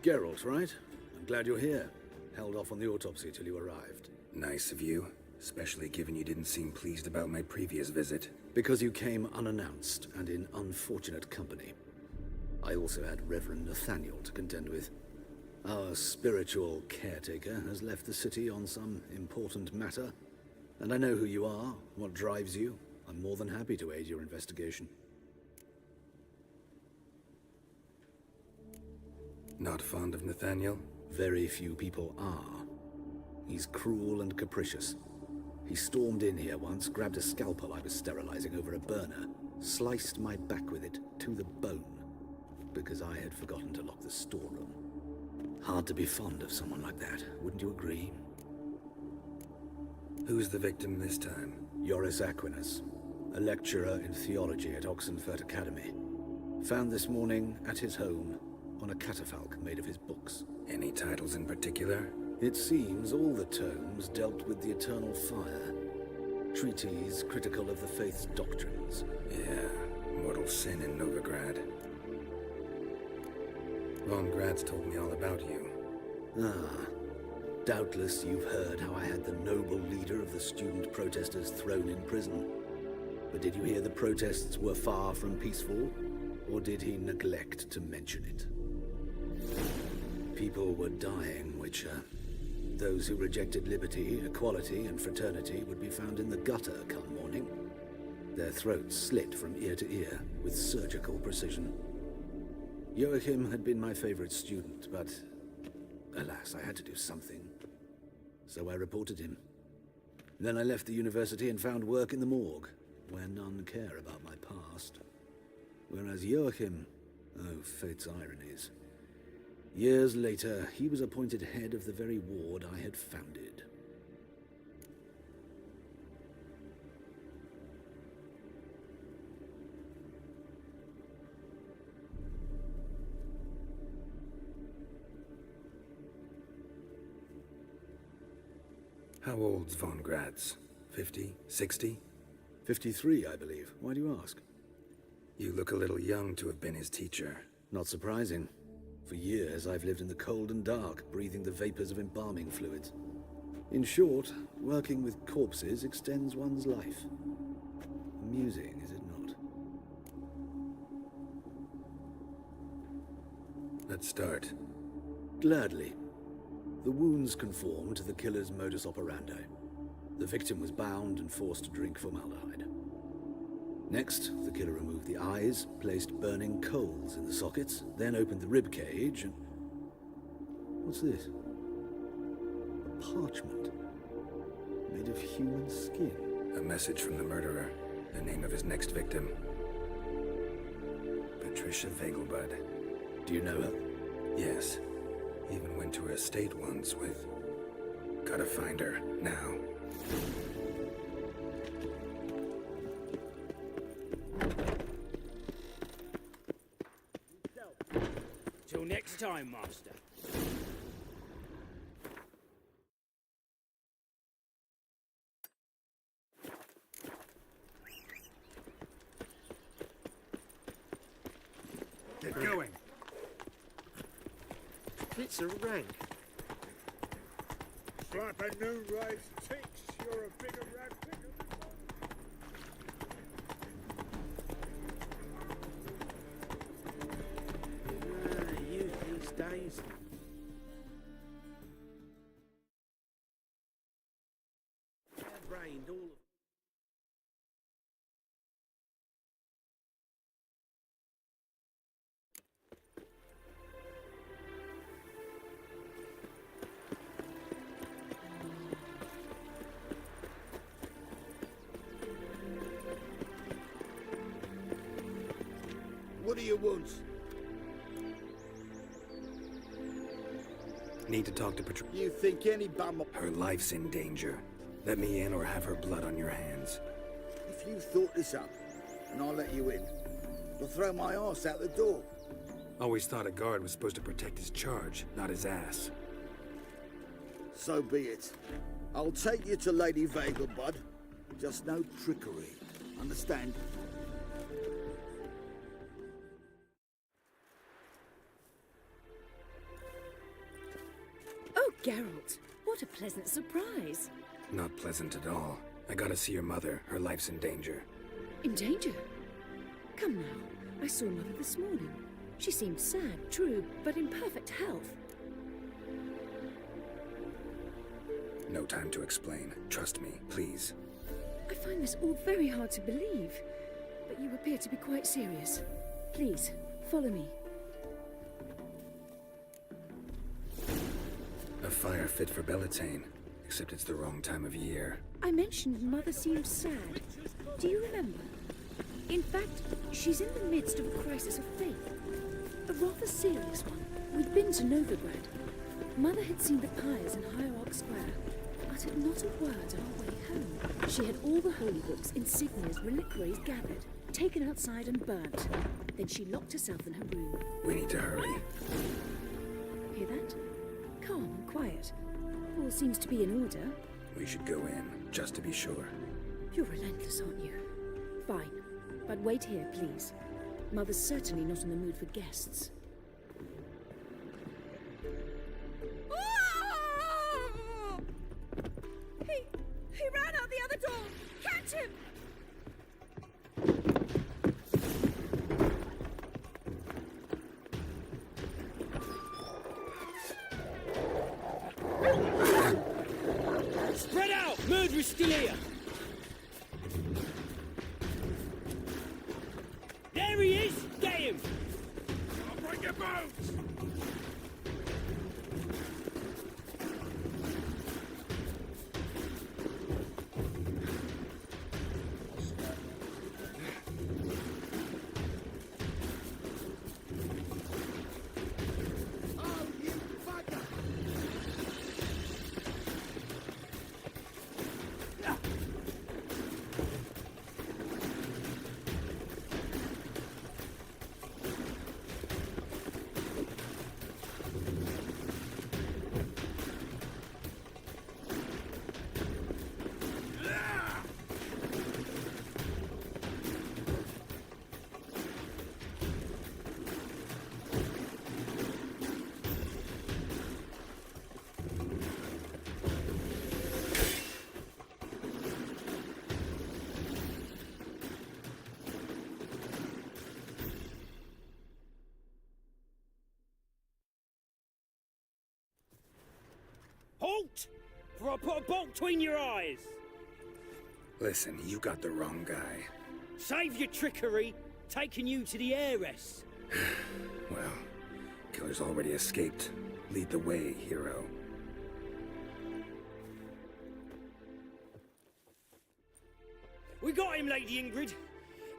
Geralt, right? I'm glad you're here. Held off on the autopsy till you arrived. Nice of you, especially given you didn't seem pleased about my previous visit. Because you came unannounced and in unfortunate company. I also had Reverend Nathaniel to contend with. Our spiritual caretaker has left the city on some important matter, and I know who you are, what drives you. I'm more than happy to aid your investigation. Not fond of Nathaniel? Very few people are. He's cruel and capricious. He stormed in here once, grabbed a scalpel I was sterilizing over a burner, sliced my back with it to the bone, because I had forgotten to lock the storeroom. Hard to be fond of someone like that, wouldn't you agree? Who's the victim this time? Joris Aquinas, a lecturer in theology at Oxenfurt Academy. Found this morning at his home on a catafalque made of his books. Any titles in particular? It seems all the tomes dealt with the eternal fire. Treatises critical of the faith's doctrines. Yeah, mortal sin in Novigrad. Von Grad's told me all about you. Ah, doubtless you've heard how I had the noble leader of the student protesters thrown in prison. But did you hear the protests were far from peaceful? Or did he neglect to mention it? People were dying, Witcher. Those who rejected liberty, equality, and fraternity would be found in the gutter come morning. Their throats slit from ear to ear with surgical precision. Joachim had been my favorite student, but alas, I had to do something. So I reported him. Then I left the university and found work in the morgue, where none care about my past. Whereas Joachim, oh, fate's ironies. Years later, he was appointed head of the very ward I had founded. How old's Von Grad's? 50? 60? 53, I believe. Why do you ask? You look a little young to have been his teacher. Not surprising. For years, I've lived in the cold and dark, breathing the vapors of embalming fluids. In short, working with corpses extends one's life. Amusing, is it not? Let's start. Gladly. The wounds conform to the killer's modus operandi. The victim was bound and forced to drink formaldehyde. Next, the killer removed the eyes, placed burning coals in the sockets, then opened the rib cage and... What's this? A parchment. Made of human skin. A message from the murderer. The name of his next victim. Patricia Vegelbud. Do you know her? Yes. Even went to her estate once with... Gotta find her, now. Till next time, Master. Get going. It's a rank. Slap a noon rise ticks, you're a bigger rat picker. You these days. Rained all of... What do you want? Need to talk to Patricia. You think any bum... Her life's in danger. Let me in or have her blood on your hands. If you thought this up, and I'll let you in, you'll throw my arse out the door. Always thought a guard was supposed to protect his charge, not his ass. So be it. I'll take you to Lady Vegelbud. Just no trickery. Understand? Oh, Geralt, what a pleasant surprise. Not pleasant at all. I gotta see your mother. Her life's in danger. In danger? Come now, I saw Mother this morning. She seemed sad, true, but in perfect health. No time to explain. Trust me, please. I find this all very hard to believe, but you appear to be quite serious. Please, follow me. A fire fit for Bellatane, except it's the wrong time of year. I mentioned Mother seemed sad. Do you remember? In fact, she's in the midst of a crisis of faith. A rather serious one. We'd been to Novigrad. Mother had seen the pyres in Hierarch Square, uttered not a word on our way home. She had all the holy books, insignias, reliquaries gathered, taken outside and burnt. Then she locked herself in her room. We need to hurry. Hear that? Calm and quiet. All seems to be in order. We should go in, just to be sure. You're relentless, aren't you? Fine. But wait here, please. Mother's certainly not in the mood for guests. He ran out the other door! Catch him! Spread out! Murderer's still here! There he is! Get him! I'll bring your boat! Halt! For I put a bolt between your eyes! Listen, you got the wrong guy. Save your trickery! Taking you to the heiress! Well, killer's already escaped. Lead the way, hero. We got him, Lady Ingrid.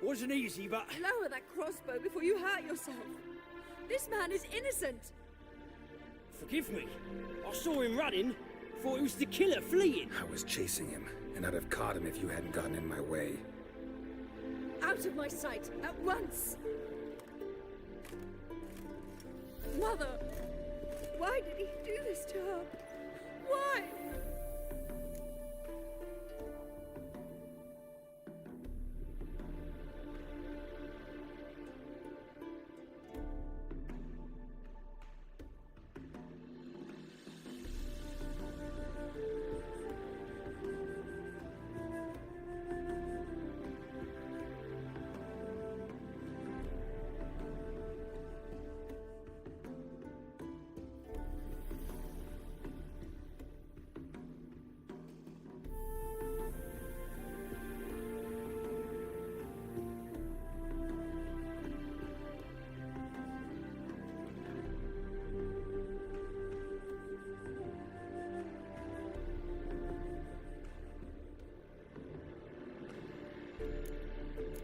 Wasn't easy, but... Lower that crossbow before you hurt yourself. This man is innocent. Forgive me. I saw him running. Thought it was the killer fleeing. I was chasing him, and I'd have caught him if you hadn't gotten in my way. Out of my sight, at once! Mother! Why did he do this to her? Why?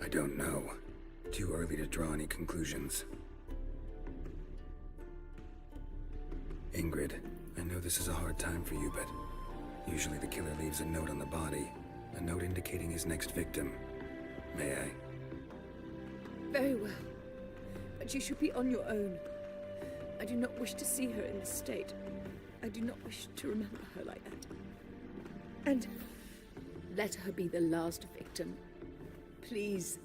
I don't know. Too early to draw any conclusions. Ingrid, I know this is a hard time for you, but Usually the killer leaves a note on the body, a note indicating his next victim. May I? Very well. But you should be on your own. I do not wish to see her in this state. I do not wish to remember her like that. And let her be the last victim. Please.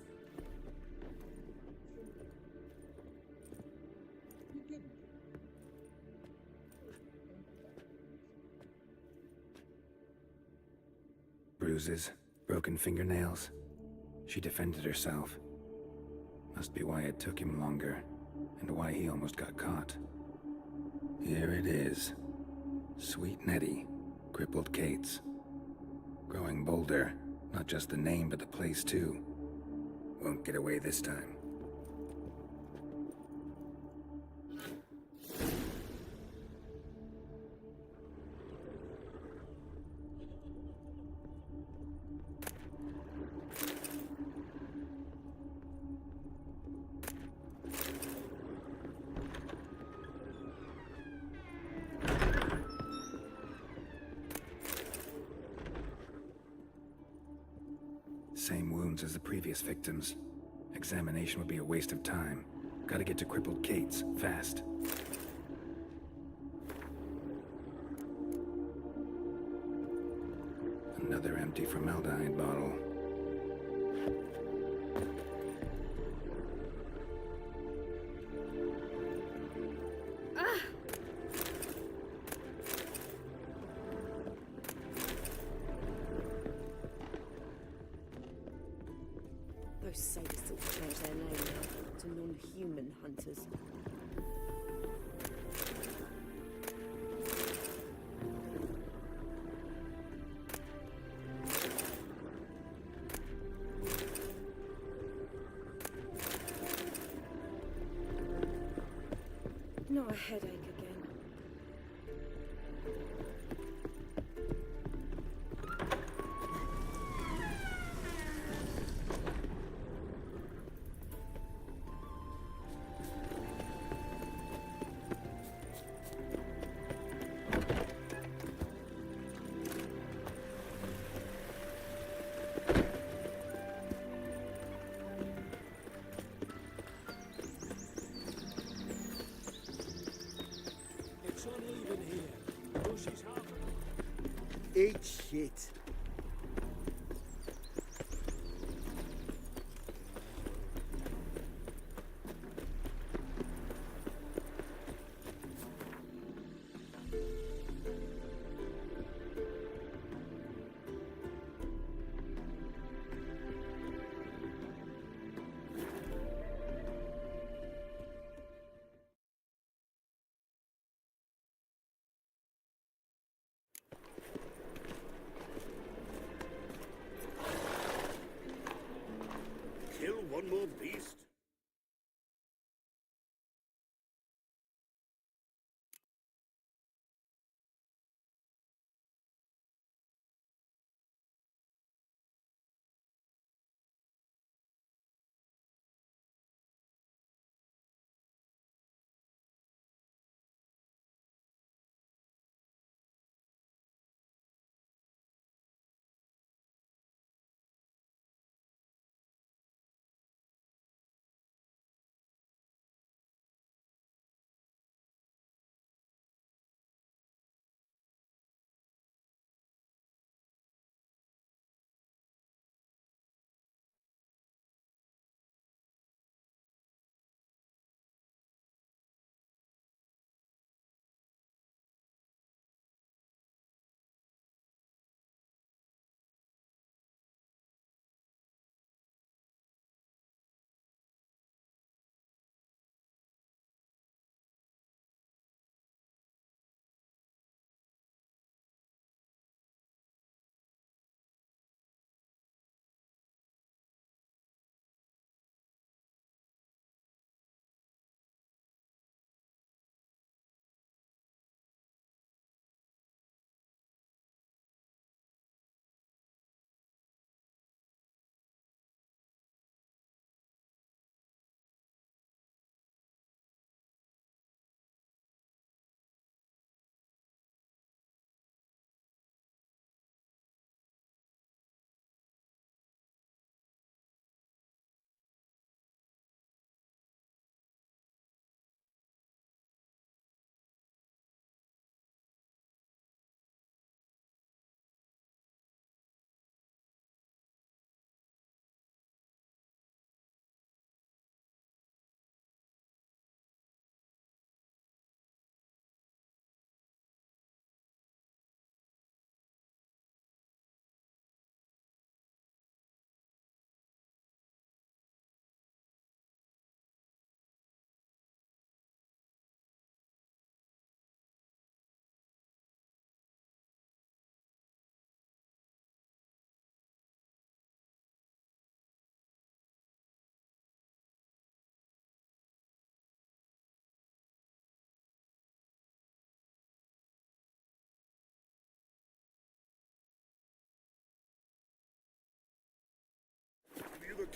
Bruises, broken fingernails. She defended herself. Must be why it took him longer, and why he almost got caught. Here it is. Sweet Nettie, crippled Kate's. Growing bolder, not just the name but the place too. Won't get away this time. Same wounds as the previous victims. Examination would be a waste of time. Gotta get to crippled Kate's, fast. Another empty formaldehyde bottle. Those sadists ought to change their name now to non-human hunters. Not a headache again. It's uneven here. Bushes half. Eat shit.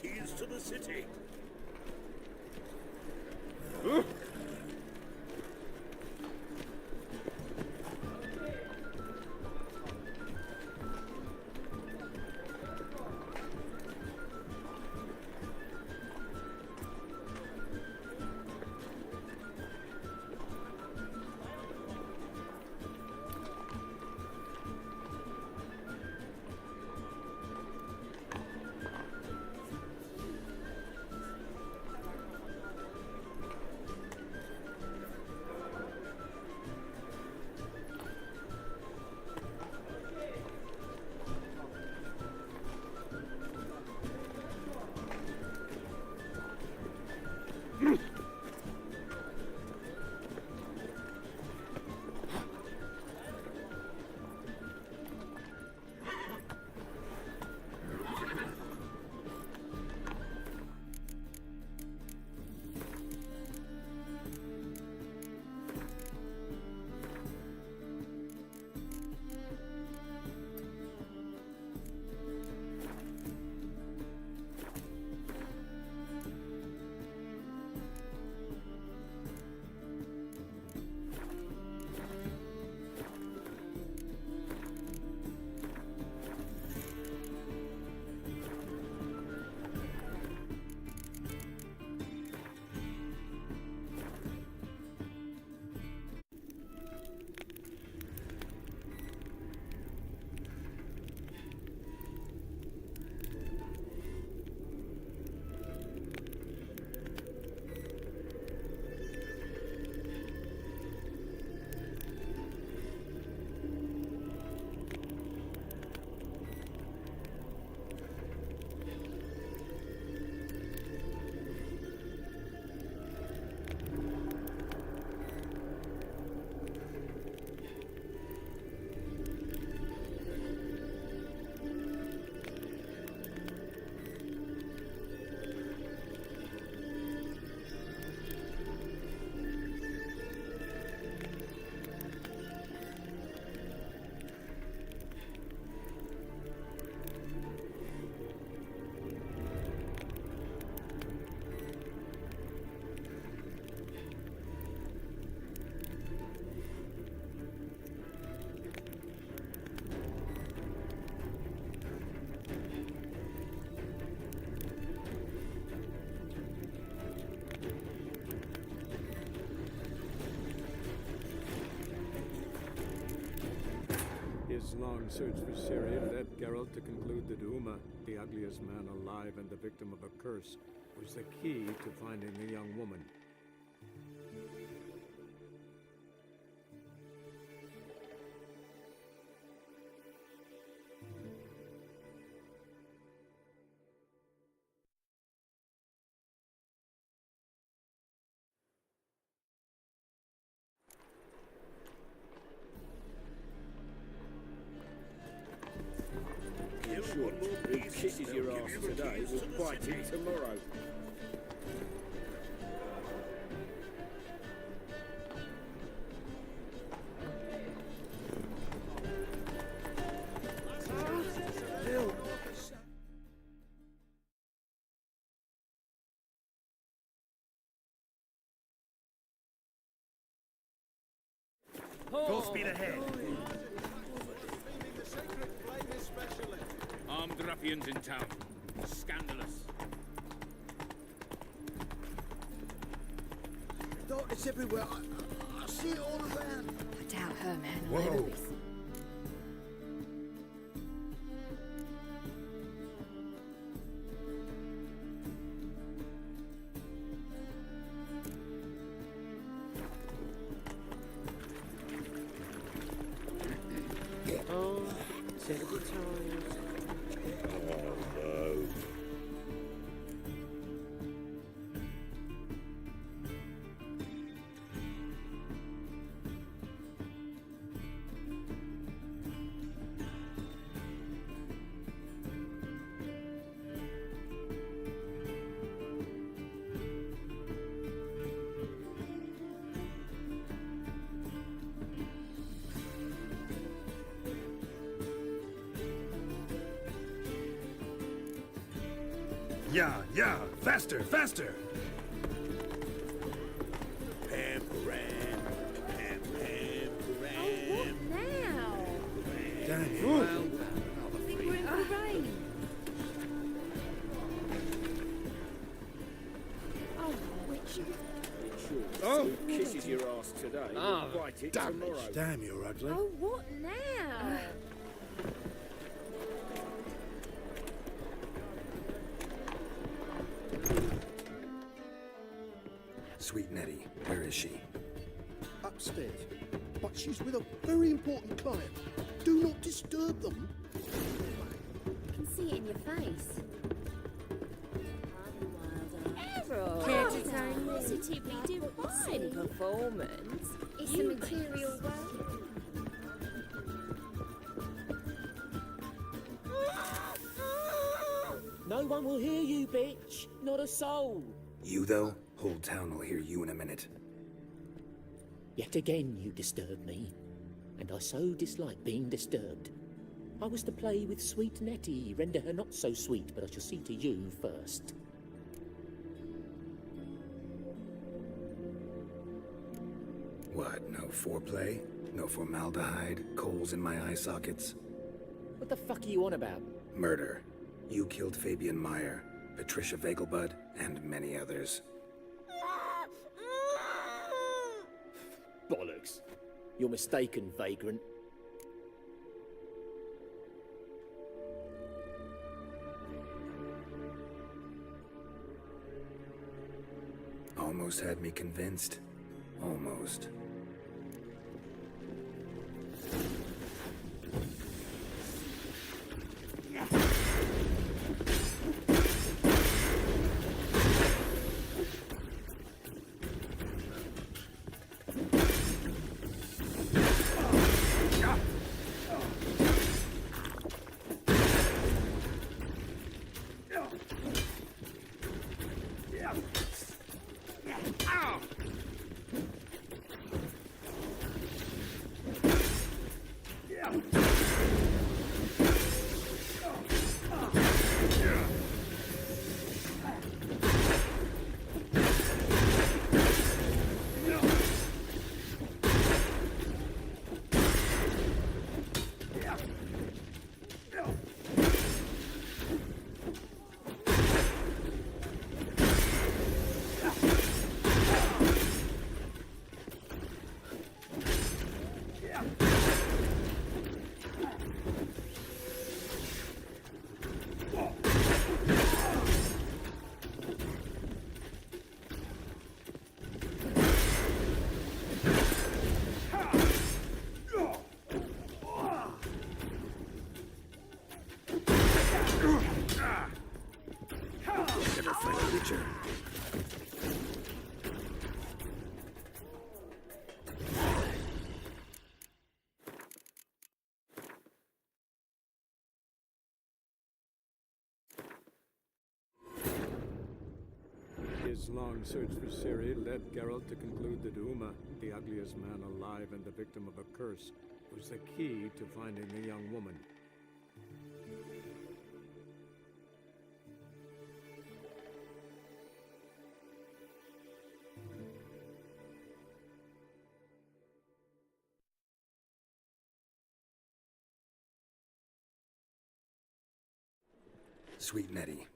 keys to the city. His long search for Ciri led Geralt to conclude that Uma, the ugliest man alive and the victim of a curse, was the key to finding the young woman. Who kisses your ass today will bite it tomorrow. Full speed ahead. Armed ruffians in town. Scandalous. Oh, it's everywhere. I see it all around. I doubt her, man. Whoa. Oh, terrible times. Oh no. Yeah, faster, faster! Now! Daniel. I think we're in for rain. Oh, witchy. Oh, kisses your ass today. Ah, We'll bite it damn it. tomorrow. Damn, you're ugly. Oh, what now? Sweet Nettie, where is she? Upstairs. But she's with a very important client. Do not disturb them. I can see it in your face. Errol! Care to tell me? Positively divine. Performance. It's a material world. No one will hear you, bitch. Not a soul. You, though? Whole town will hear you in a minute. Yet again you disturb me, and I so dislike being disturbed. I was to play with sweet Nettie, render her not so sweet, but I shall see to you first. What, no foreplay? No formaldehyde? Coals in my eye sockets? What the fuck are you on about? Murder. You killed Fabian Meyer, Patricia Vegelbud, and many others. Bollocks. You're mistaken, vagrant. Almost had me convinced. Almost. Never find a witcher. His long search for Ciri led Geralt to conclude that Uma, the ugliest man alive and the victim of a curse, was the key to finding the young woman. Sweet Nettie.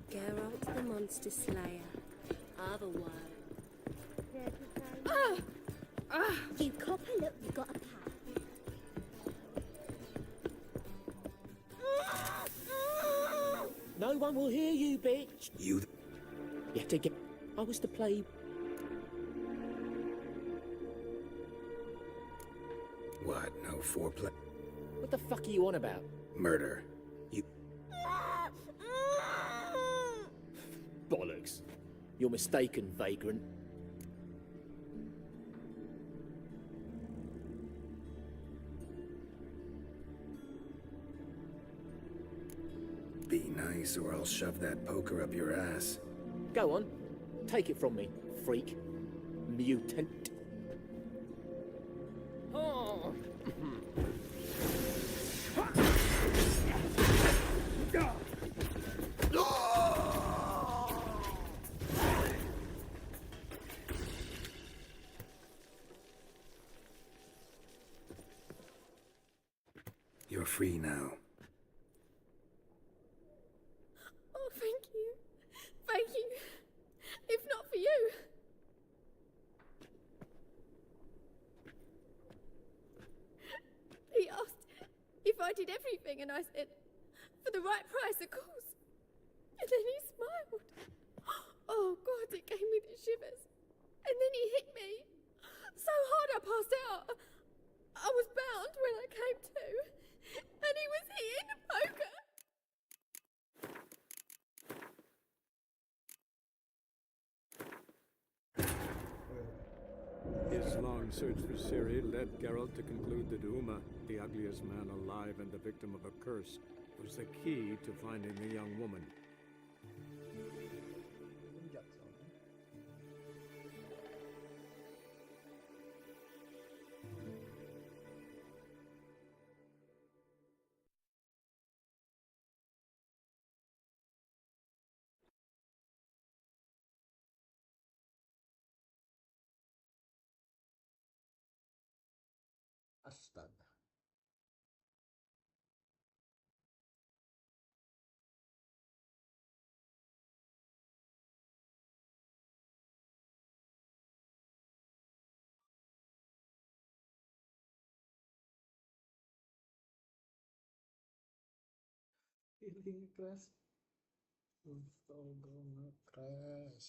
Geralt the Monster Slayer. Otherwise. You copper, look, you got a pat. No one will hear you, bitch. You. Yet again, I was to play. What, no foreplay? What the fuck are you on about? Murder. You. Bollocks. You're mistaken, vagrant. Be nice or I'll shove that poker up your ass. Go on. Take it from me, freak. Mutant. Oh. You're free now. Oh, thank you. Thank you. If not for you. He asked if I did everything, and I said, for the right price, of course. And then he smiled. Oh, God, it gave me the shivers. And then he hit me. So hard I passed out. I was bound when I came to. And he was hitting the poker. His long search for Ciri led Geralt to conclude that Uma, the ugliest man alive and the victim of a curse, was the key to finding the young woman. Astaga. Feeling crash. Astaga, nge-crash.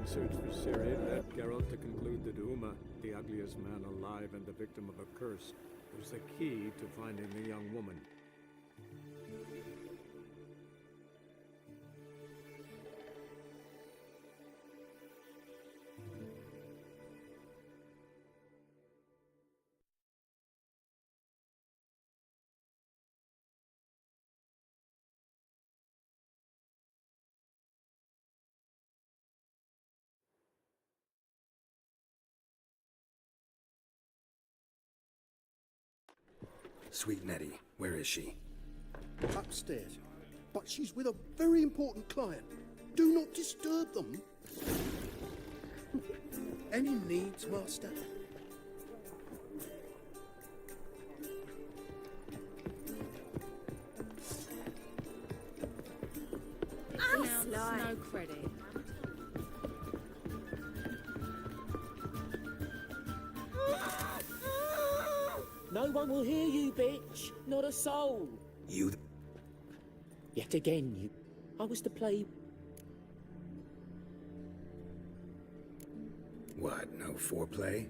search for Ciri led Geralt to conclude that Uma, the ugliest man alive and the victim of a curse, was the key to finding the young woman. Sweet Nettie, where is she? Upstairs. But she's with a very important client. Do not disturb them. Any needs, Master? No credit. No one will hear you, bitch. Not a soul. You... Yet again, you... I was to play... What, no foreplay?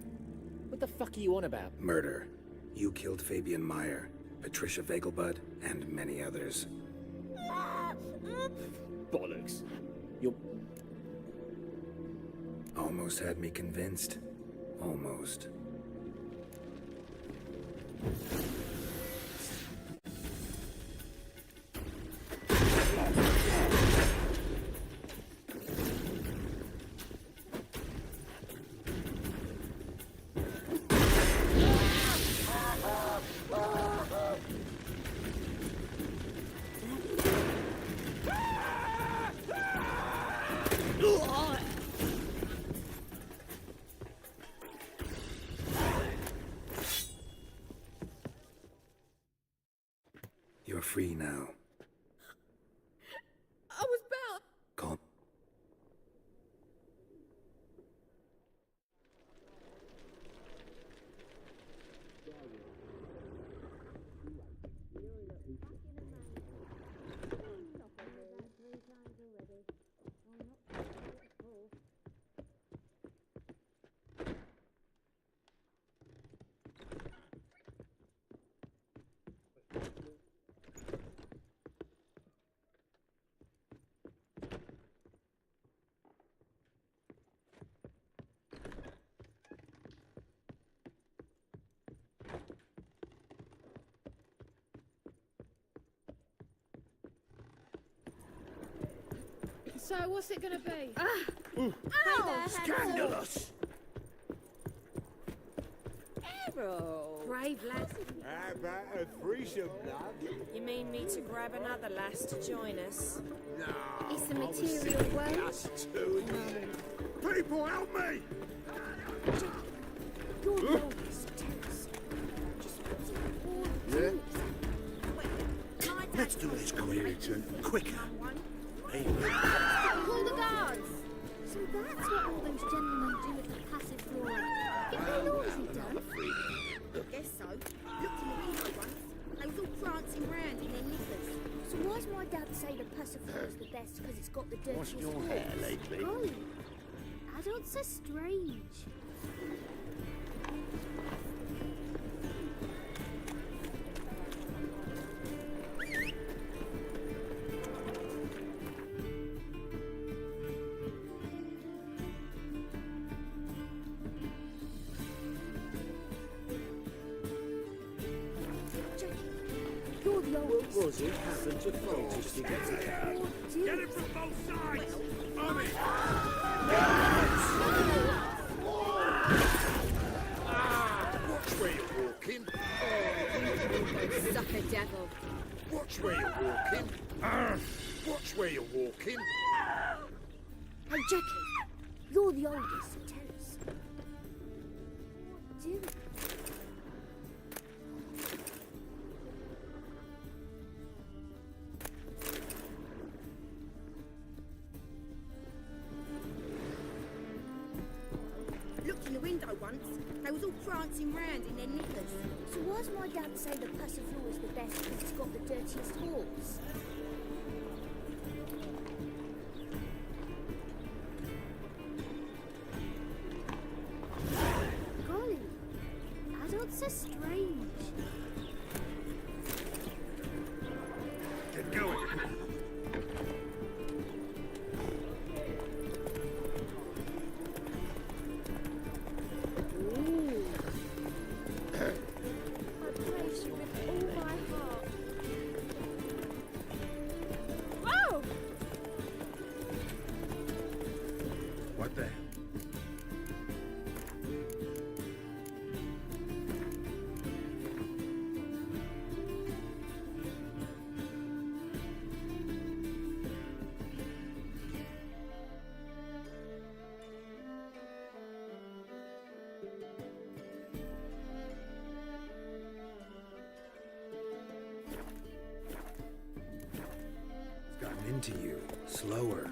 What the fuck are you on about? Murder. You killed Fabian Meyer, Patricia Vegelbud, and many others. Bollocks. You're... Almost had me convinced. Almost. You're free now. I was bound. Calm. So what's it gonna be? Scandalous! Errol! Brave lad. How about a threesome, lad? You mean me to grab another lass to join us? No. It's the material world. Just two of you. People, help me! You're the oldest. Just Yeah? Let's do this, Lanjutin. Quicker. Call the guards! So that's what all those gentlemen do at the passive floor. Get their laundry done? Guess so. Looked in the window once. They was all prancing round in their knickers. So why's my dad say the passive floor is the best because it's got the dirtiest What's your hair floors? lately? Oh, adults are strange. You're the oldest. What was it happened to Francis to get a cab? Get him from both sides! On it! Watch where you're walking. Sucker devil. Watch where you're walking. Watch where you're walking. Hey, Jackie, you're the oldest, so tell us. Do it. Looked in the window once. They was all prancing round in their knickers. So why's my dad say the passive floor is the best because it's got the dirtiest halls? so strange. Get going. I praise you with all my heart. Whoa! What the hell? It's gotten into you. Slower.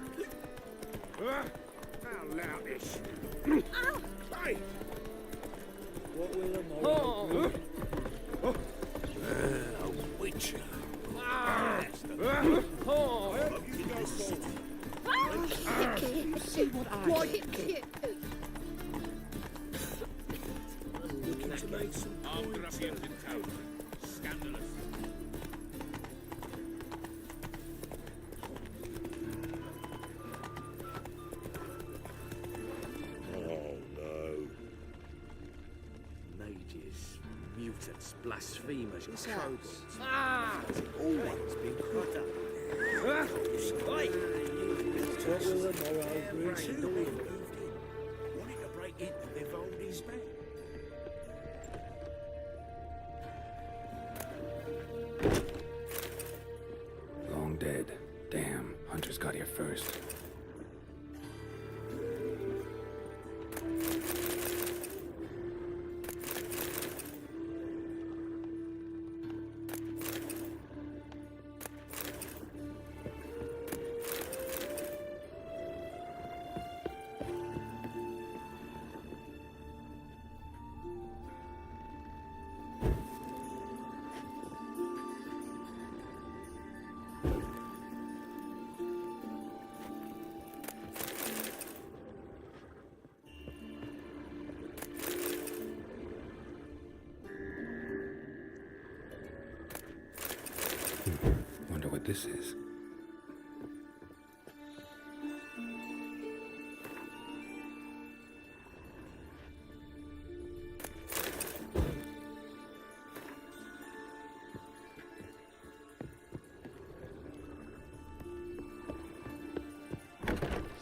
How loutish. Ow! Hey! What will the morrow bring? A witcher. See what I Looking to make some Armed ruffians in town. Scandalous. Oh no. Mages, mutants, blasphemers, This kobolds. Ah! Has it always been cropped up? Oi! What will the morrow bring? Two men moved in, wanting to break into Vivaldi's band. Long dead. Damn, Hunter's got here first. Wonder what this is.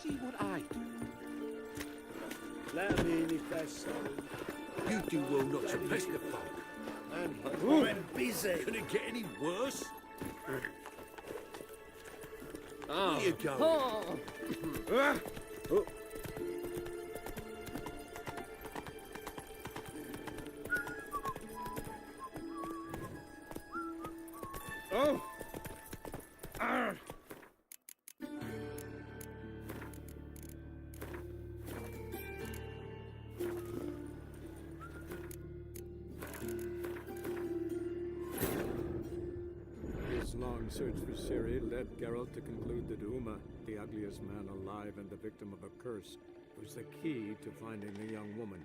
See what I do. Let me in if that's so. You do well not to pest the folk. I'm busy. Could it get any worse? Ah. Where you going? Oh. Oh! Arr! His long search for Ciri led Geralt to conclude that Uma, the ugliest man alive and the victim of a curse, was the key to finding the young woman.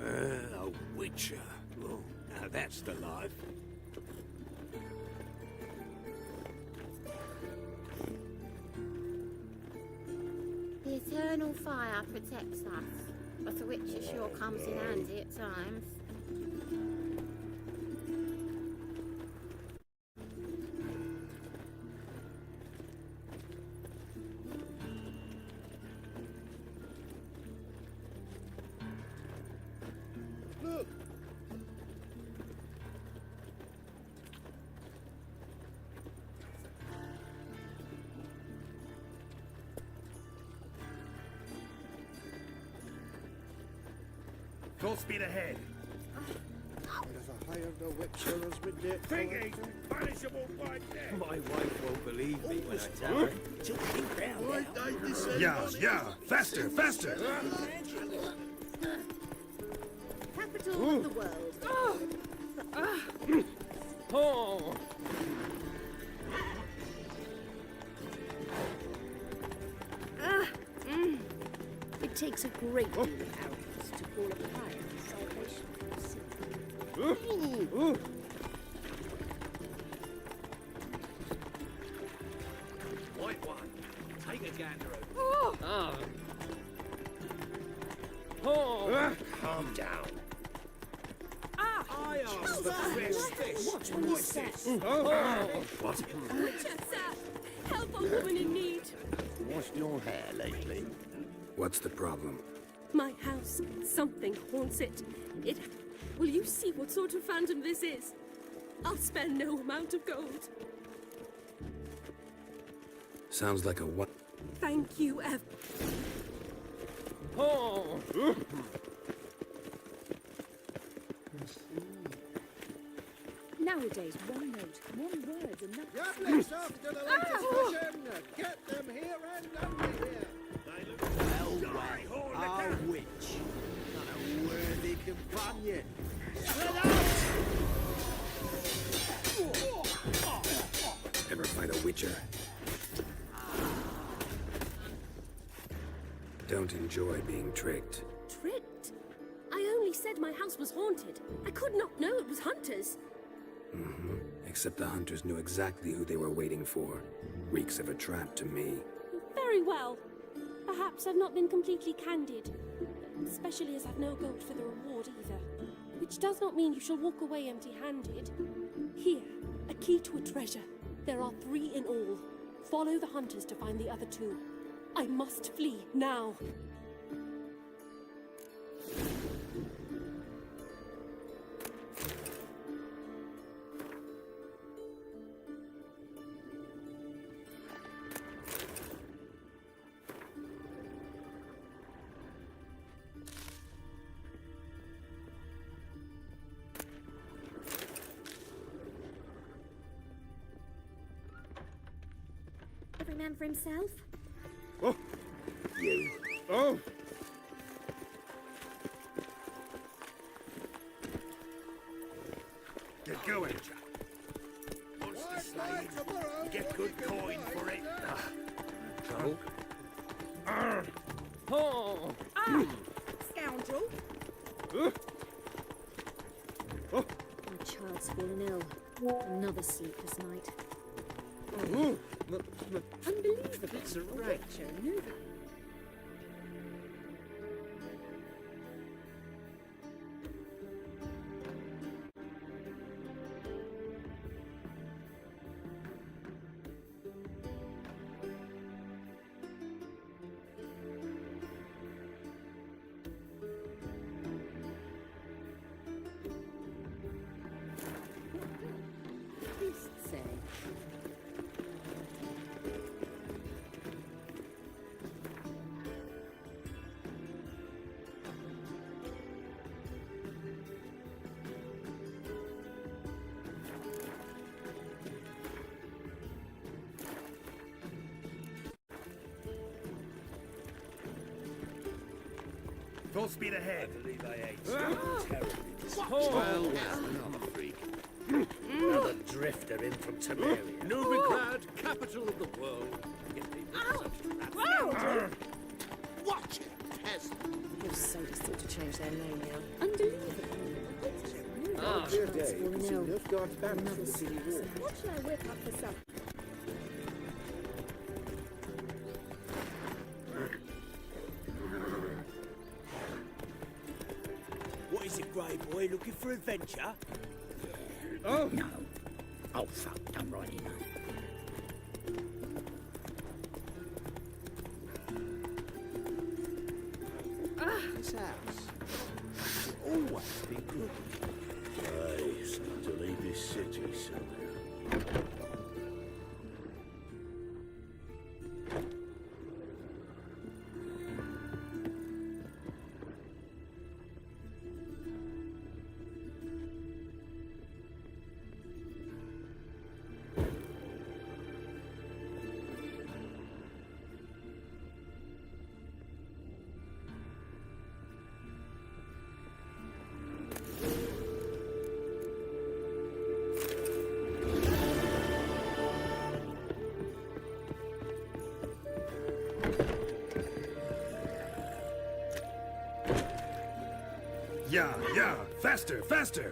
A witcher. Well, now that's the life. The eternal fire protects us, but the witcher sure comes in handy at times. Look! Full speed ahead. I'd have hired a witcher as my debt Thingy! collector. Punishable by death! My wife won't believe me when I tell her. She'll keep round Why now. died the same Yeah, money? yeah. Faster, faster. Capital of the world. Oh! It takes a great deal of arrogance to call a prior salvation from sin. White one, take a gander over. Ah! Oh! Calm down. I asked the best this. Watch when you step. What? Help a woman in need. Washed your hair lately? What's the problem? My house. Something haunts it. Will you see what sort of phantom this is? I'll spare no amount of gold. Sounds like a what? Thank you, Ev. Oh! Nowadays, one note, one word's enough. Yablets after the latest fashion. Get them here and only here. They look Well, our witch. Not a worthy companion. Ever fight a witcher? Don't enjoy being tricked. Tricked? I only said my house was haunted. I could not know it was hunters. Mm-hmm. Except the hunters knew exactly who they were waiting for. Reeks of a trap to me. Very well. Perhaps I've not been completely candid. Especially as I've no gold for the reward either. Which does not mean you shall walk away empty-handed. Here, a key to a treasure. There are 3 in all. Follow the hunters to find the other 2. I must flee now. Every man for himself? Oh! You. Oh! Get going. What's the slave? You get good coin for it. Trouble? Oh! Scoundrel. Oh! My child's fallen ill. Another sleepless night. Unbelievable. It's a right. Witcher knew that. Priests say. Full speed ahead. I believe I ate something terribly Oh! Another freak. Another drifter in from Temeria. Novigrad, capital of the world. Get people such Watch it, peasant. Those sadists thought to change their name now. Unbelievable. Oh, dear day. fallen It's ill. enough God's banners Another for the city sleepless wall. night. What shall I whip up for supper? What is it, Grey Boy? Looking for adventure? Oh! No. Oh, fuck, I'm right enough. This house has always been good. Aye, time to leave this city somehow. Yeah, faster, faster!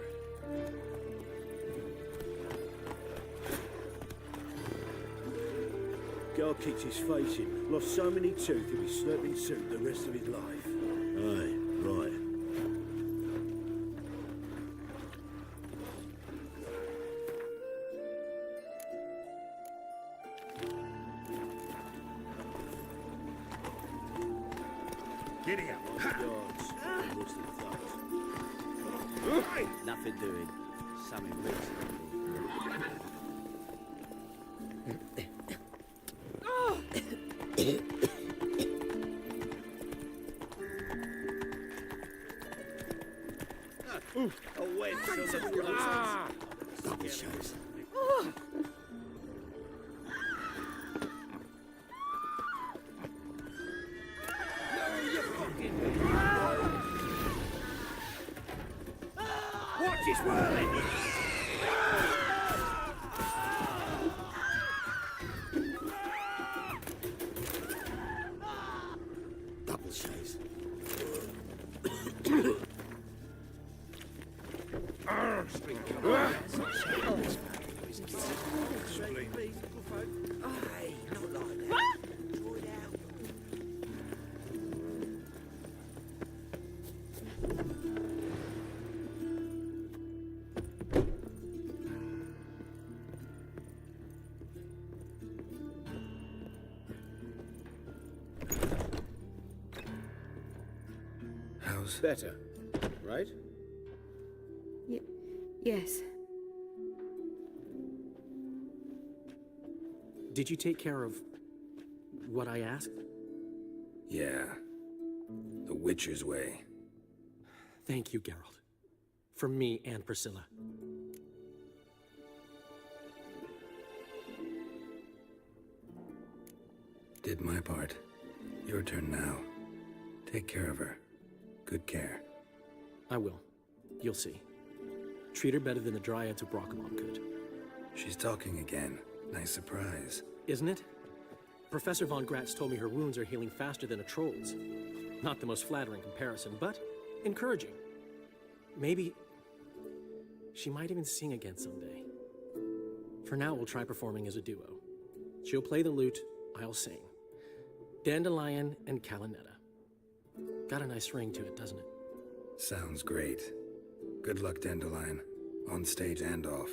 Guy kicked his face in, lost so many teeth he'll be slurping soup the rest of his life. Aye, right. Giddy up! Yards, rusted thugs. Nothing doing. Something reasonable. A wench on the throat. Double shows. Watch his whirling! Double shows. How's better, right? Yes. Did you take care of what I asked? Yeah. The Witcher's way. Thank you, Geralt. From me and Priscilla. Did my part. Your turn now. Take care of her. Good care. I will. You'll see. Treat her better than the Dryads of Brockamon could. She's talking again. Nice surprise. Isn't it? Professor von Gratz told me her wounds are healing faster than a troll's. Not the most flattering comparison, but encouraging. Maybe she might even sing again someday. For now, we'll try performing as a duo. She'll play the lute, I'll sing. Dandelion and Calinetta. Got a nice ring to it, doesn't it? Sounds great. Good luck, Dandelion. On stage and off.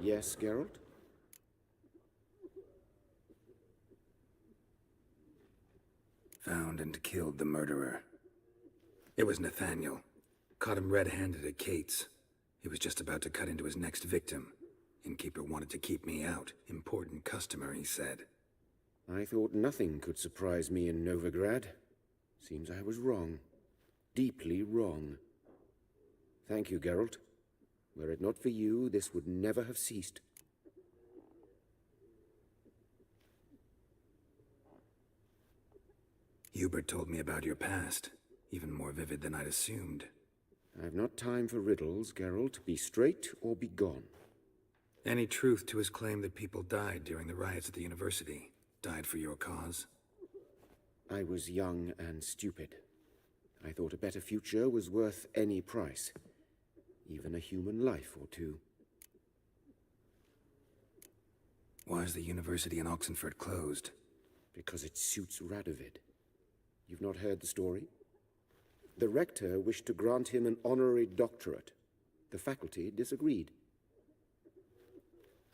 Yes, Geralt? Found and killed the murderer. It was Nathaniel. Caught him red-handed at Kate's. He was just about to cut into his next victim. Innkeeper wanted to keep me out. Important customer, he said. I thought nothing could surprise me in Novigrad. Seems I was wrong. Deeply wrong. Thank you, Geralt. Were it not for you, this would never have ceased. Hubert told me about your past. Even more vivid than I'd assumed. I've not time for riddles, Geralt. Be straight or be gone. Any truth to his claim that people died during the riots at the university? Died for your cause? I was young and stupid. I thought a better future was worth any price. Even a human life or two. Why is the university in Oxenford closed? Because it suits Radovid. You've not heard the story? The rector wished to grant him an honorary doctorate. The faculty disagreed.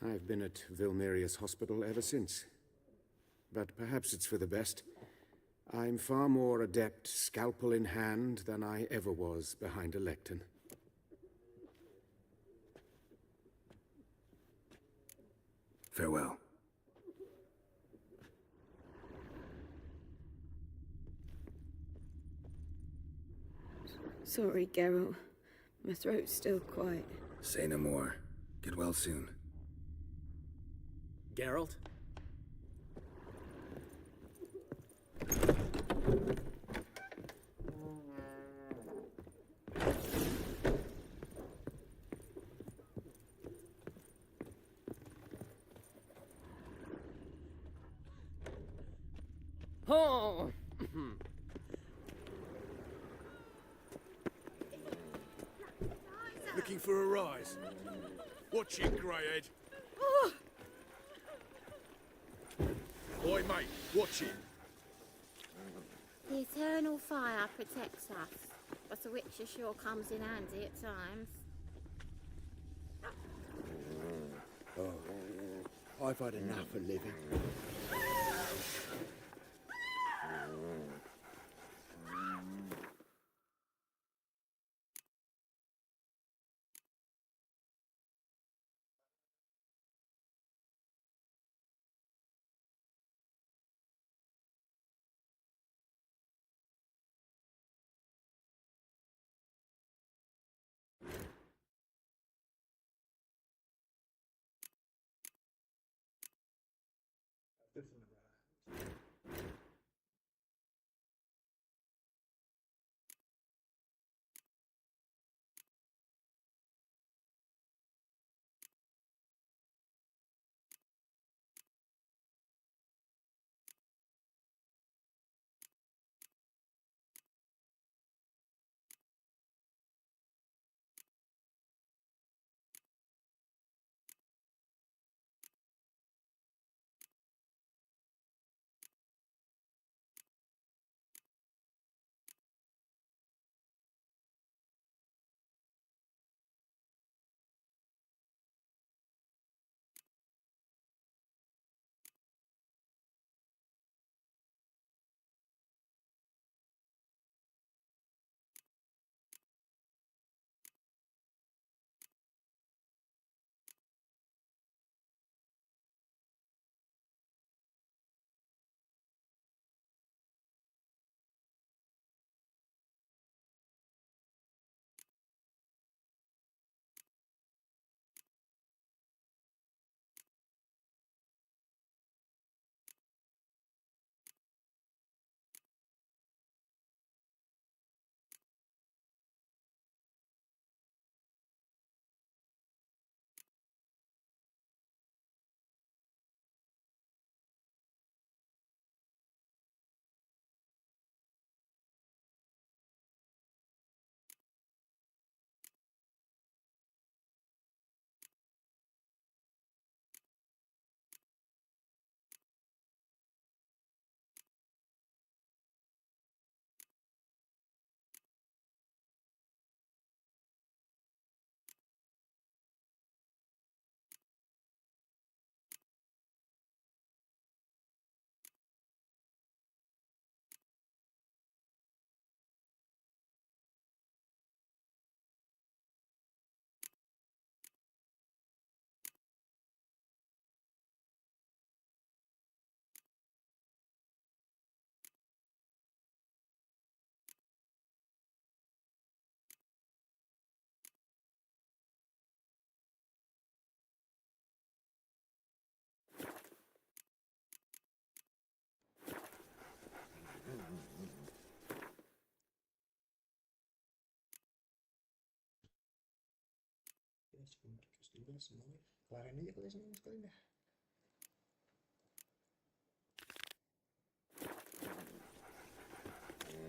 I've been at Vilmerius Hospital ever since. But perhaps it's for the best. I'm far more adept, scalpel in hand, than I ever was behind a lectern. Farewell. Sorry, Geralt. My throat's still quite... Say no more. Get well soon. Geralt? Oh! Looking for a rise? Watch it, Greyhead. Oi, mate, watch it. The eternal fire protects us, but the witcher sure comes in handy at times. Oh, I've had enough of living.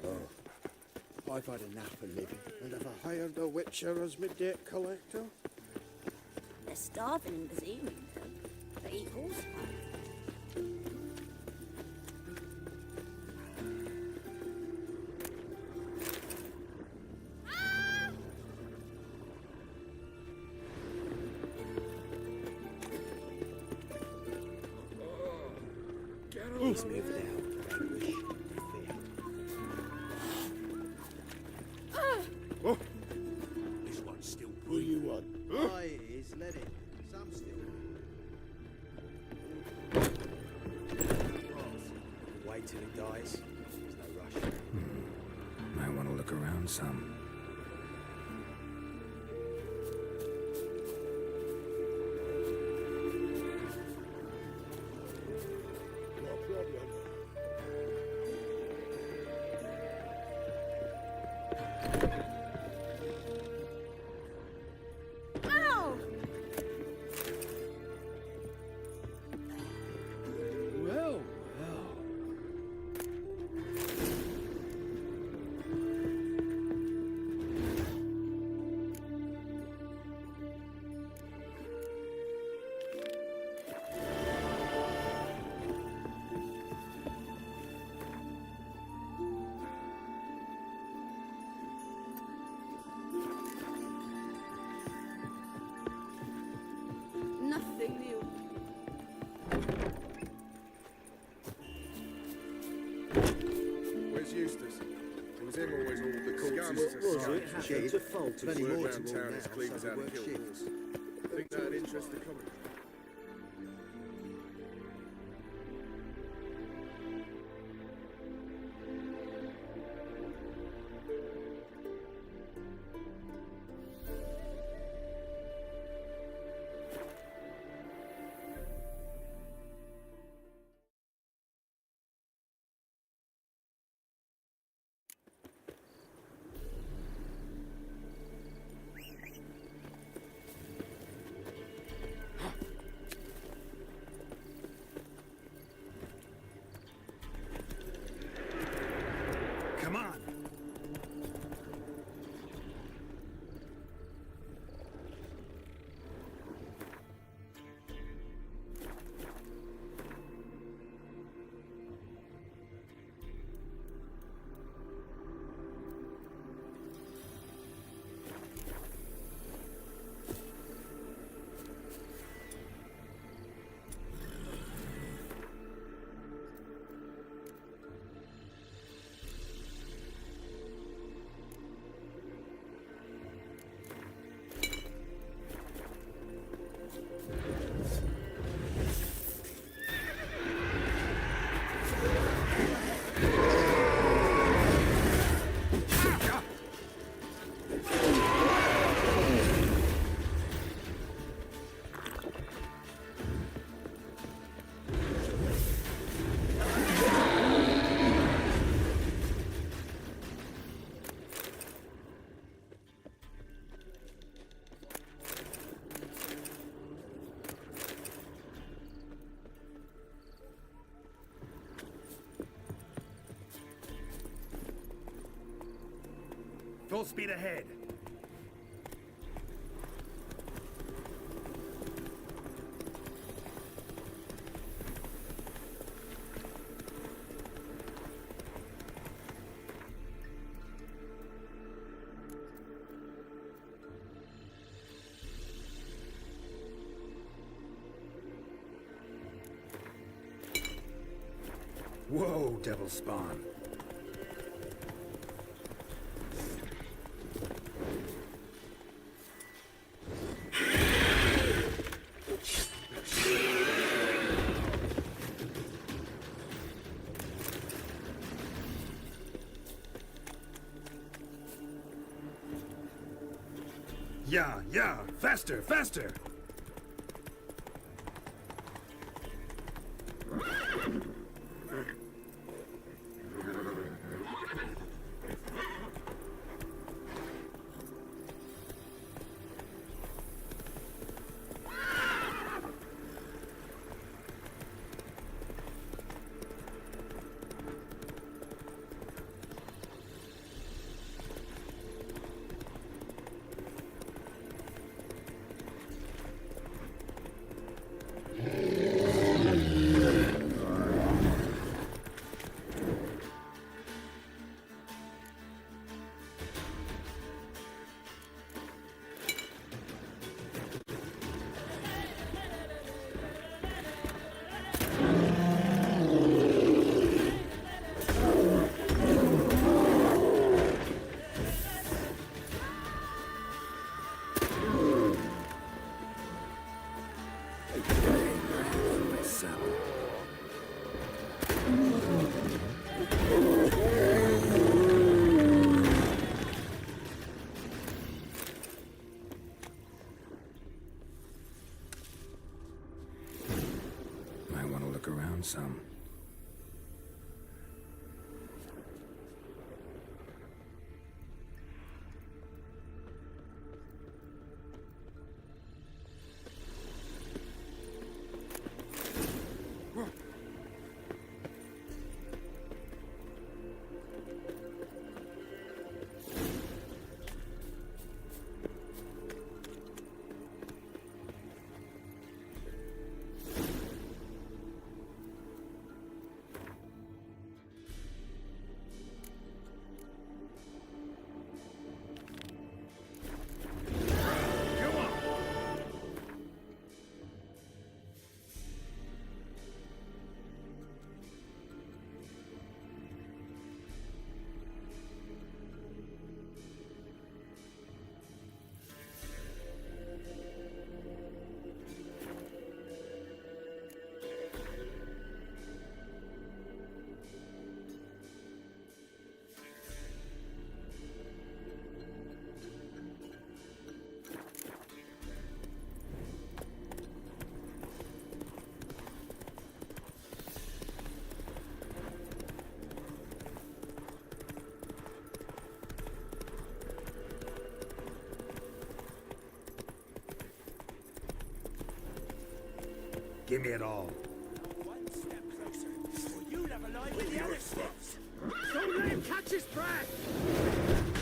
Oh, I've had enough of living. And have I hired a witcher as my debt collector? They're starving in Bazirian, though. They eat horse He's moved out. Wish fear. Oh, this one's still Who you want? Aye, he's let it. Some still. Wait till he dies. There's no rush. Might want to look around some. corpses Was it? happened to fault Plenty his more word to round warn town now, as clean as so out the of work kill shifts. Think that'd interest the common. Come on! Full speed ahead. Whoa, devil spawn. Yeah, faster, faster! Might want to look around some. Give me it all. One step closer, or you'll have a line with the other steps. Don't let him catch his breath!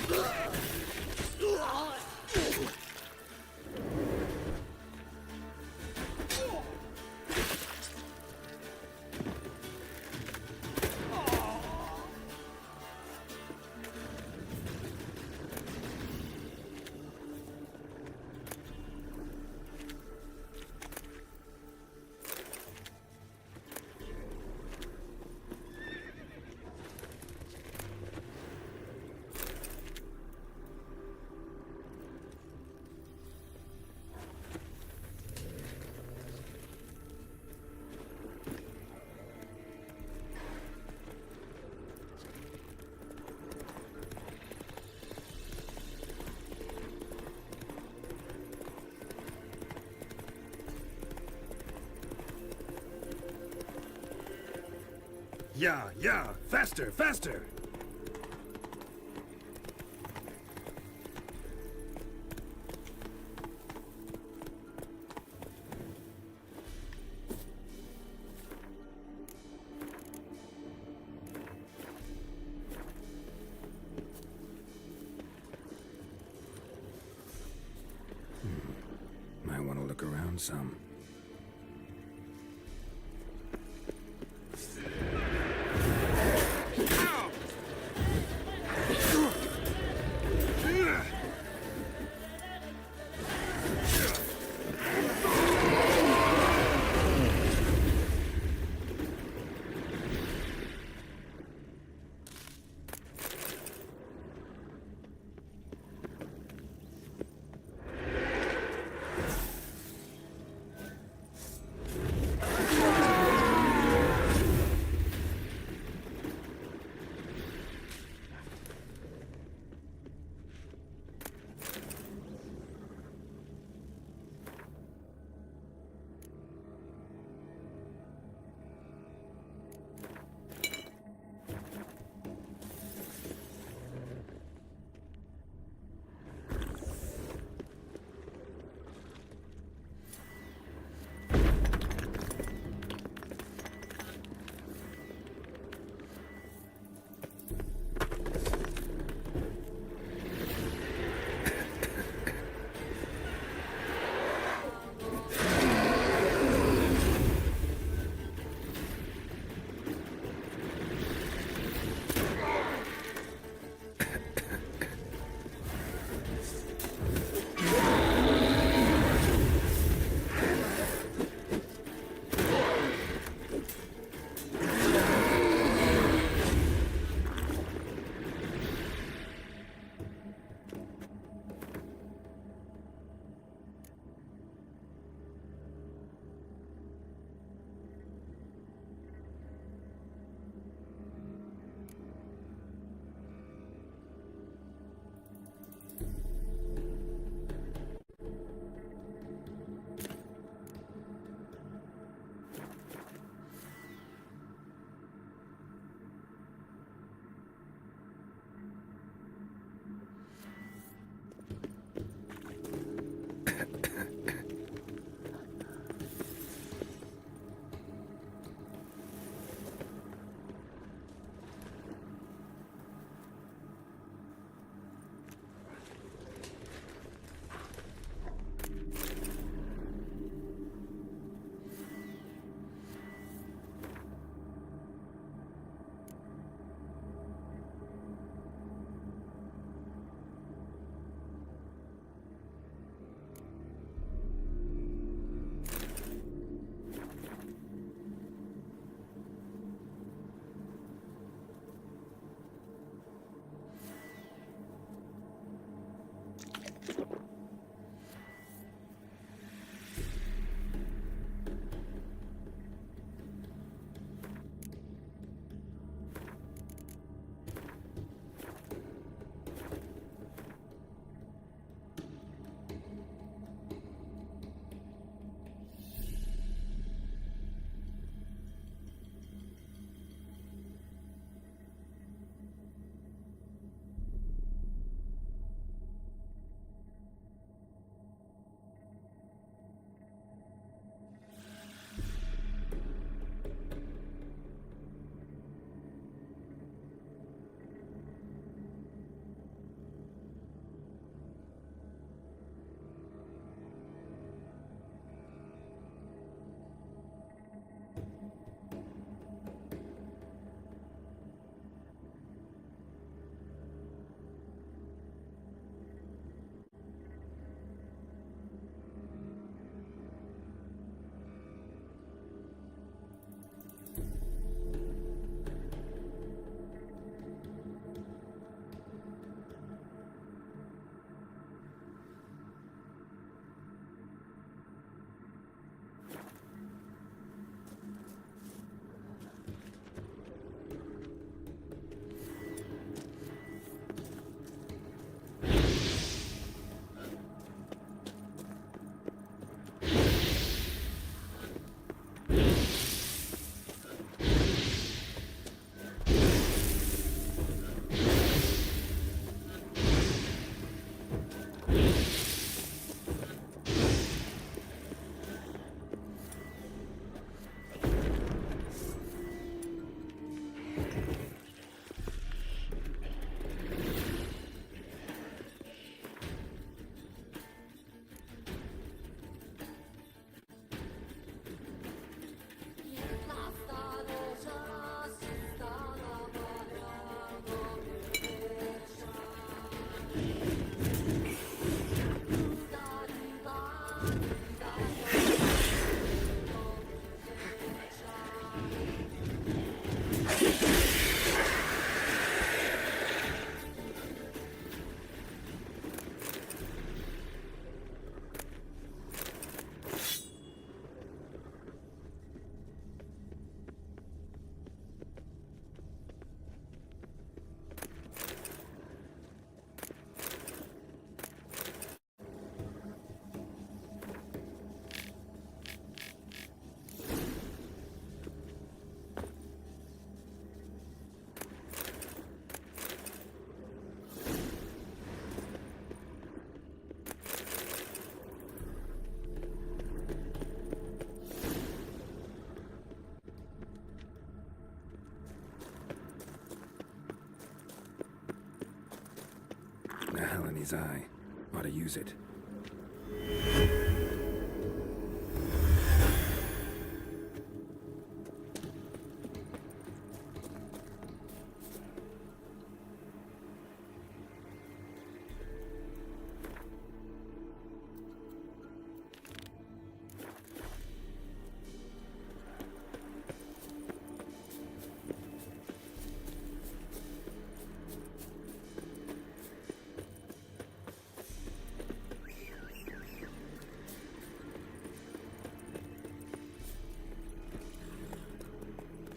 Yeah, faster, faster! Might want to look around some. well in his eye. Ought to use it.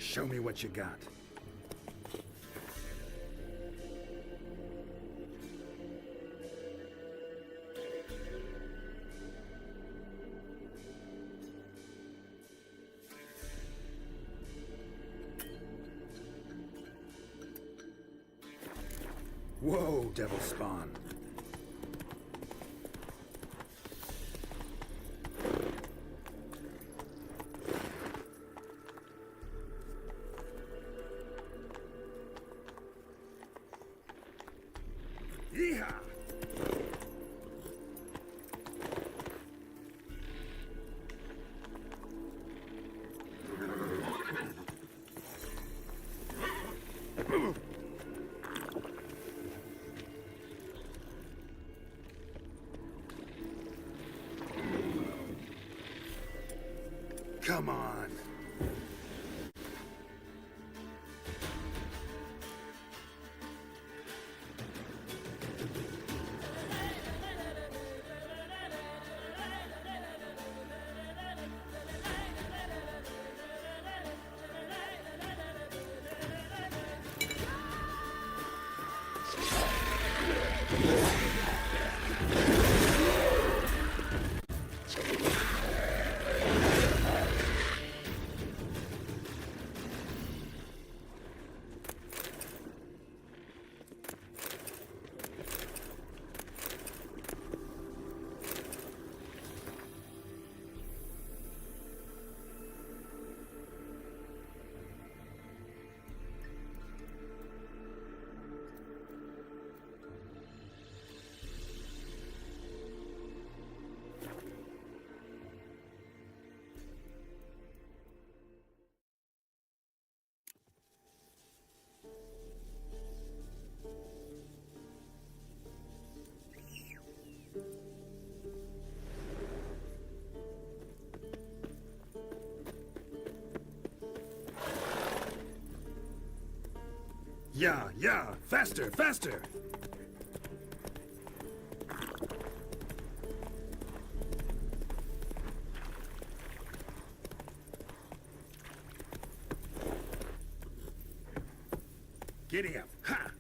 Show me what you got. Whoa, devil spawn. Yeehaw! Come on. Yeah, faster, faster! Giddy up, ha!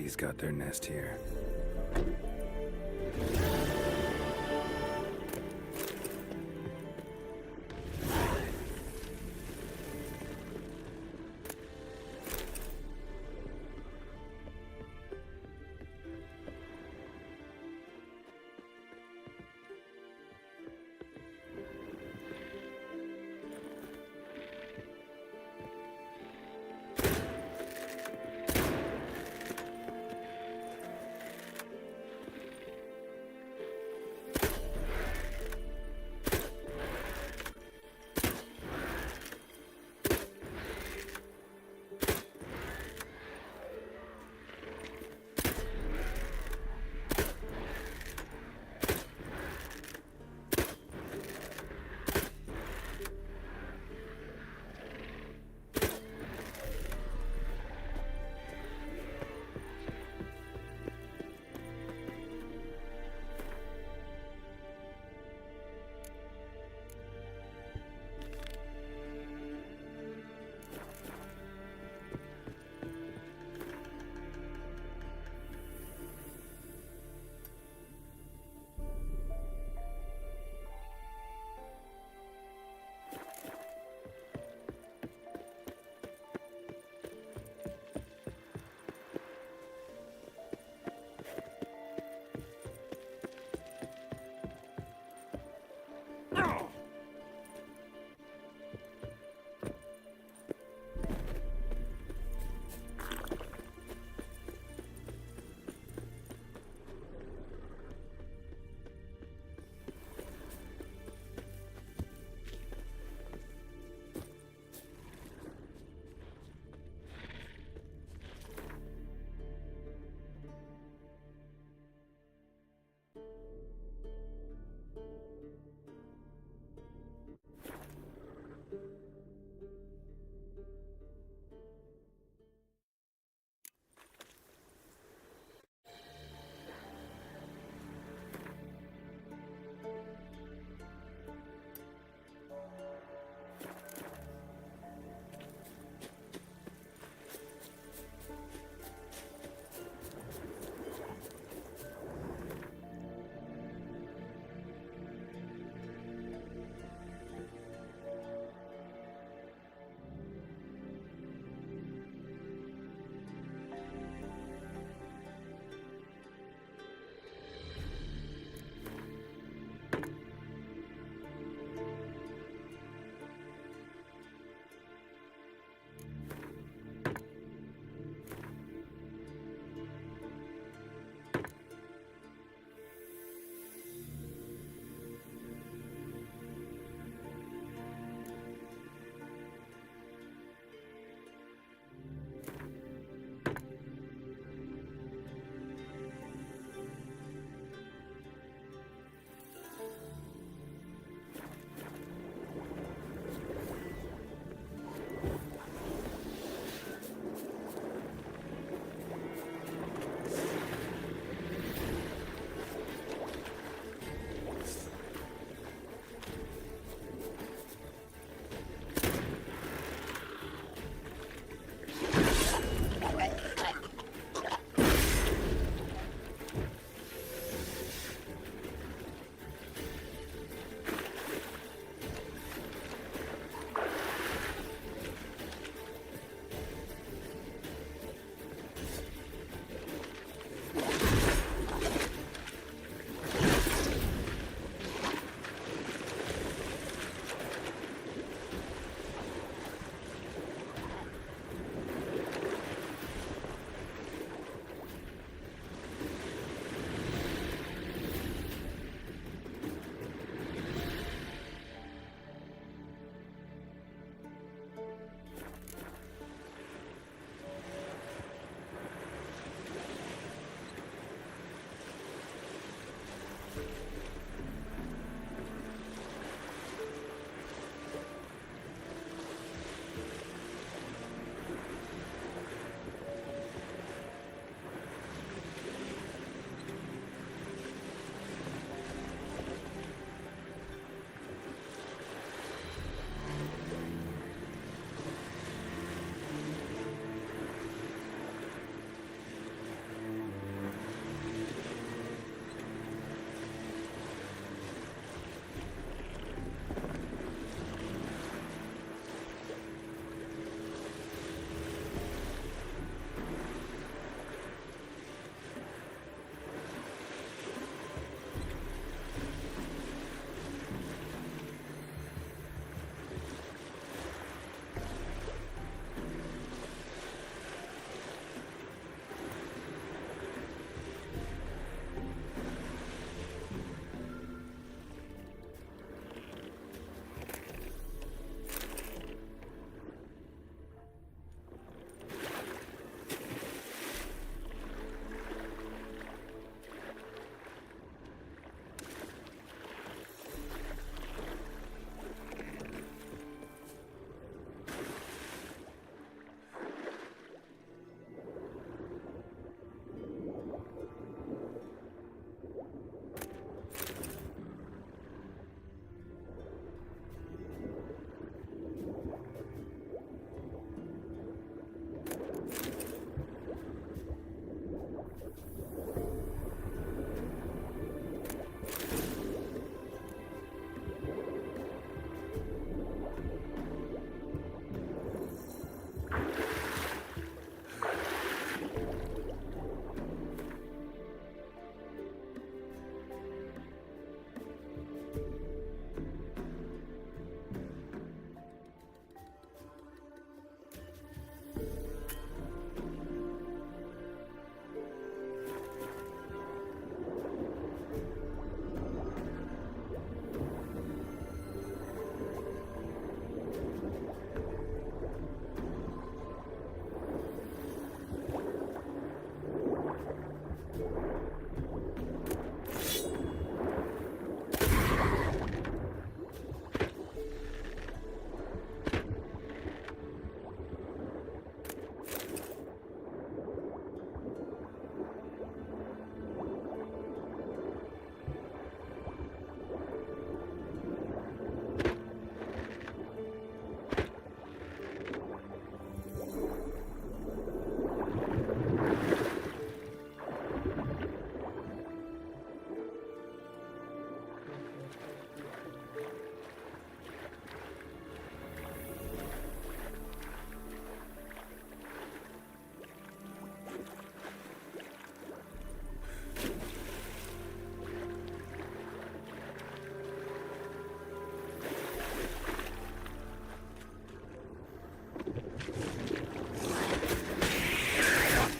Nobody's got their nest here.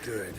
Good.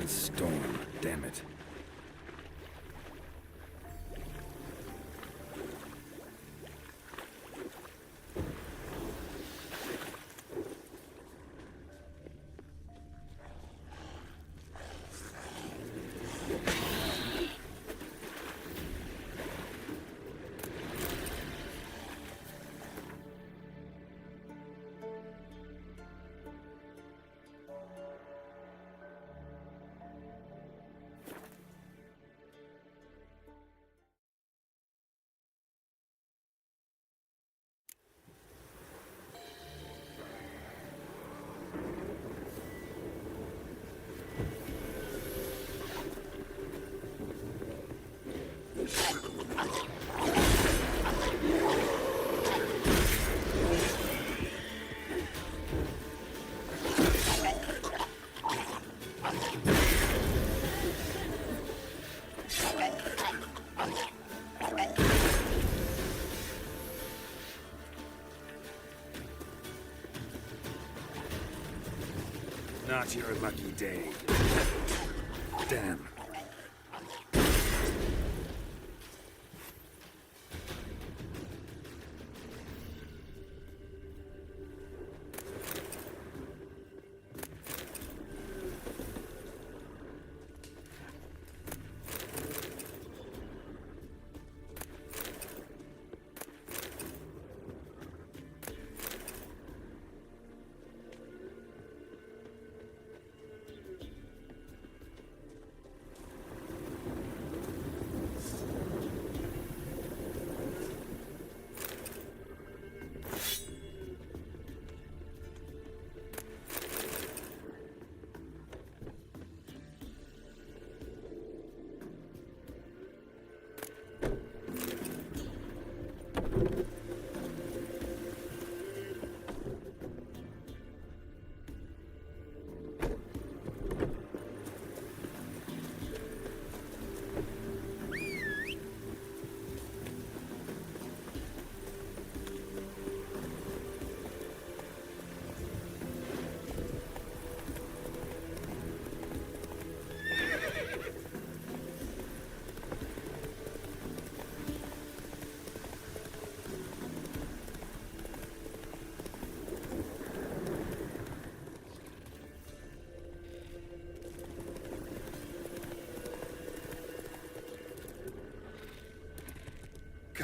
Storm, damn it. Not your lucky day. Damn.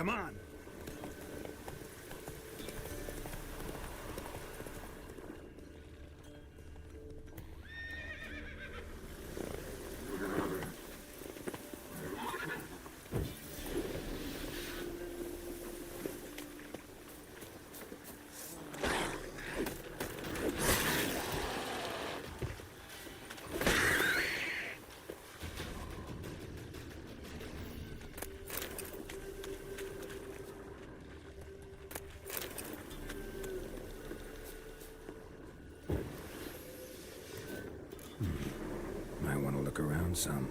Come on. Might want to look around some.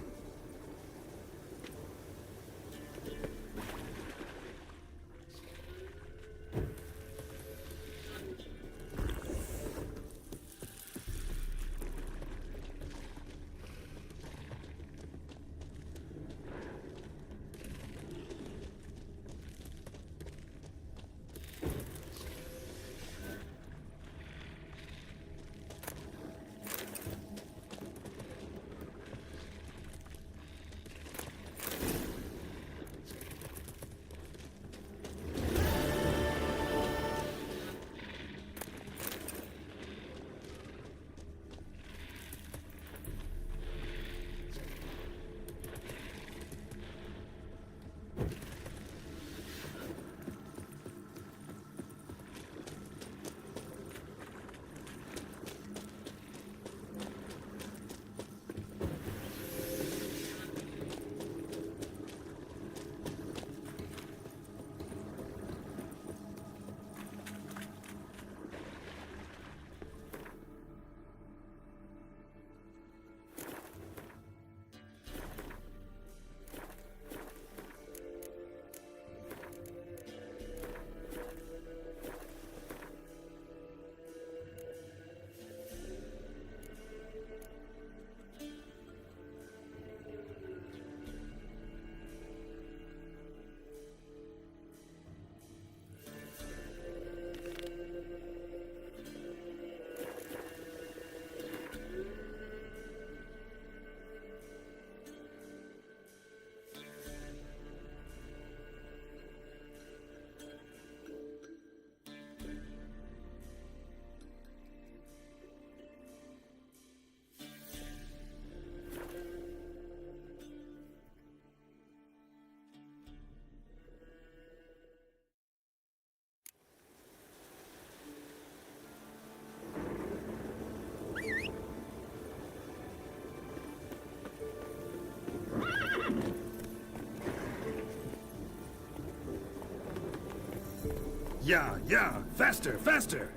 Yeah, faster, faster!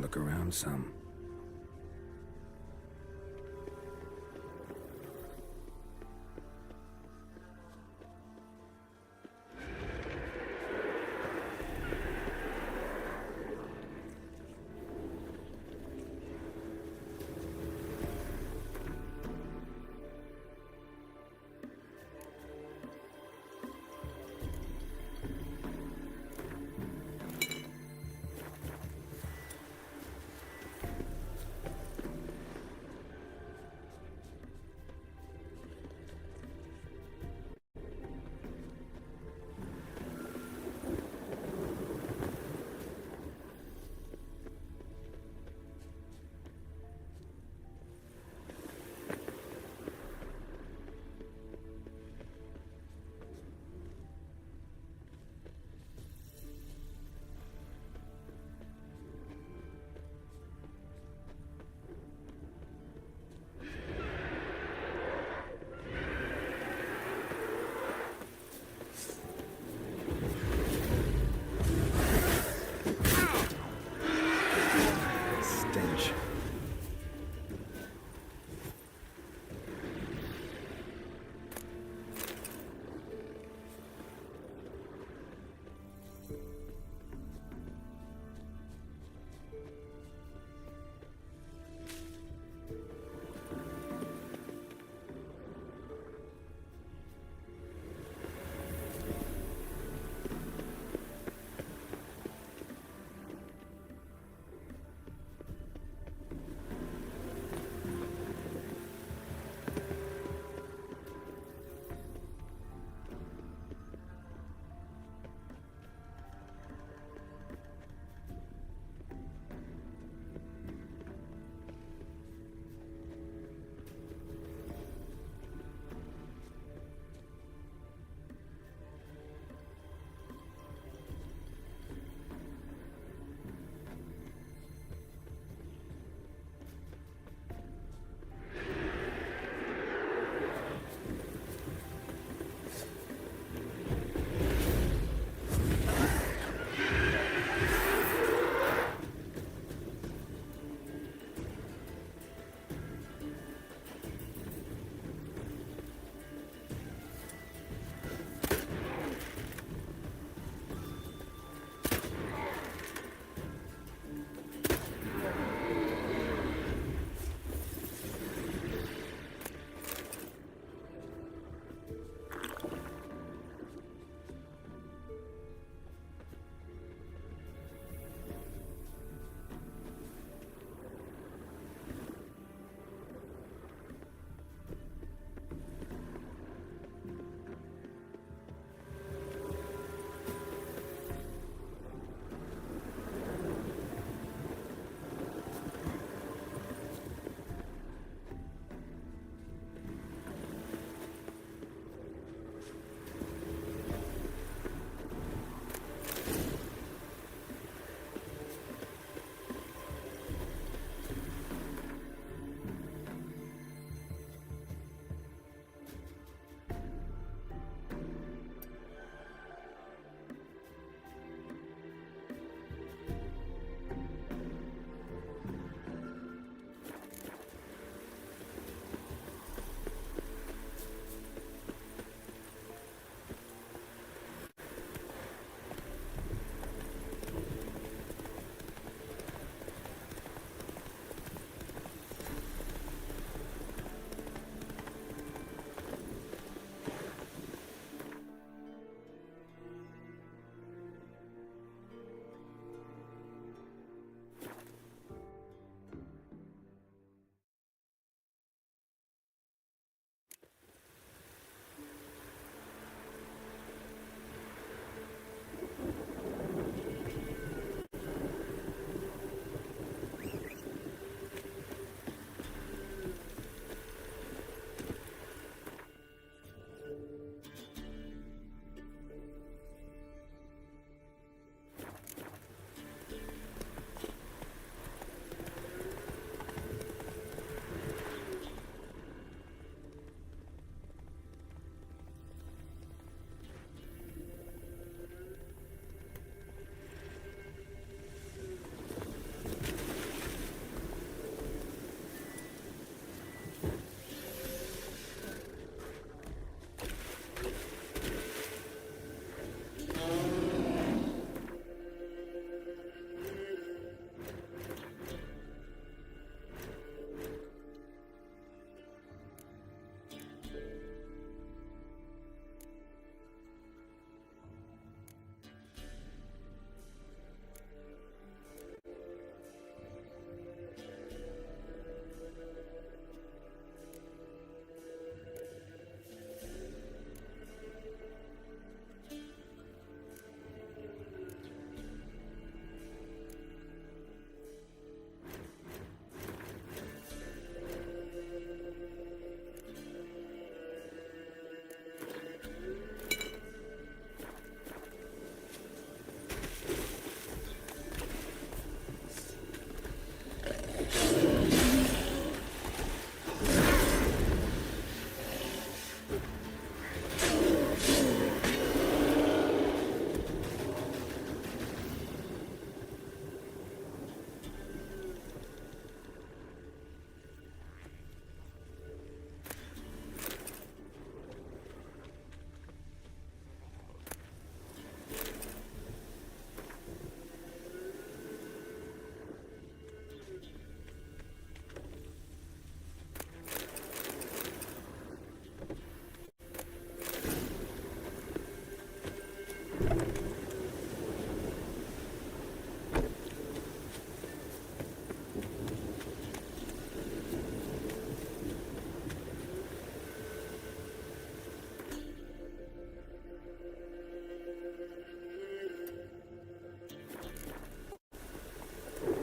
look around some.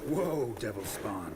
Whoa, devil spawn.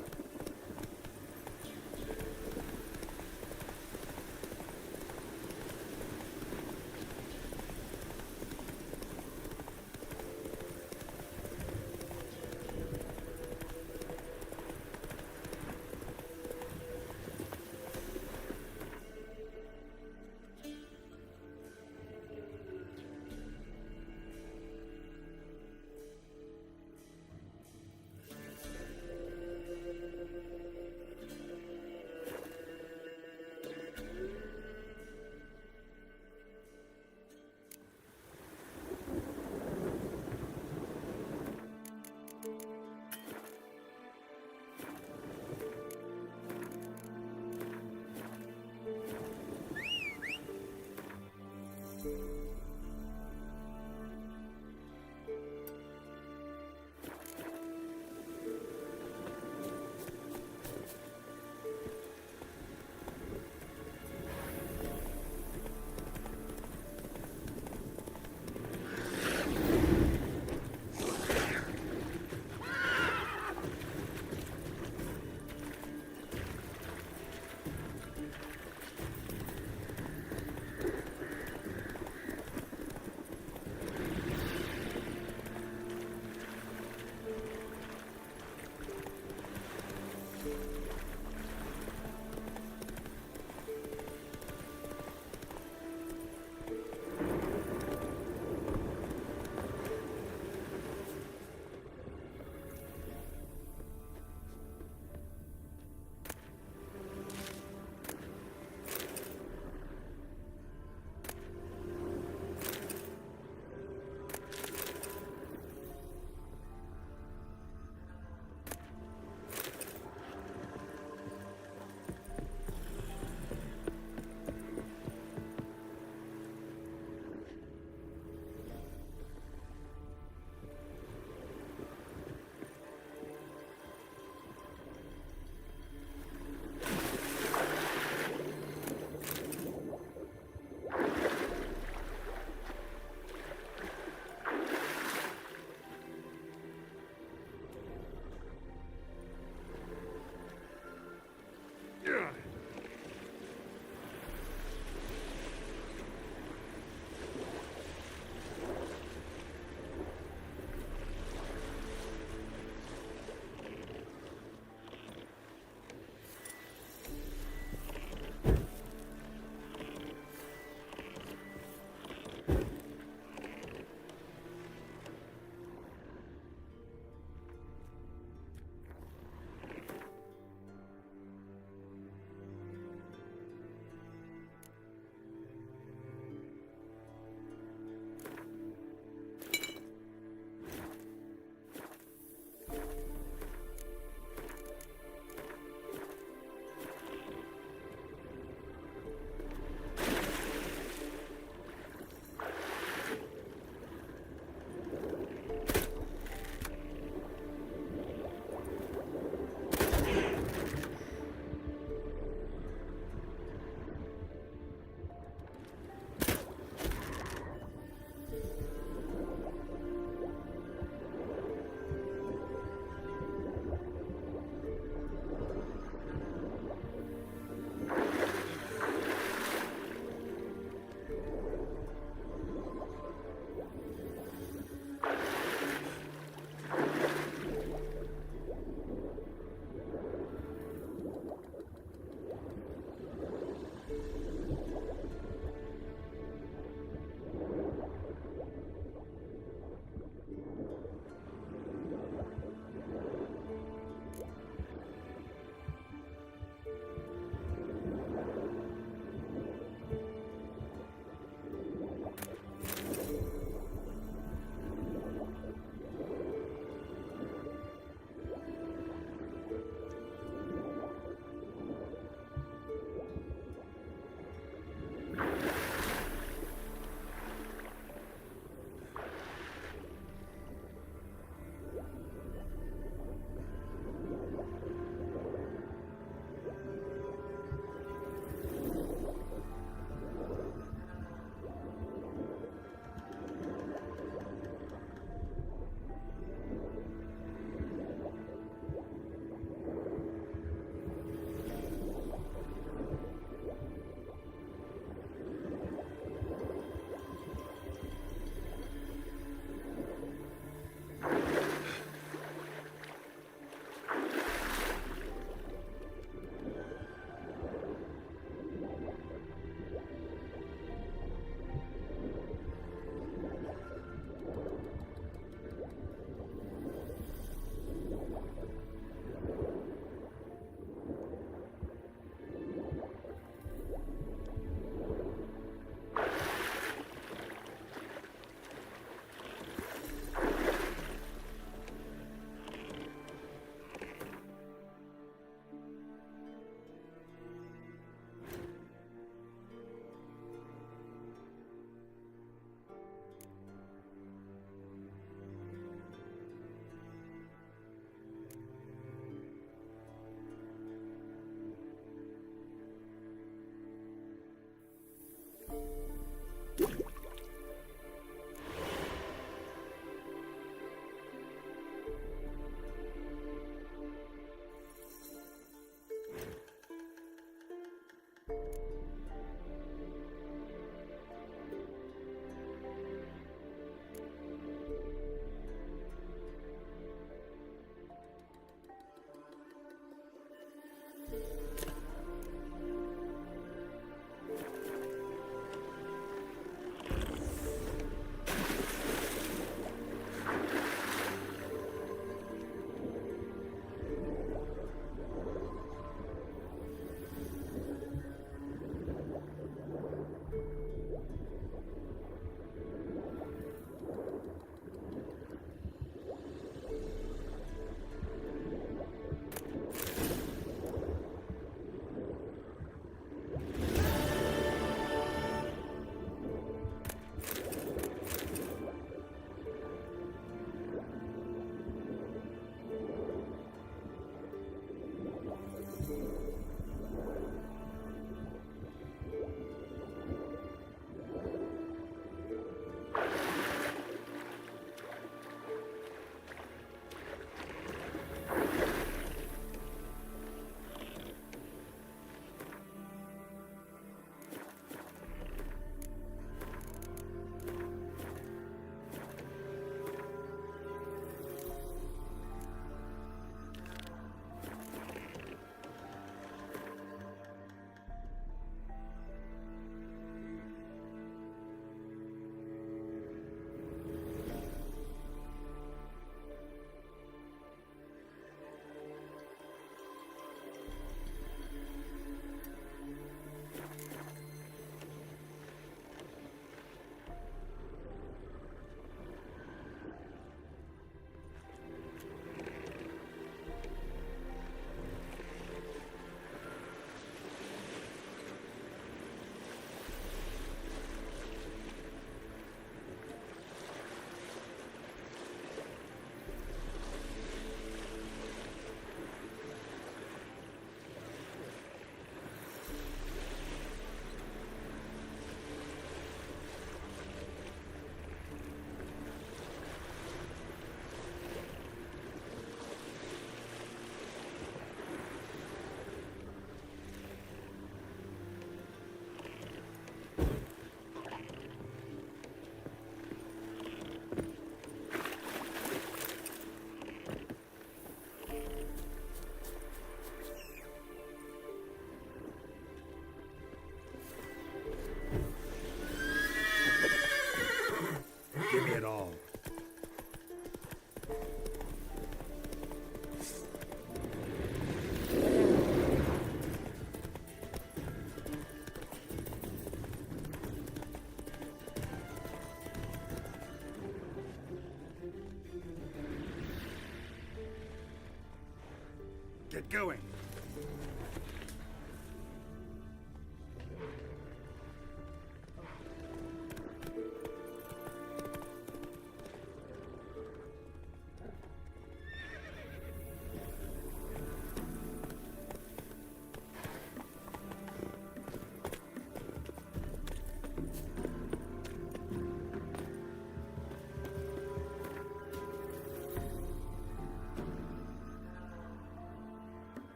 Get going.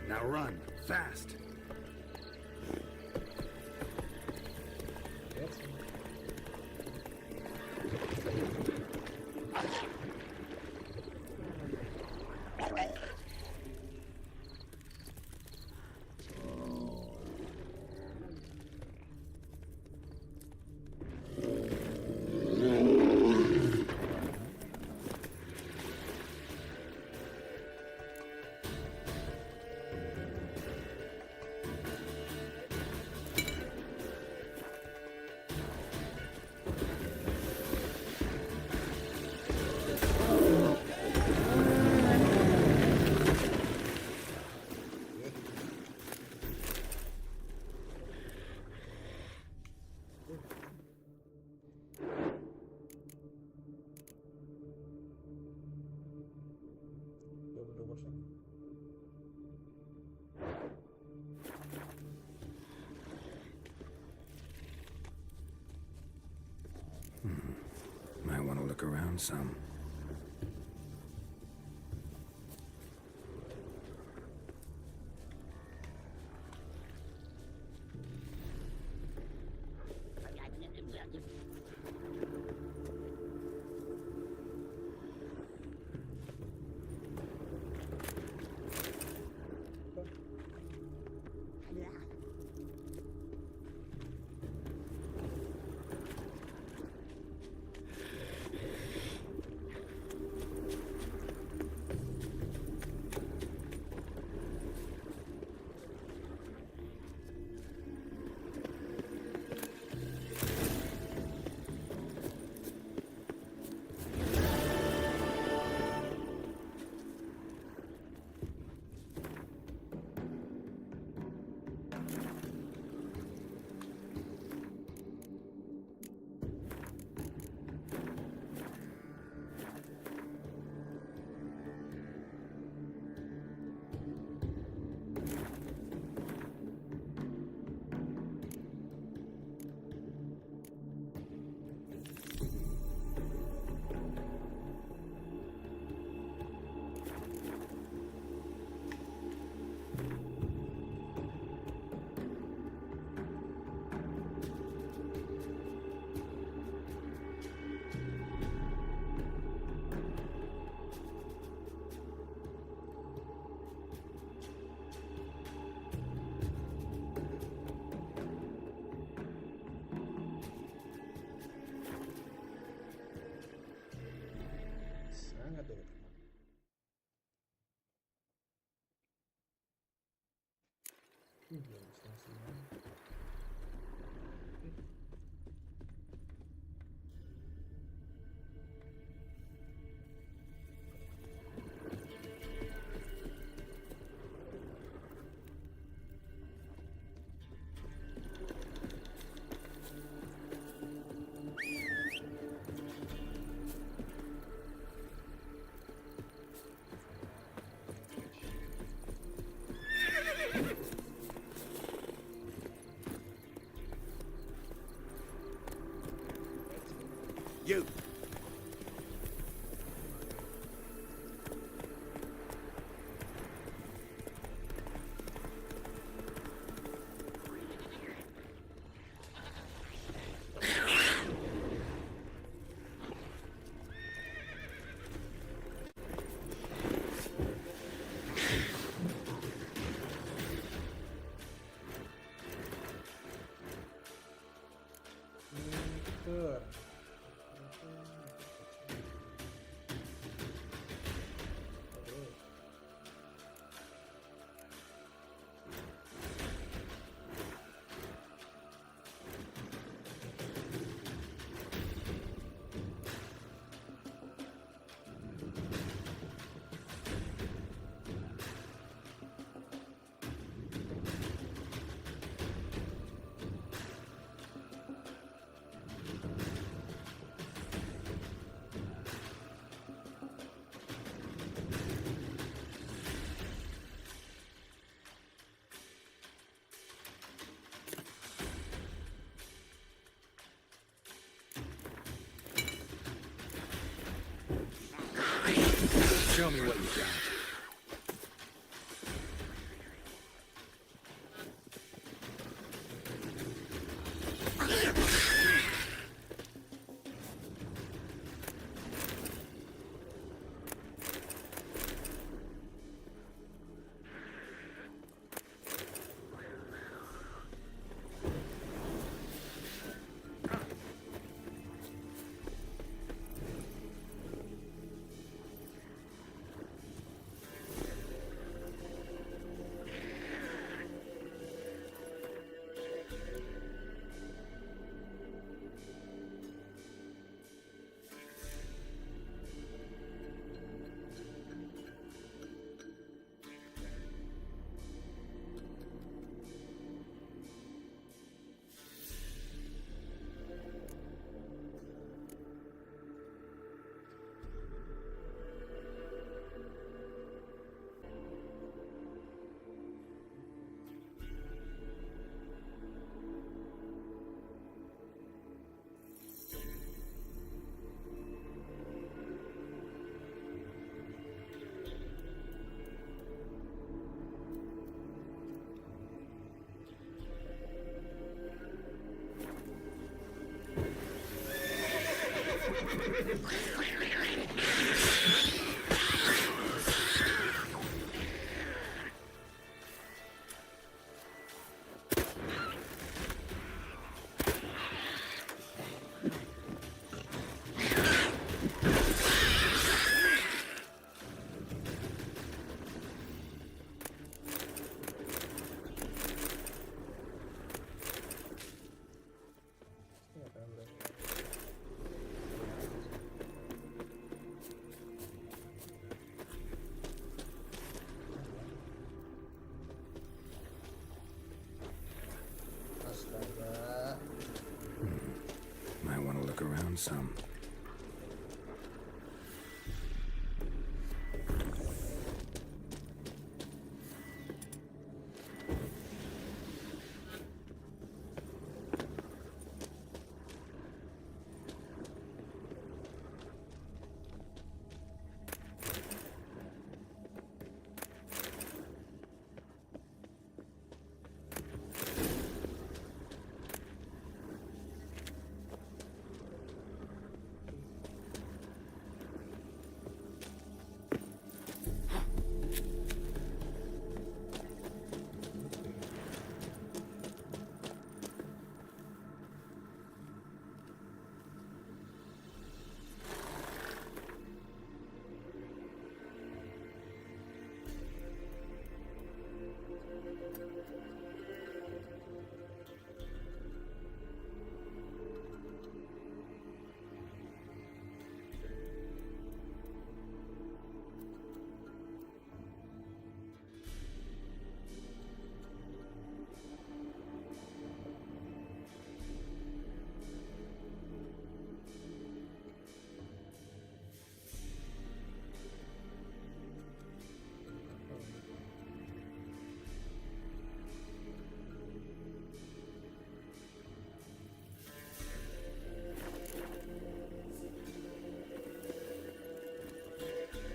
Now run, fast. Might want to look around some. You! Show me what you got. Might want to look around some.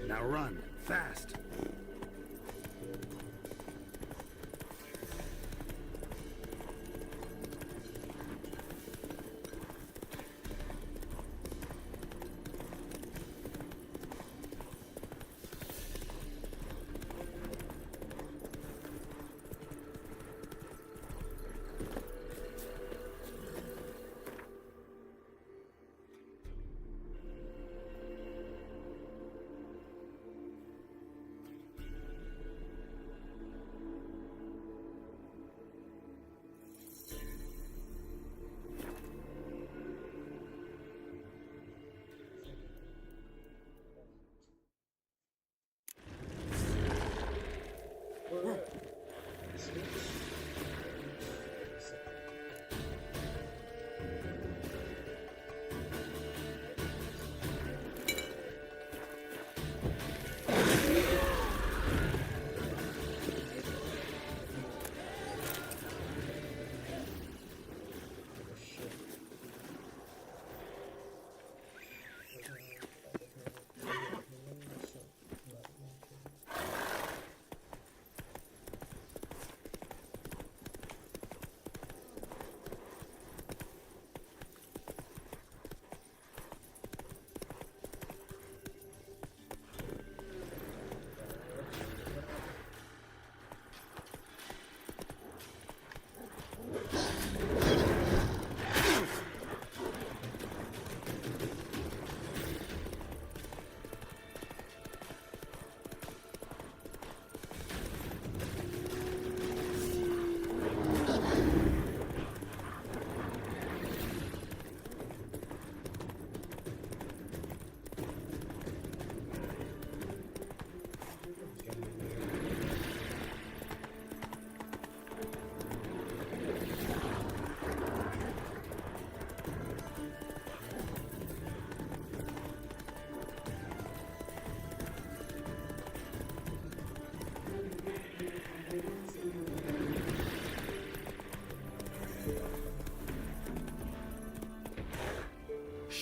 Now run, fast.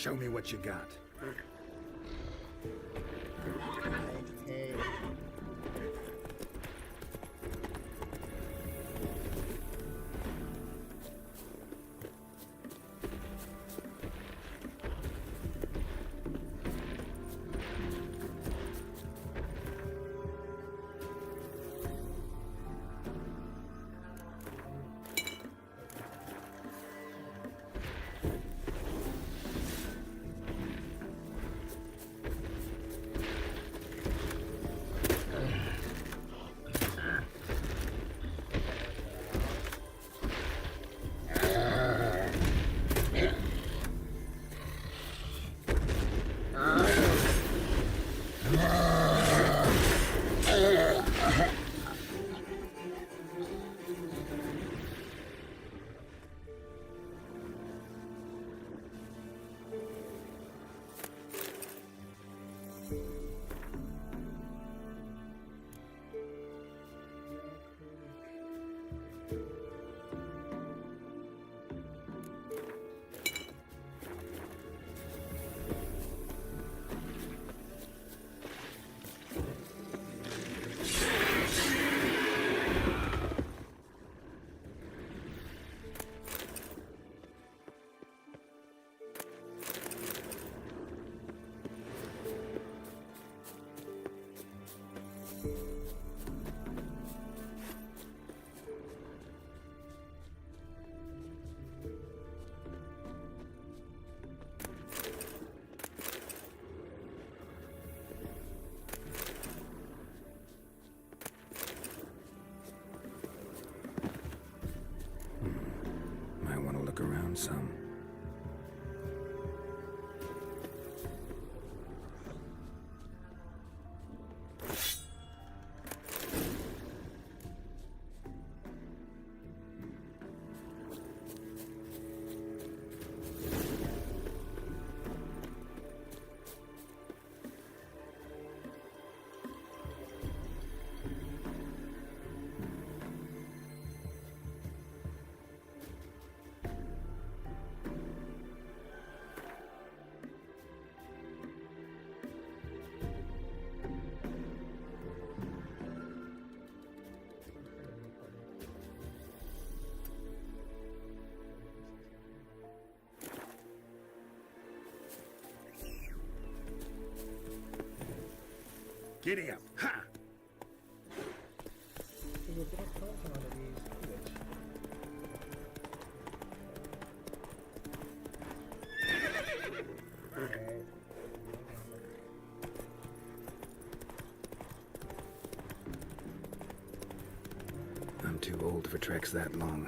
Show me what you got. Look around some. Giddy up. Ha! I'm too old for treks that long.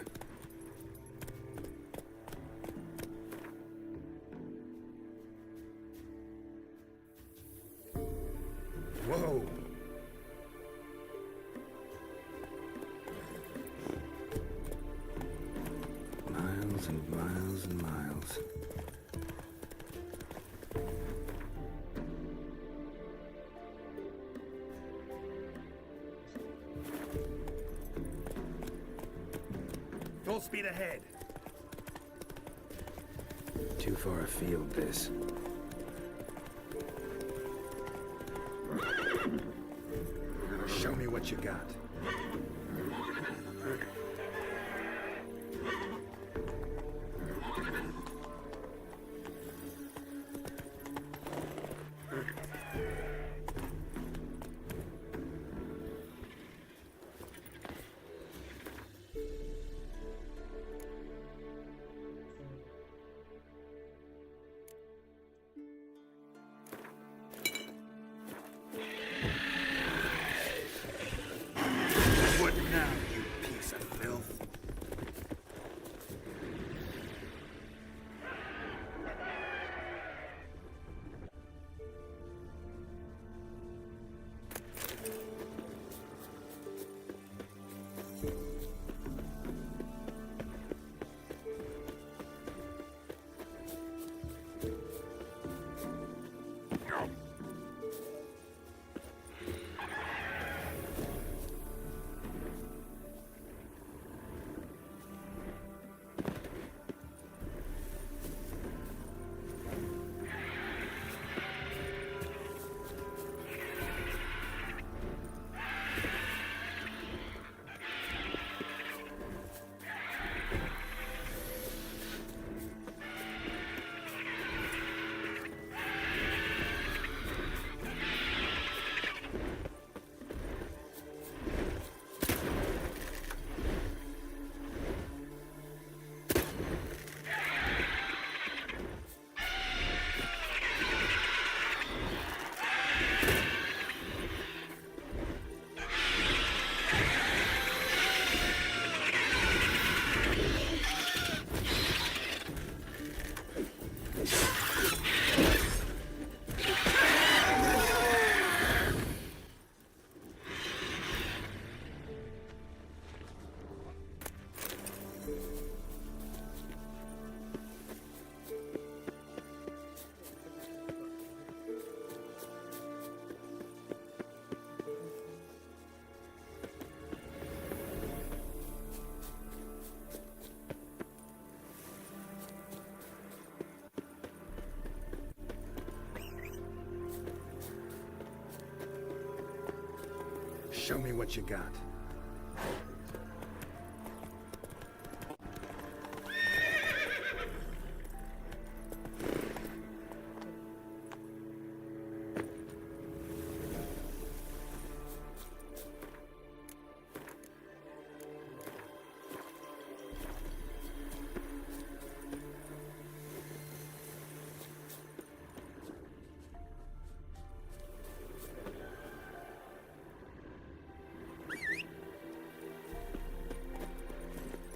Whoa! Miles and miles and miles. Full speed ahead. Too far afield, this. Show me what you got. Show me what you got.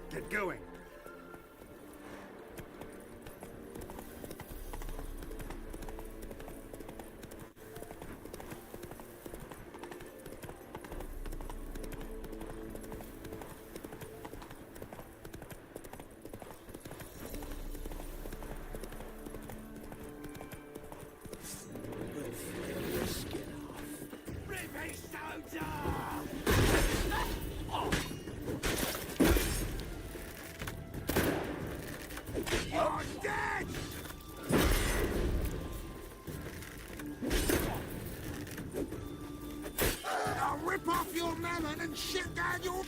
Get going. You're dead! I'll rip off your melon and shit down your...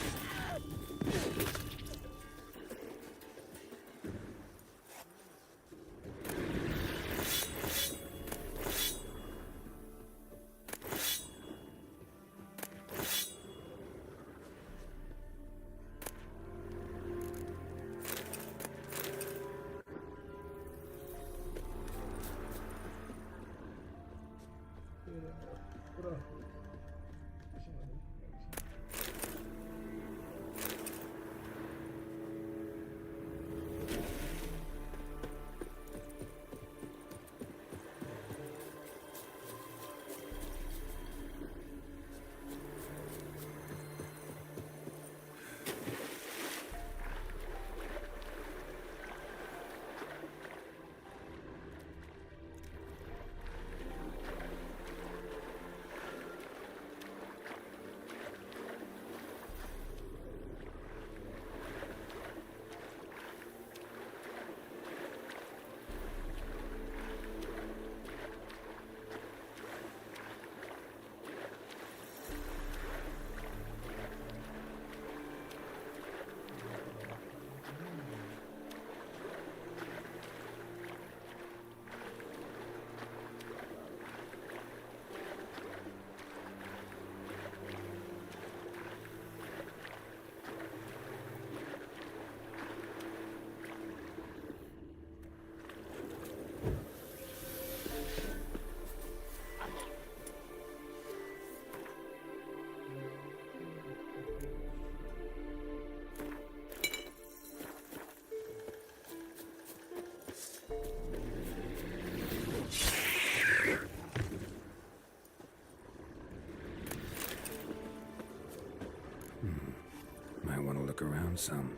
Might want to look around some.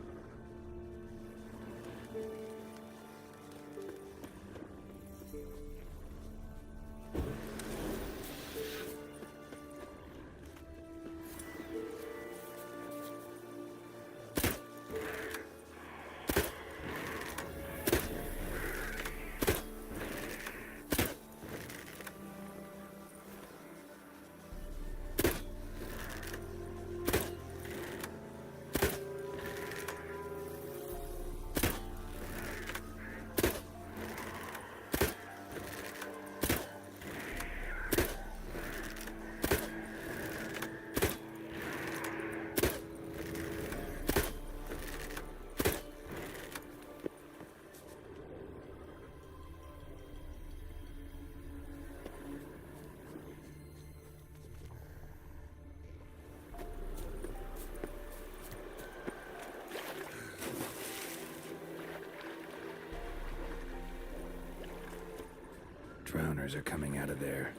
Drowners are coming out of there.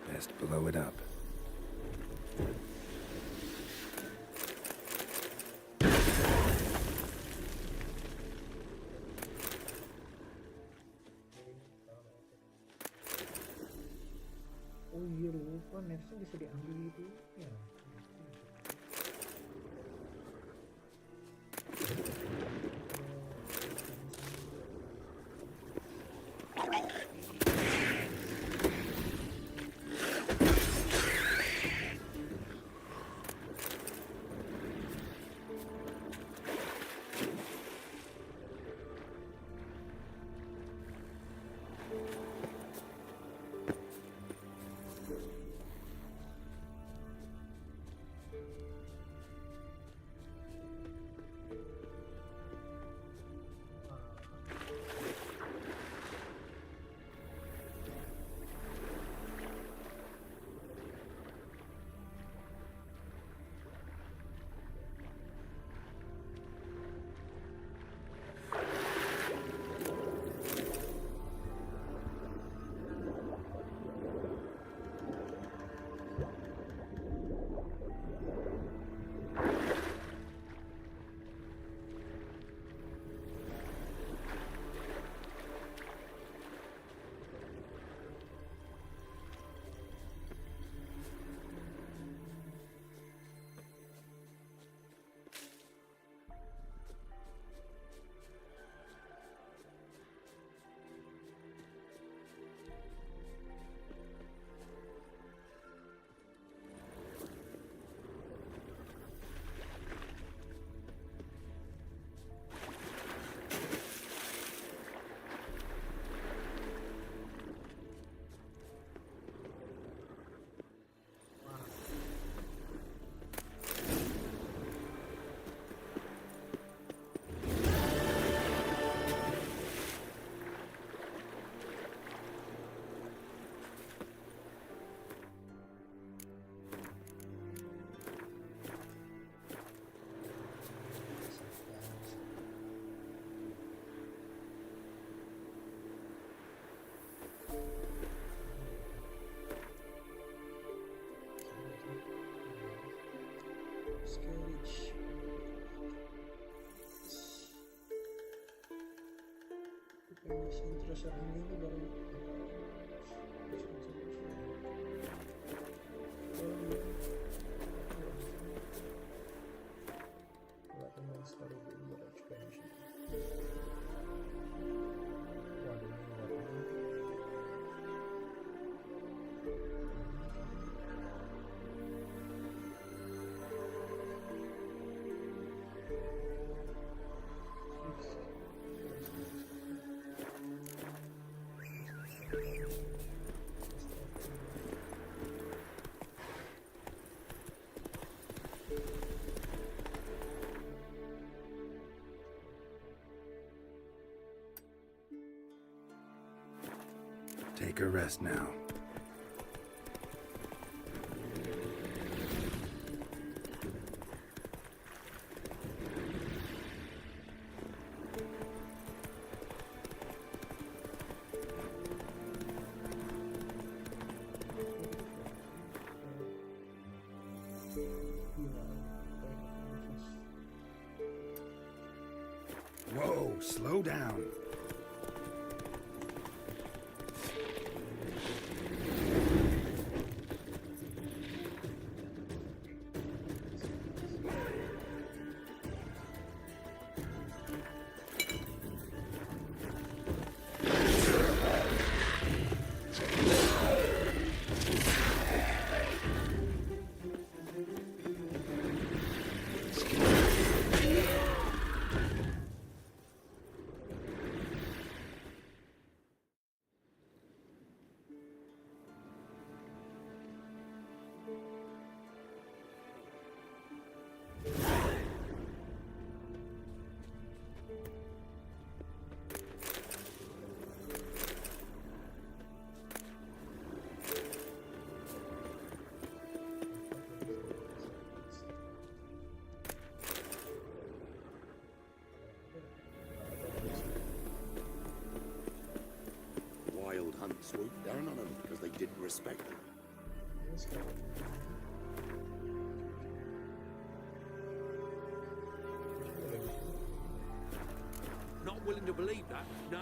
Best blow it up. Oh iya lupa, nextnya bisa diambil itu ya. Take a rest now. Whoa, slow down. Wild hunt swooped down on them because they didn't respect them. Not willing to believe that, no.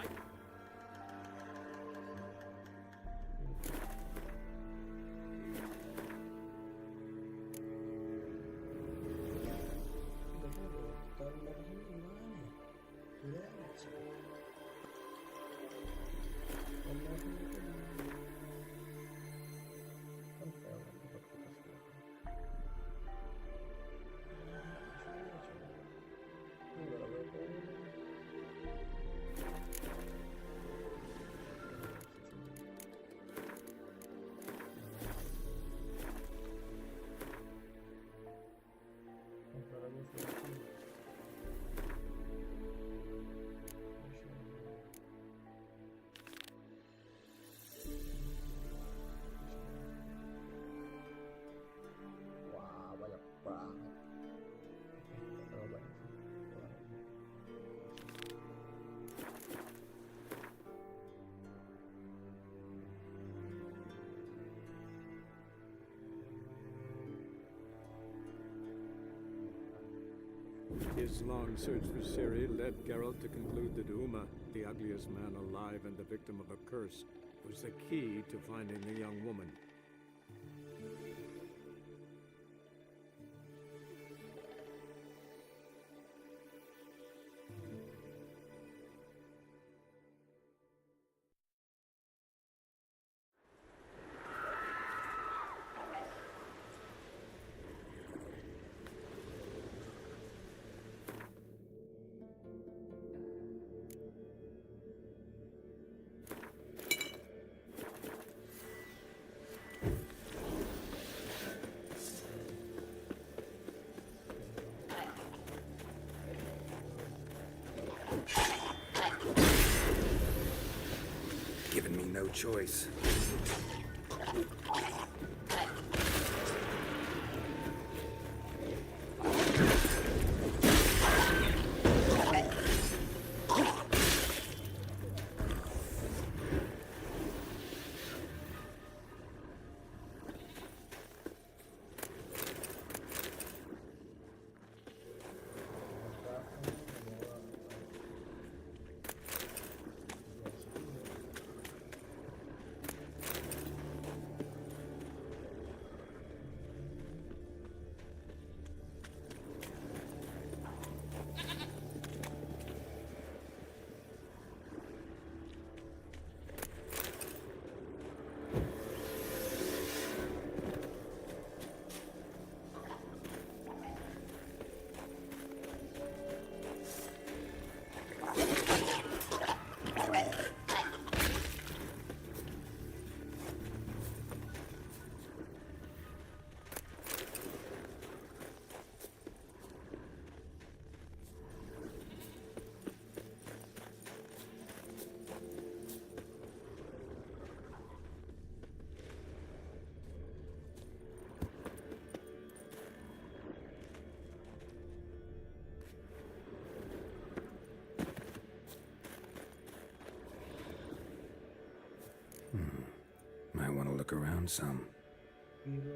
His long search for Ciri led Geralt to conclude that Uma, the ugliest man alive and the victim of a curse, was the key to finding the young woman. Given me no choice. look around some. Gila.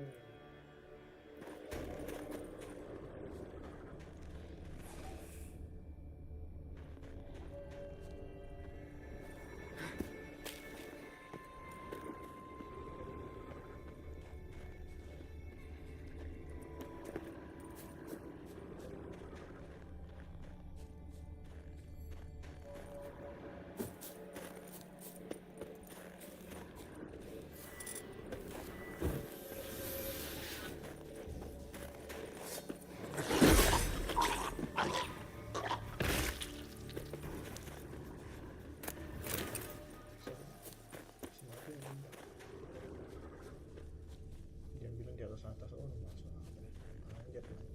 Jangan bilang di atas atas, oh masalah manjat manjat.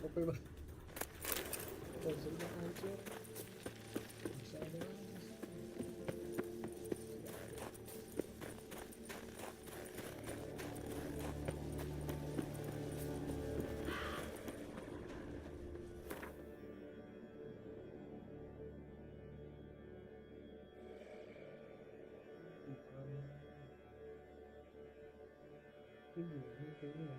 Oke bang, bajunya hancur, bisa ada lagi. Ini kayaknya.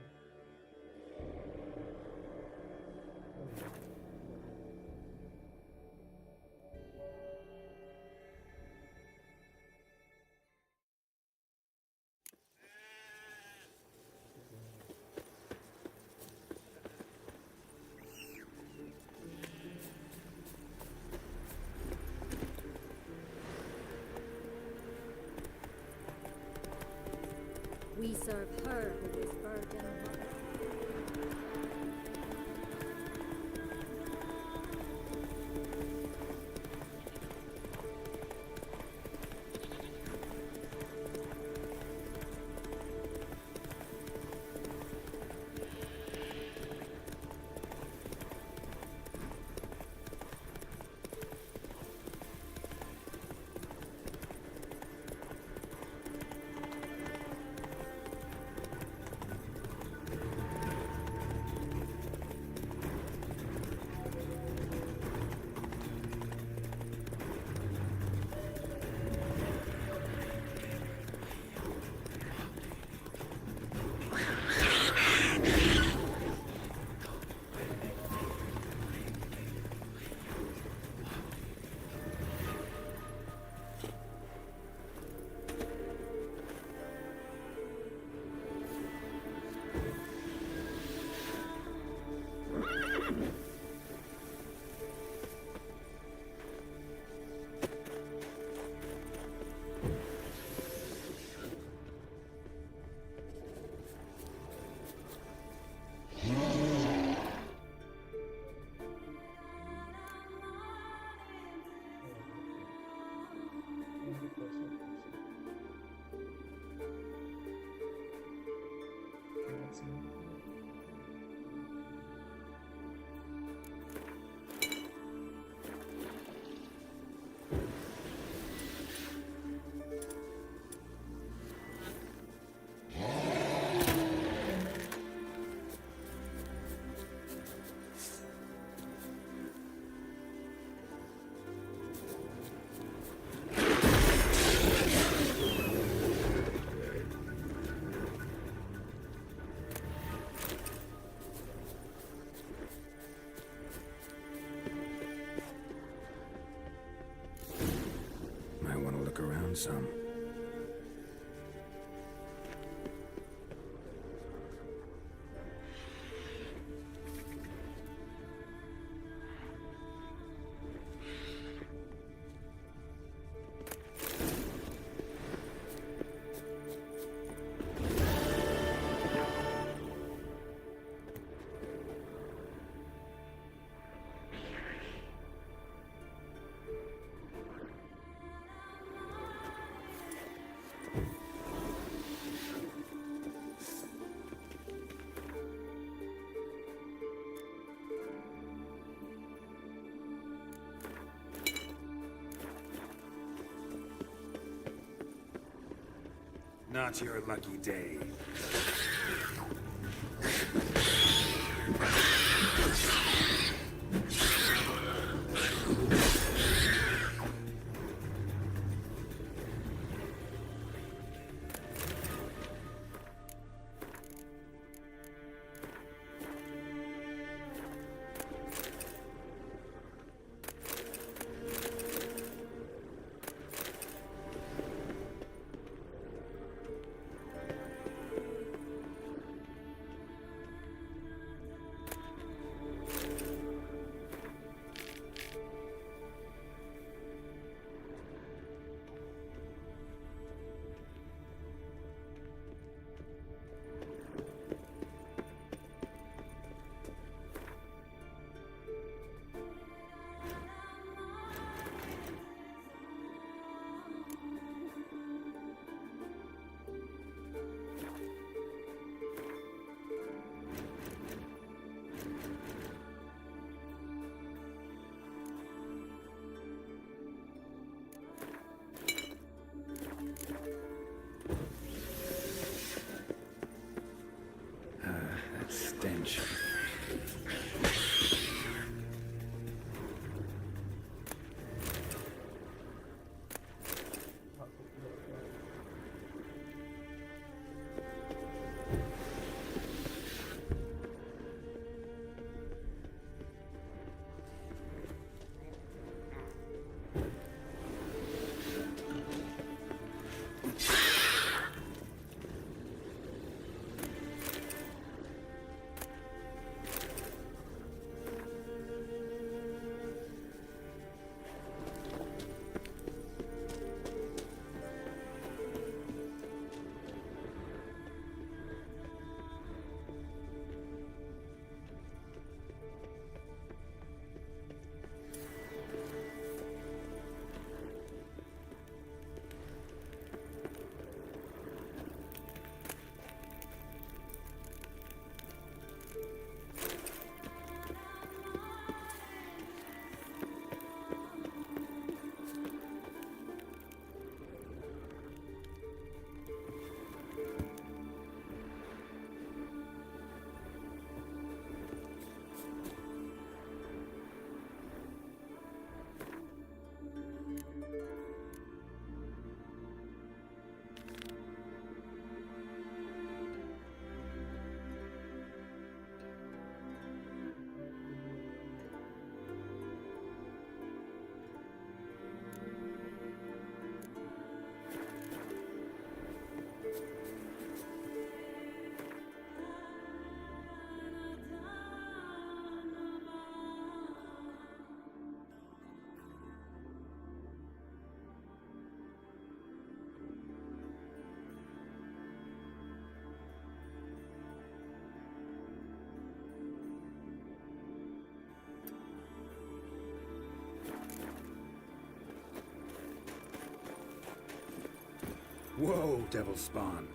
We serve her who is burdened. some. Not your lucky day. That stench. Whoa, devil spawn.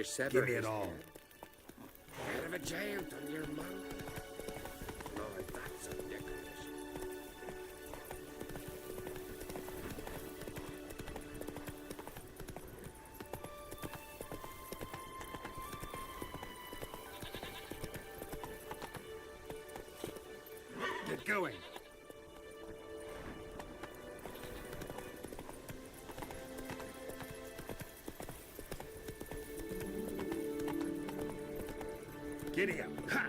you sever Give me his it all. head. Out of a jail, done your monk. Lord, that's a decoration. Get going. Giddy up. Ha!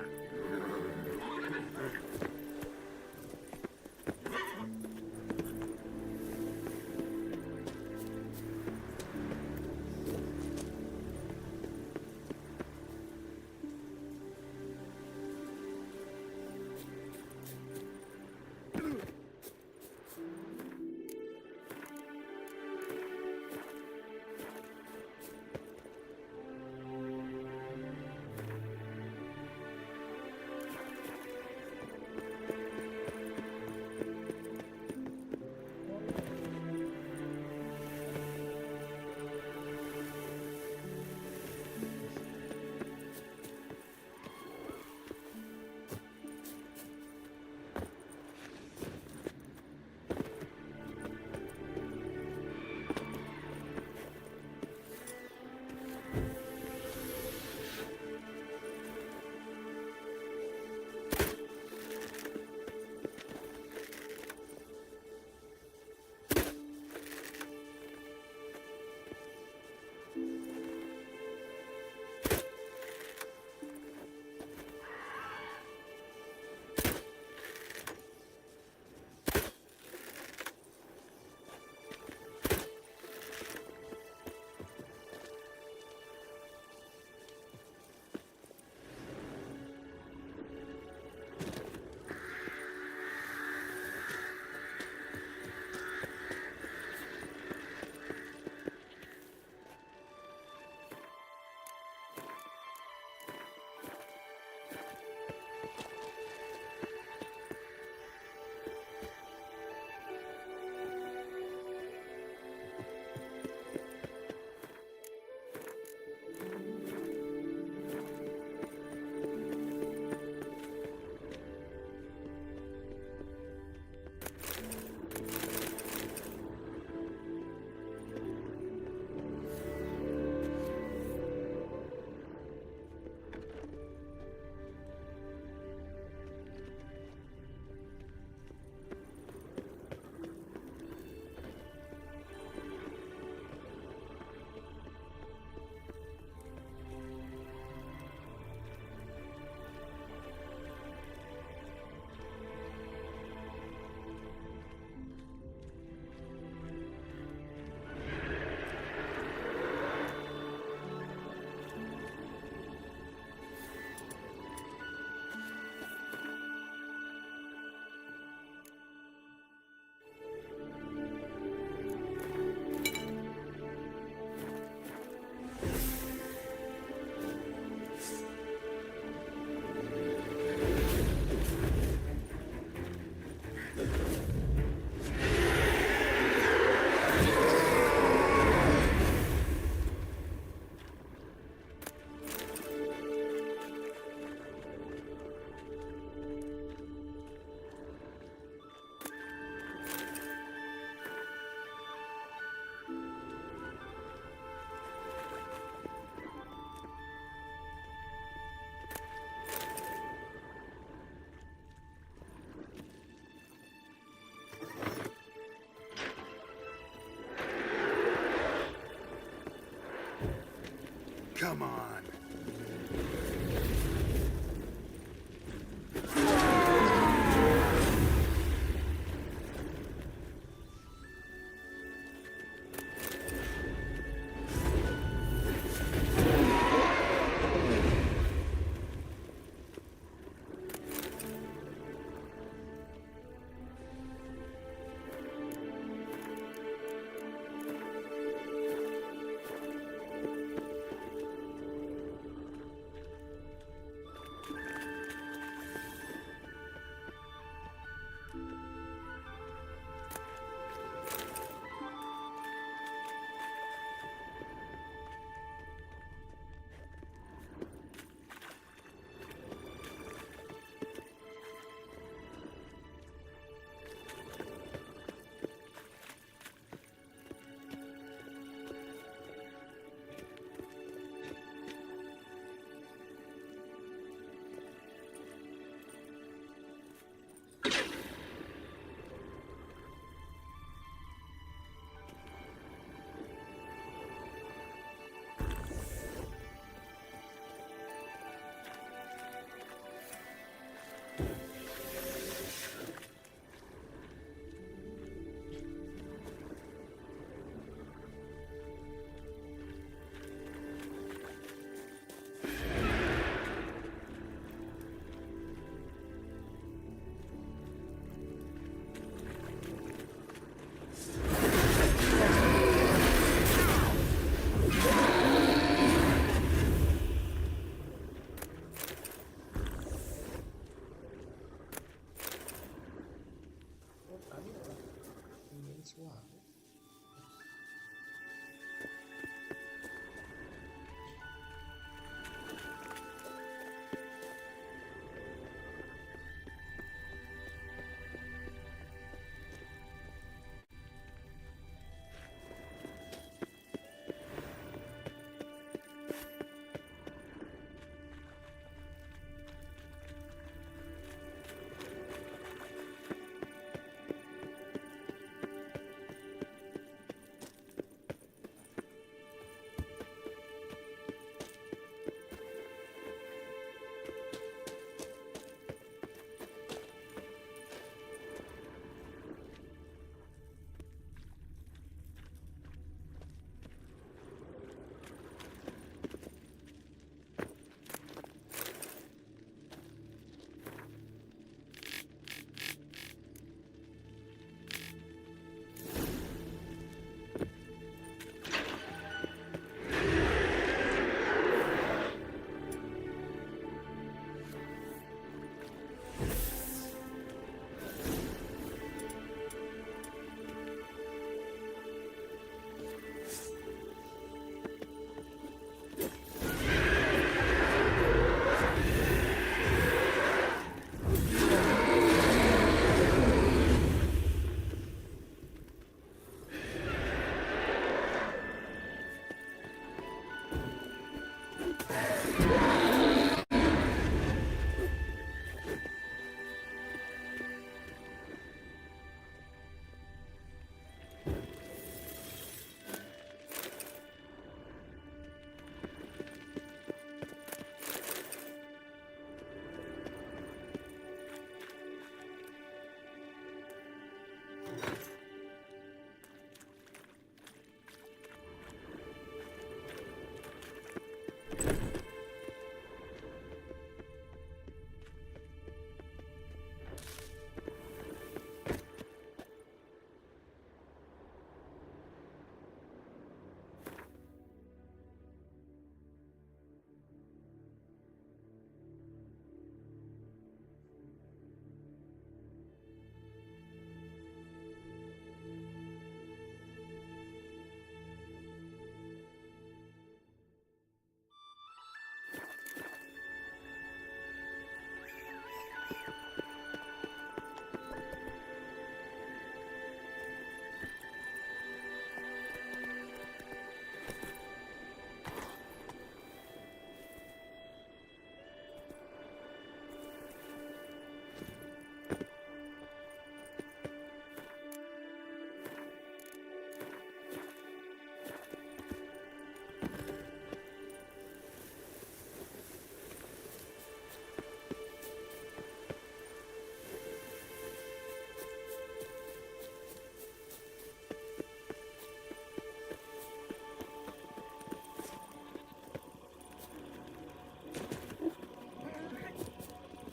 Come on.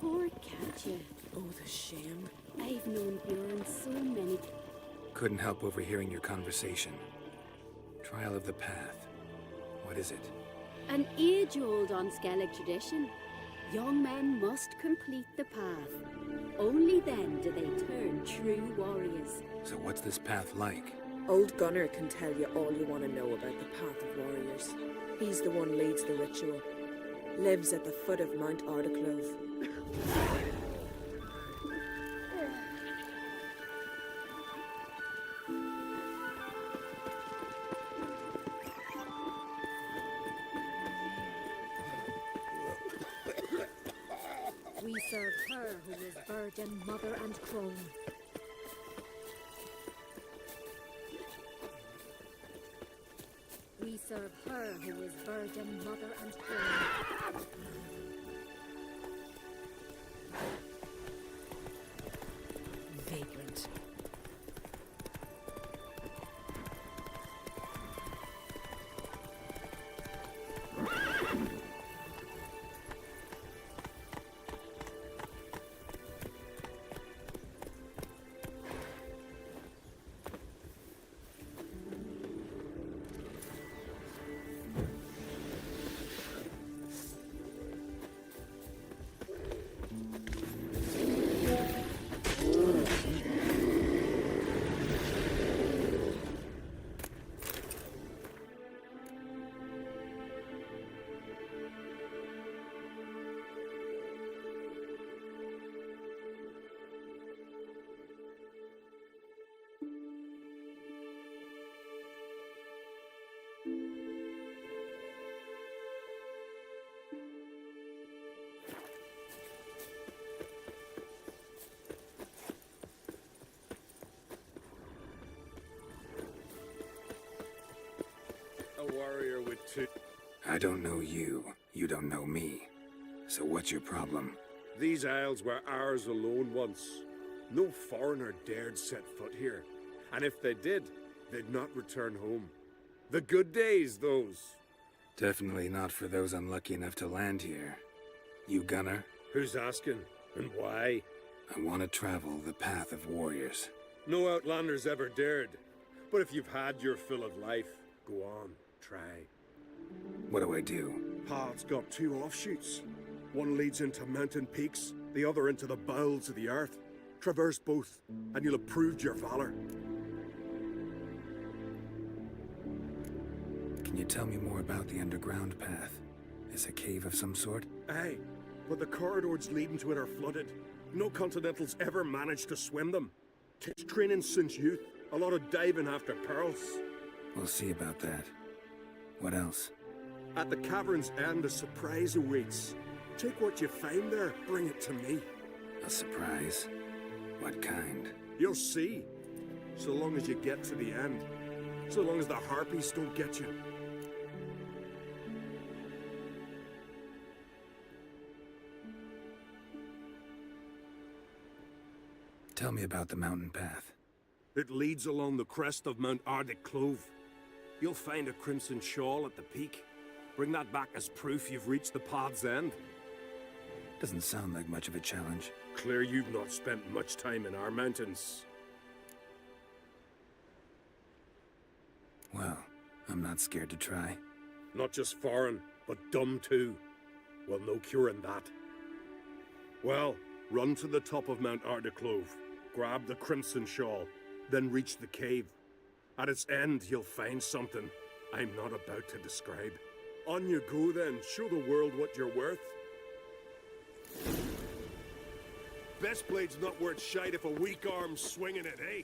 Poor Katja. Oh, the shame. I've known Bjorn so many. Couldn't help overhearing your conversation. Trial of the Path. What is it? An age-old Unskellig tradition. Young men must complete the path. Only then do they turn true warriors. So what's this path like? Old Gunnar can tell you all you want to know about the Path of Warriors. He's the one leads the ritual. Lives at the foot of Mount Ardaclove. We serve her who is virgin, mother, and crone. We serve her who is virgin, mother, and crone. Vagrant. A warrior with two... I don't know you. You don't know me. So what's your problem? These isles were ours alone once. No foreigner dared set foot here. And if they did, they'd not return home. The good days, those. Definitely not for those unlucky enough to land here. You Gunnar? Who's asking? And why? I want to travel the path of warriors. No outlanders ever dared. But if you've had your fill of life, go on, try. What do I do? Path's got two offshoots. One leads into mountain peaks, the other into the bowels of the earth. Traverse both, and you'll have proved your valor. Can you tell me more about the underground path? Is a cave of some sort? Aye, but the corridors leading to it are flooded. No Continentals ever managed to swim them. Takes training since youth, a lot of diving after pearls. We'll see about that. What else? At the cavern's end, a surprise awaits. Take what you find there, bring it to me. A surprise? What kind? You'll see. So long as you get to the end. So long as the harpies don't get you. Tell me about the mountain path. It leads along the crest of Mount Ardaclove. You'll find a crimson shawl at the peak. Bring that back as proof you've reached the path's end. Doesn't sound like much of a challenge. Clear you've not spent much time in our mountains. Well, I'm not scared to try. Not just foreign, but dumb too. Well, no curing that. Well, run to the top of Mount Ardaclove. Grab the crimson shawl, then reach the cave. At its end, you'll find something I'm not about to describe. On you go then, show the world what you're worth. best blade's not worth shite if a weak arm's swinging it, eh?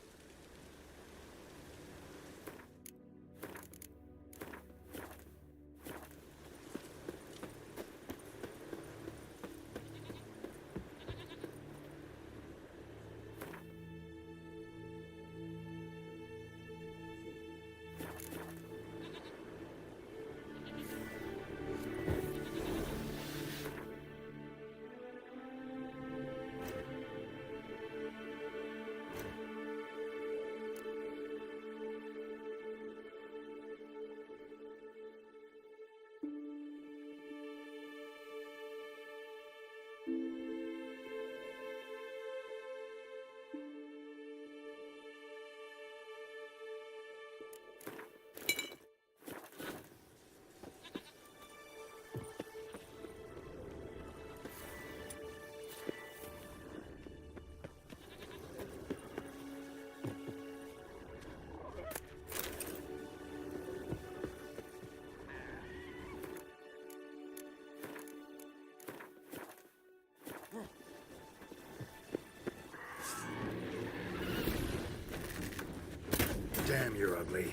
Damn, you're ugly.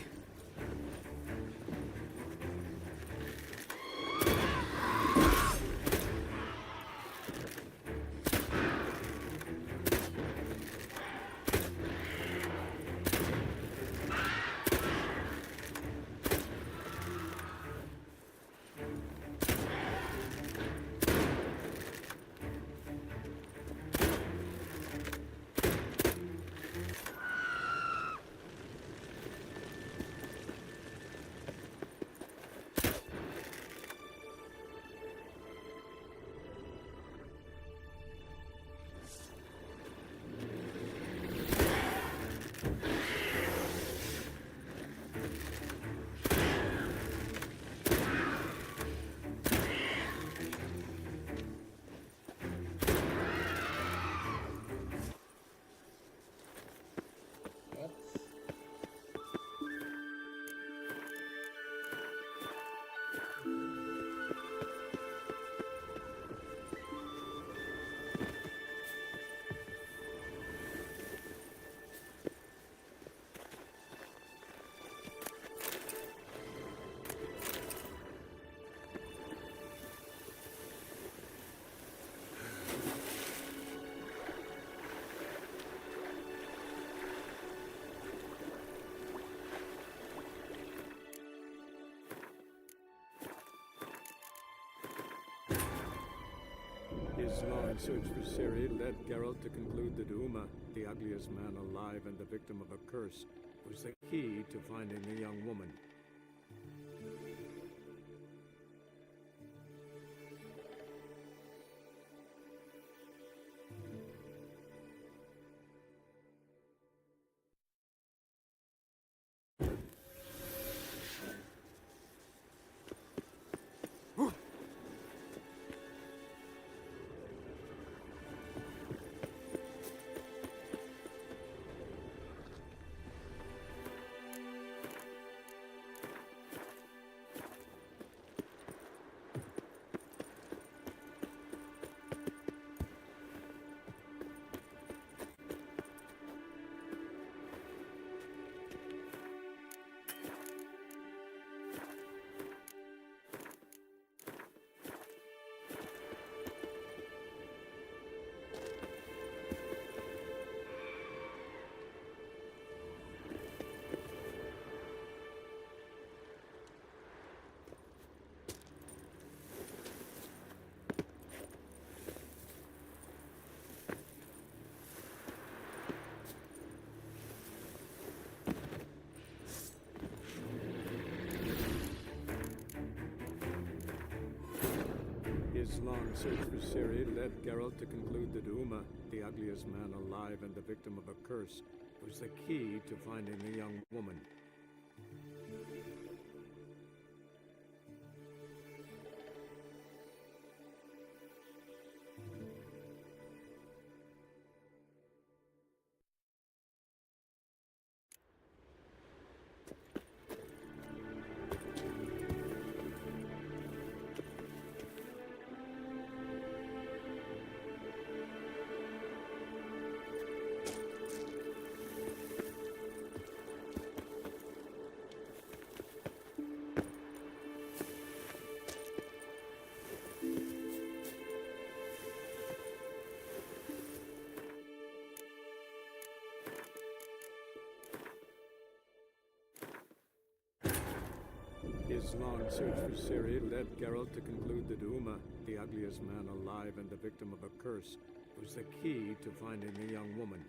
His long search for Ciri led Geralt to conclude that Uma, the ugliest man alive and the victim of a curse, was the key to finding the young woman. His long search for Ciri led Geralt to conclude that Uma, the ugliest man alive and the victim of a curse, was the key to finding the young woman. His long search for Ciri led Geralt to conclude that Uma, the ugliest man alive and the victim of a curse, was the key to finding the young woman.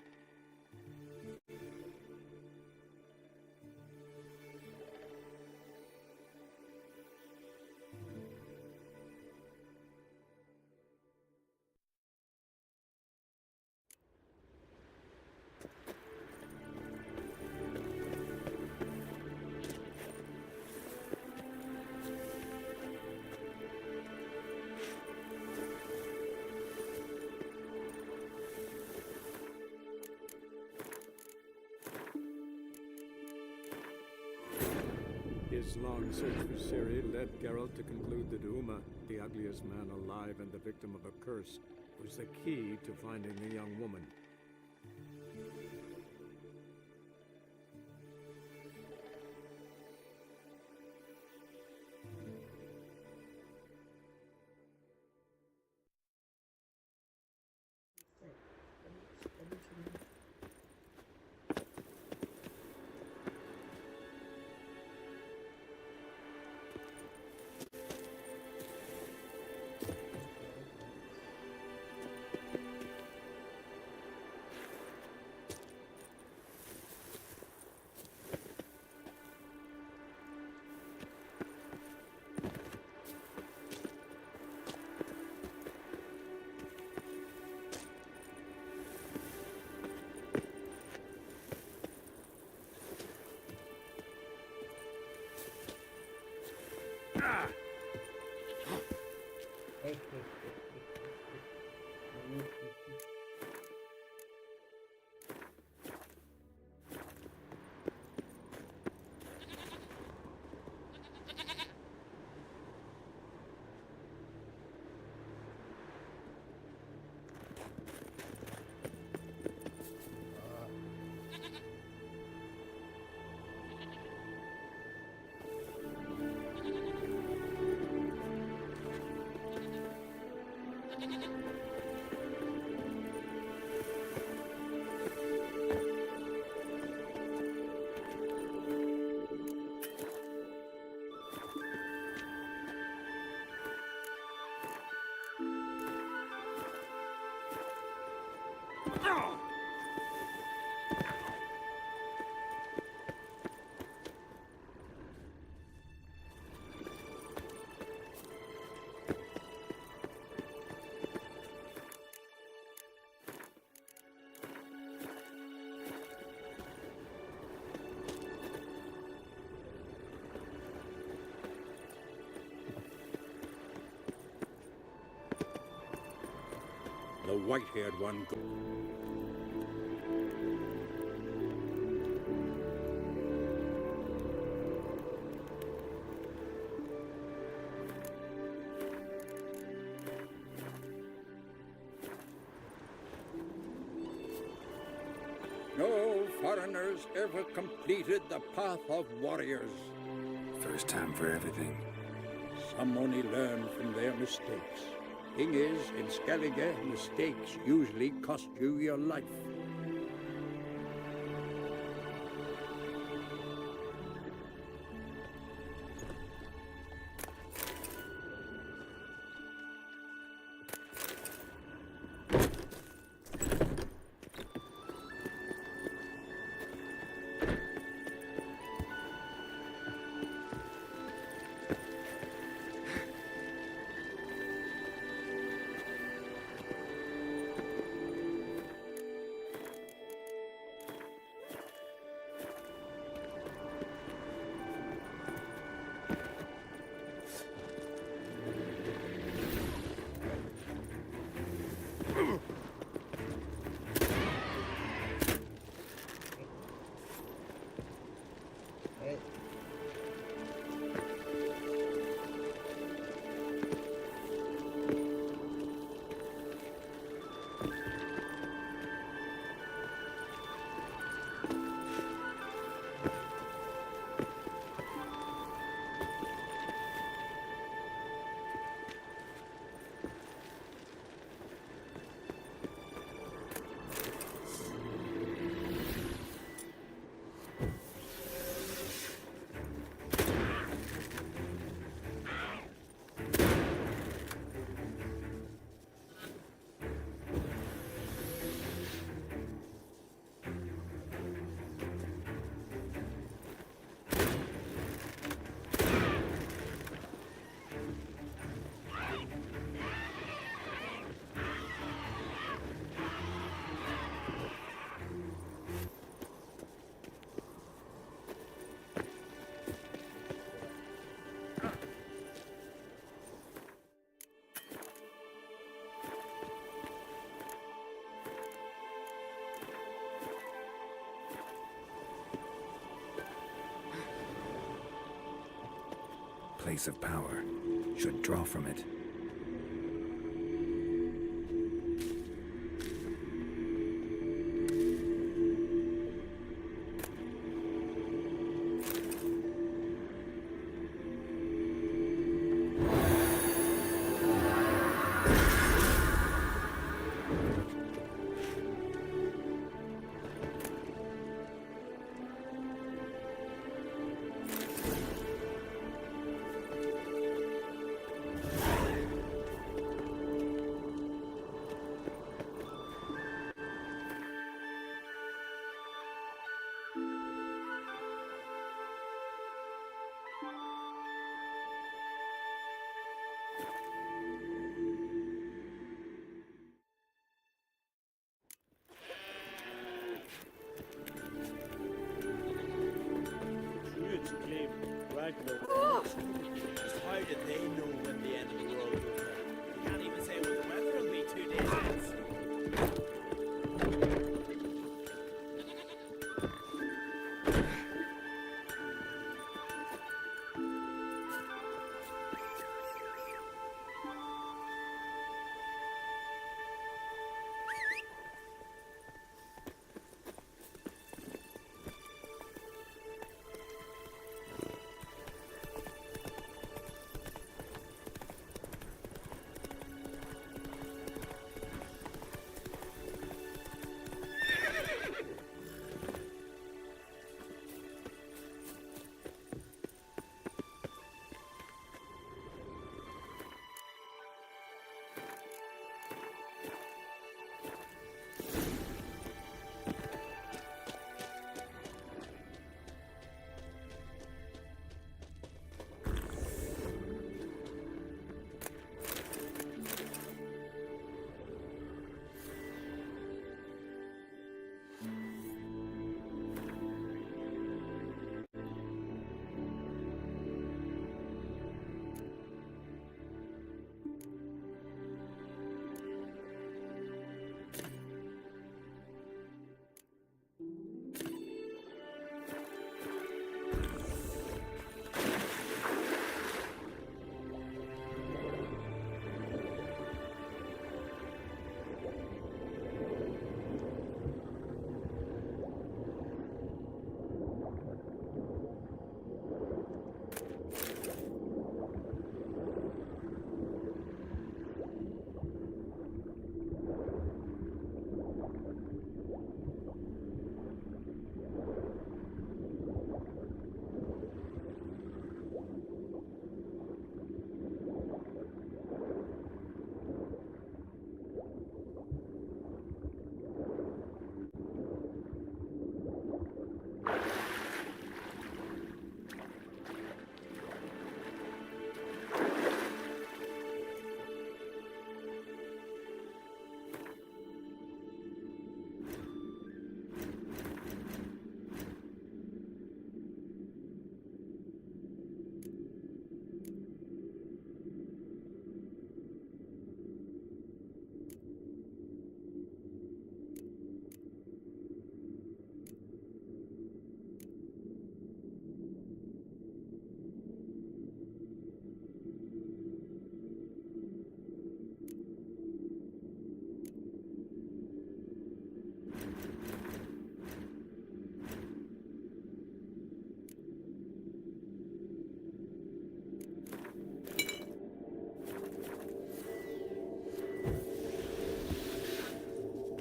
His long search for Ciri led Geralt to conclude that Uma, the ugliest man alive and the victim of a curse, was the key to finding the young woman. The white-haired one. No foreigners ever completed the path of warriors. First time for everything. Some only learn from their mistakes. Thing is, in Skellige, mistakes usually cost you your life. place of power, should draw from it. Druids claim Ragnarok. Just how did they know when the end of the world will come? You can't even say what the weather will be 2 days hence.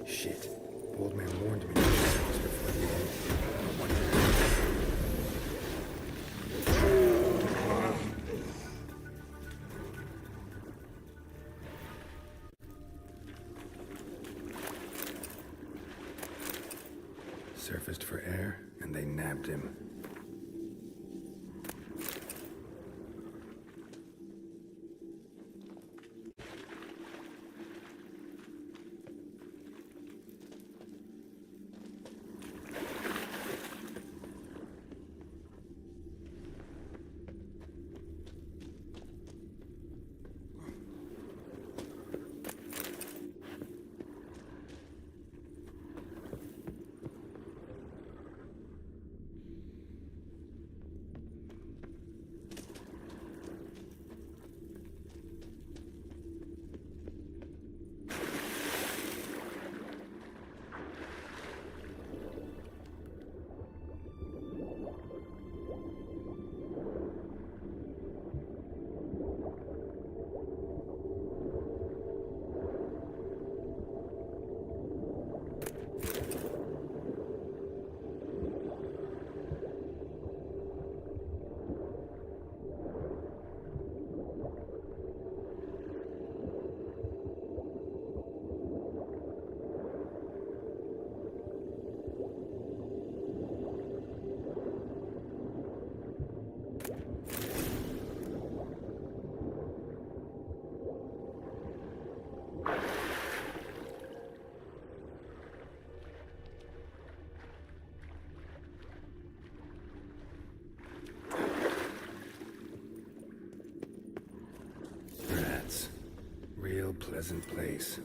Shit. Old man warned me just before the end. I wonder. Surfaced for air, and they nabbed him. real pleasant place.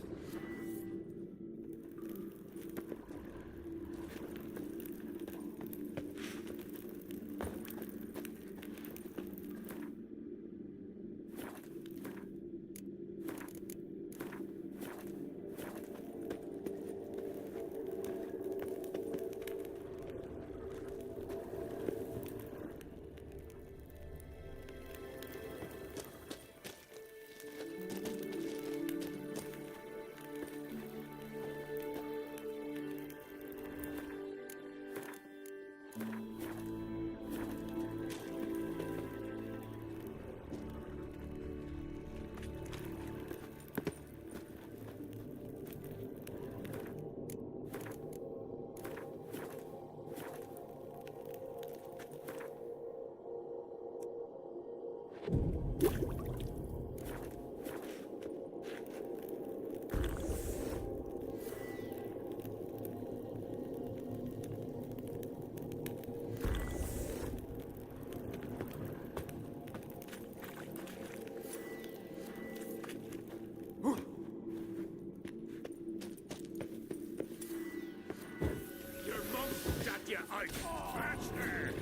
Your mum's got you out, bastard!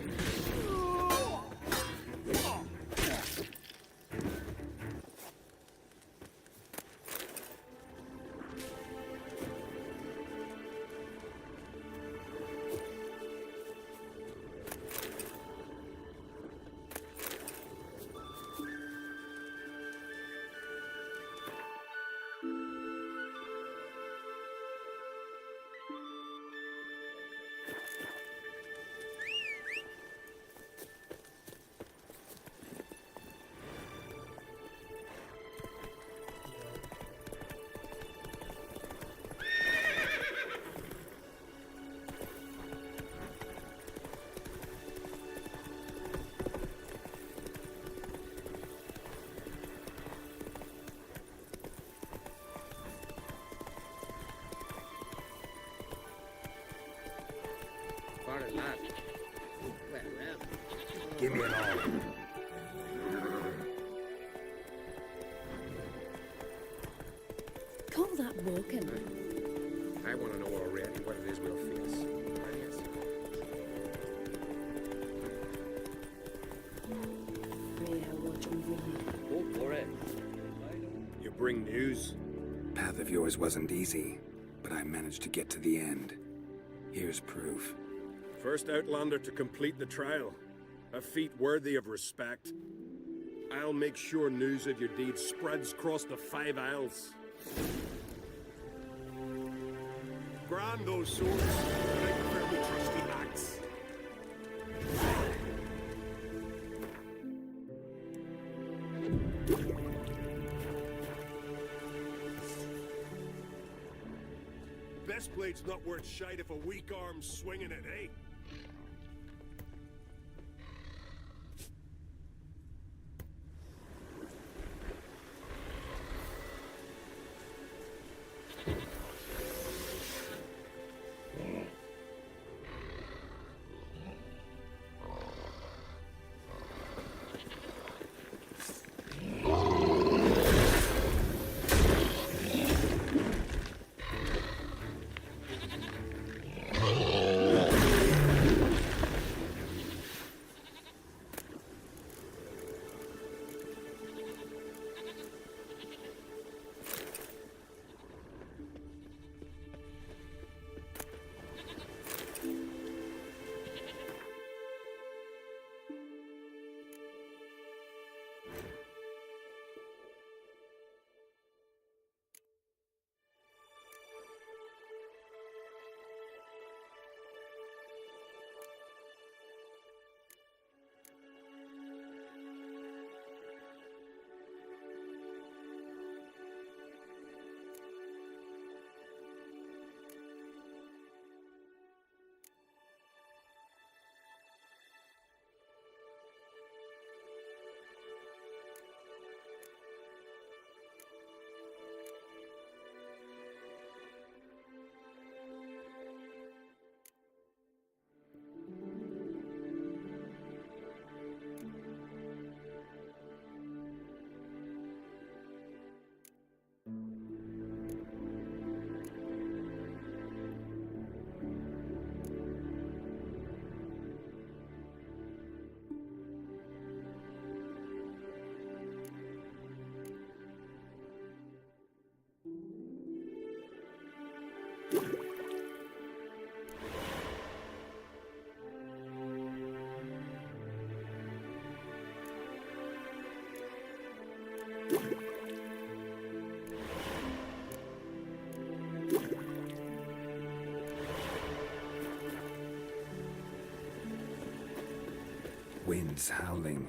Give me an arm. Call that walking. I want to know already what it is we'll face. Go for it. You bring news? Path of yours wasn't easy, but I managed to get to the end. Here's proof. First Outlander to complete the trial. A feat worthy of respect. I'll make sure news of your deeds spreads across the 5 Isles. Grand those swords, and I prefer the trusty axe. Best blade's not worth shite if a weak arm's swinging it, eh? Winds howling.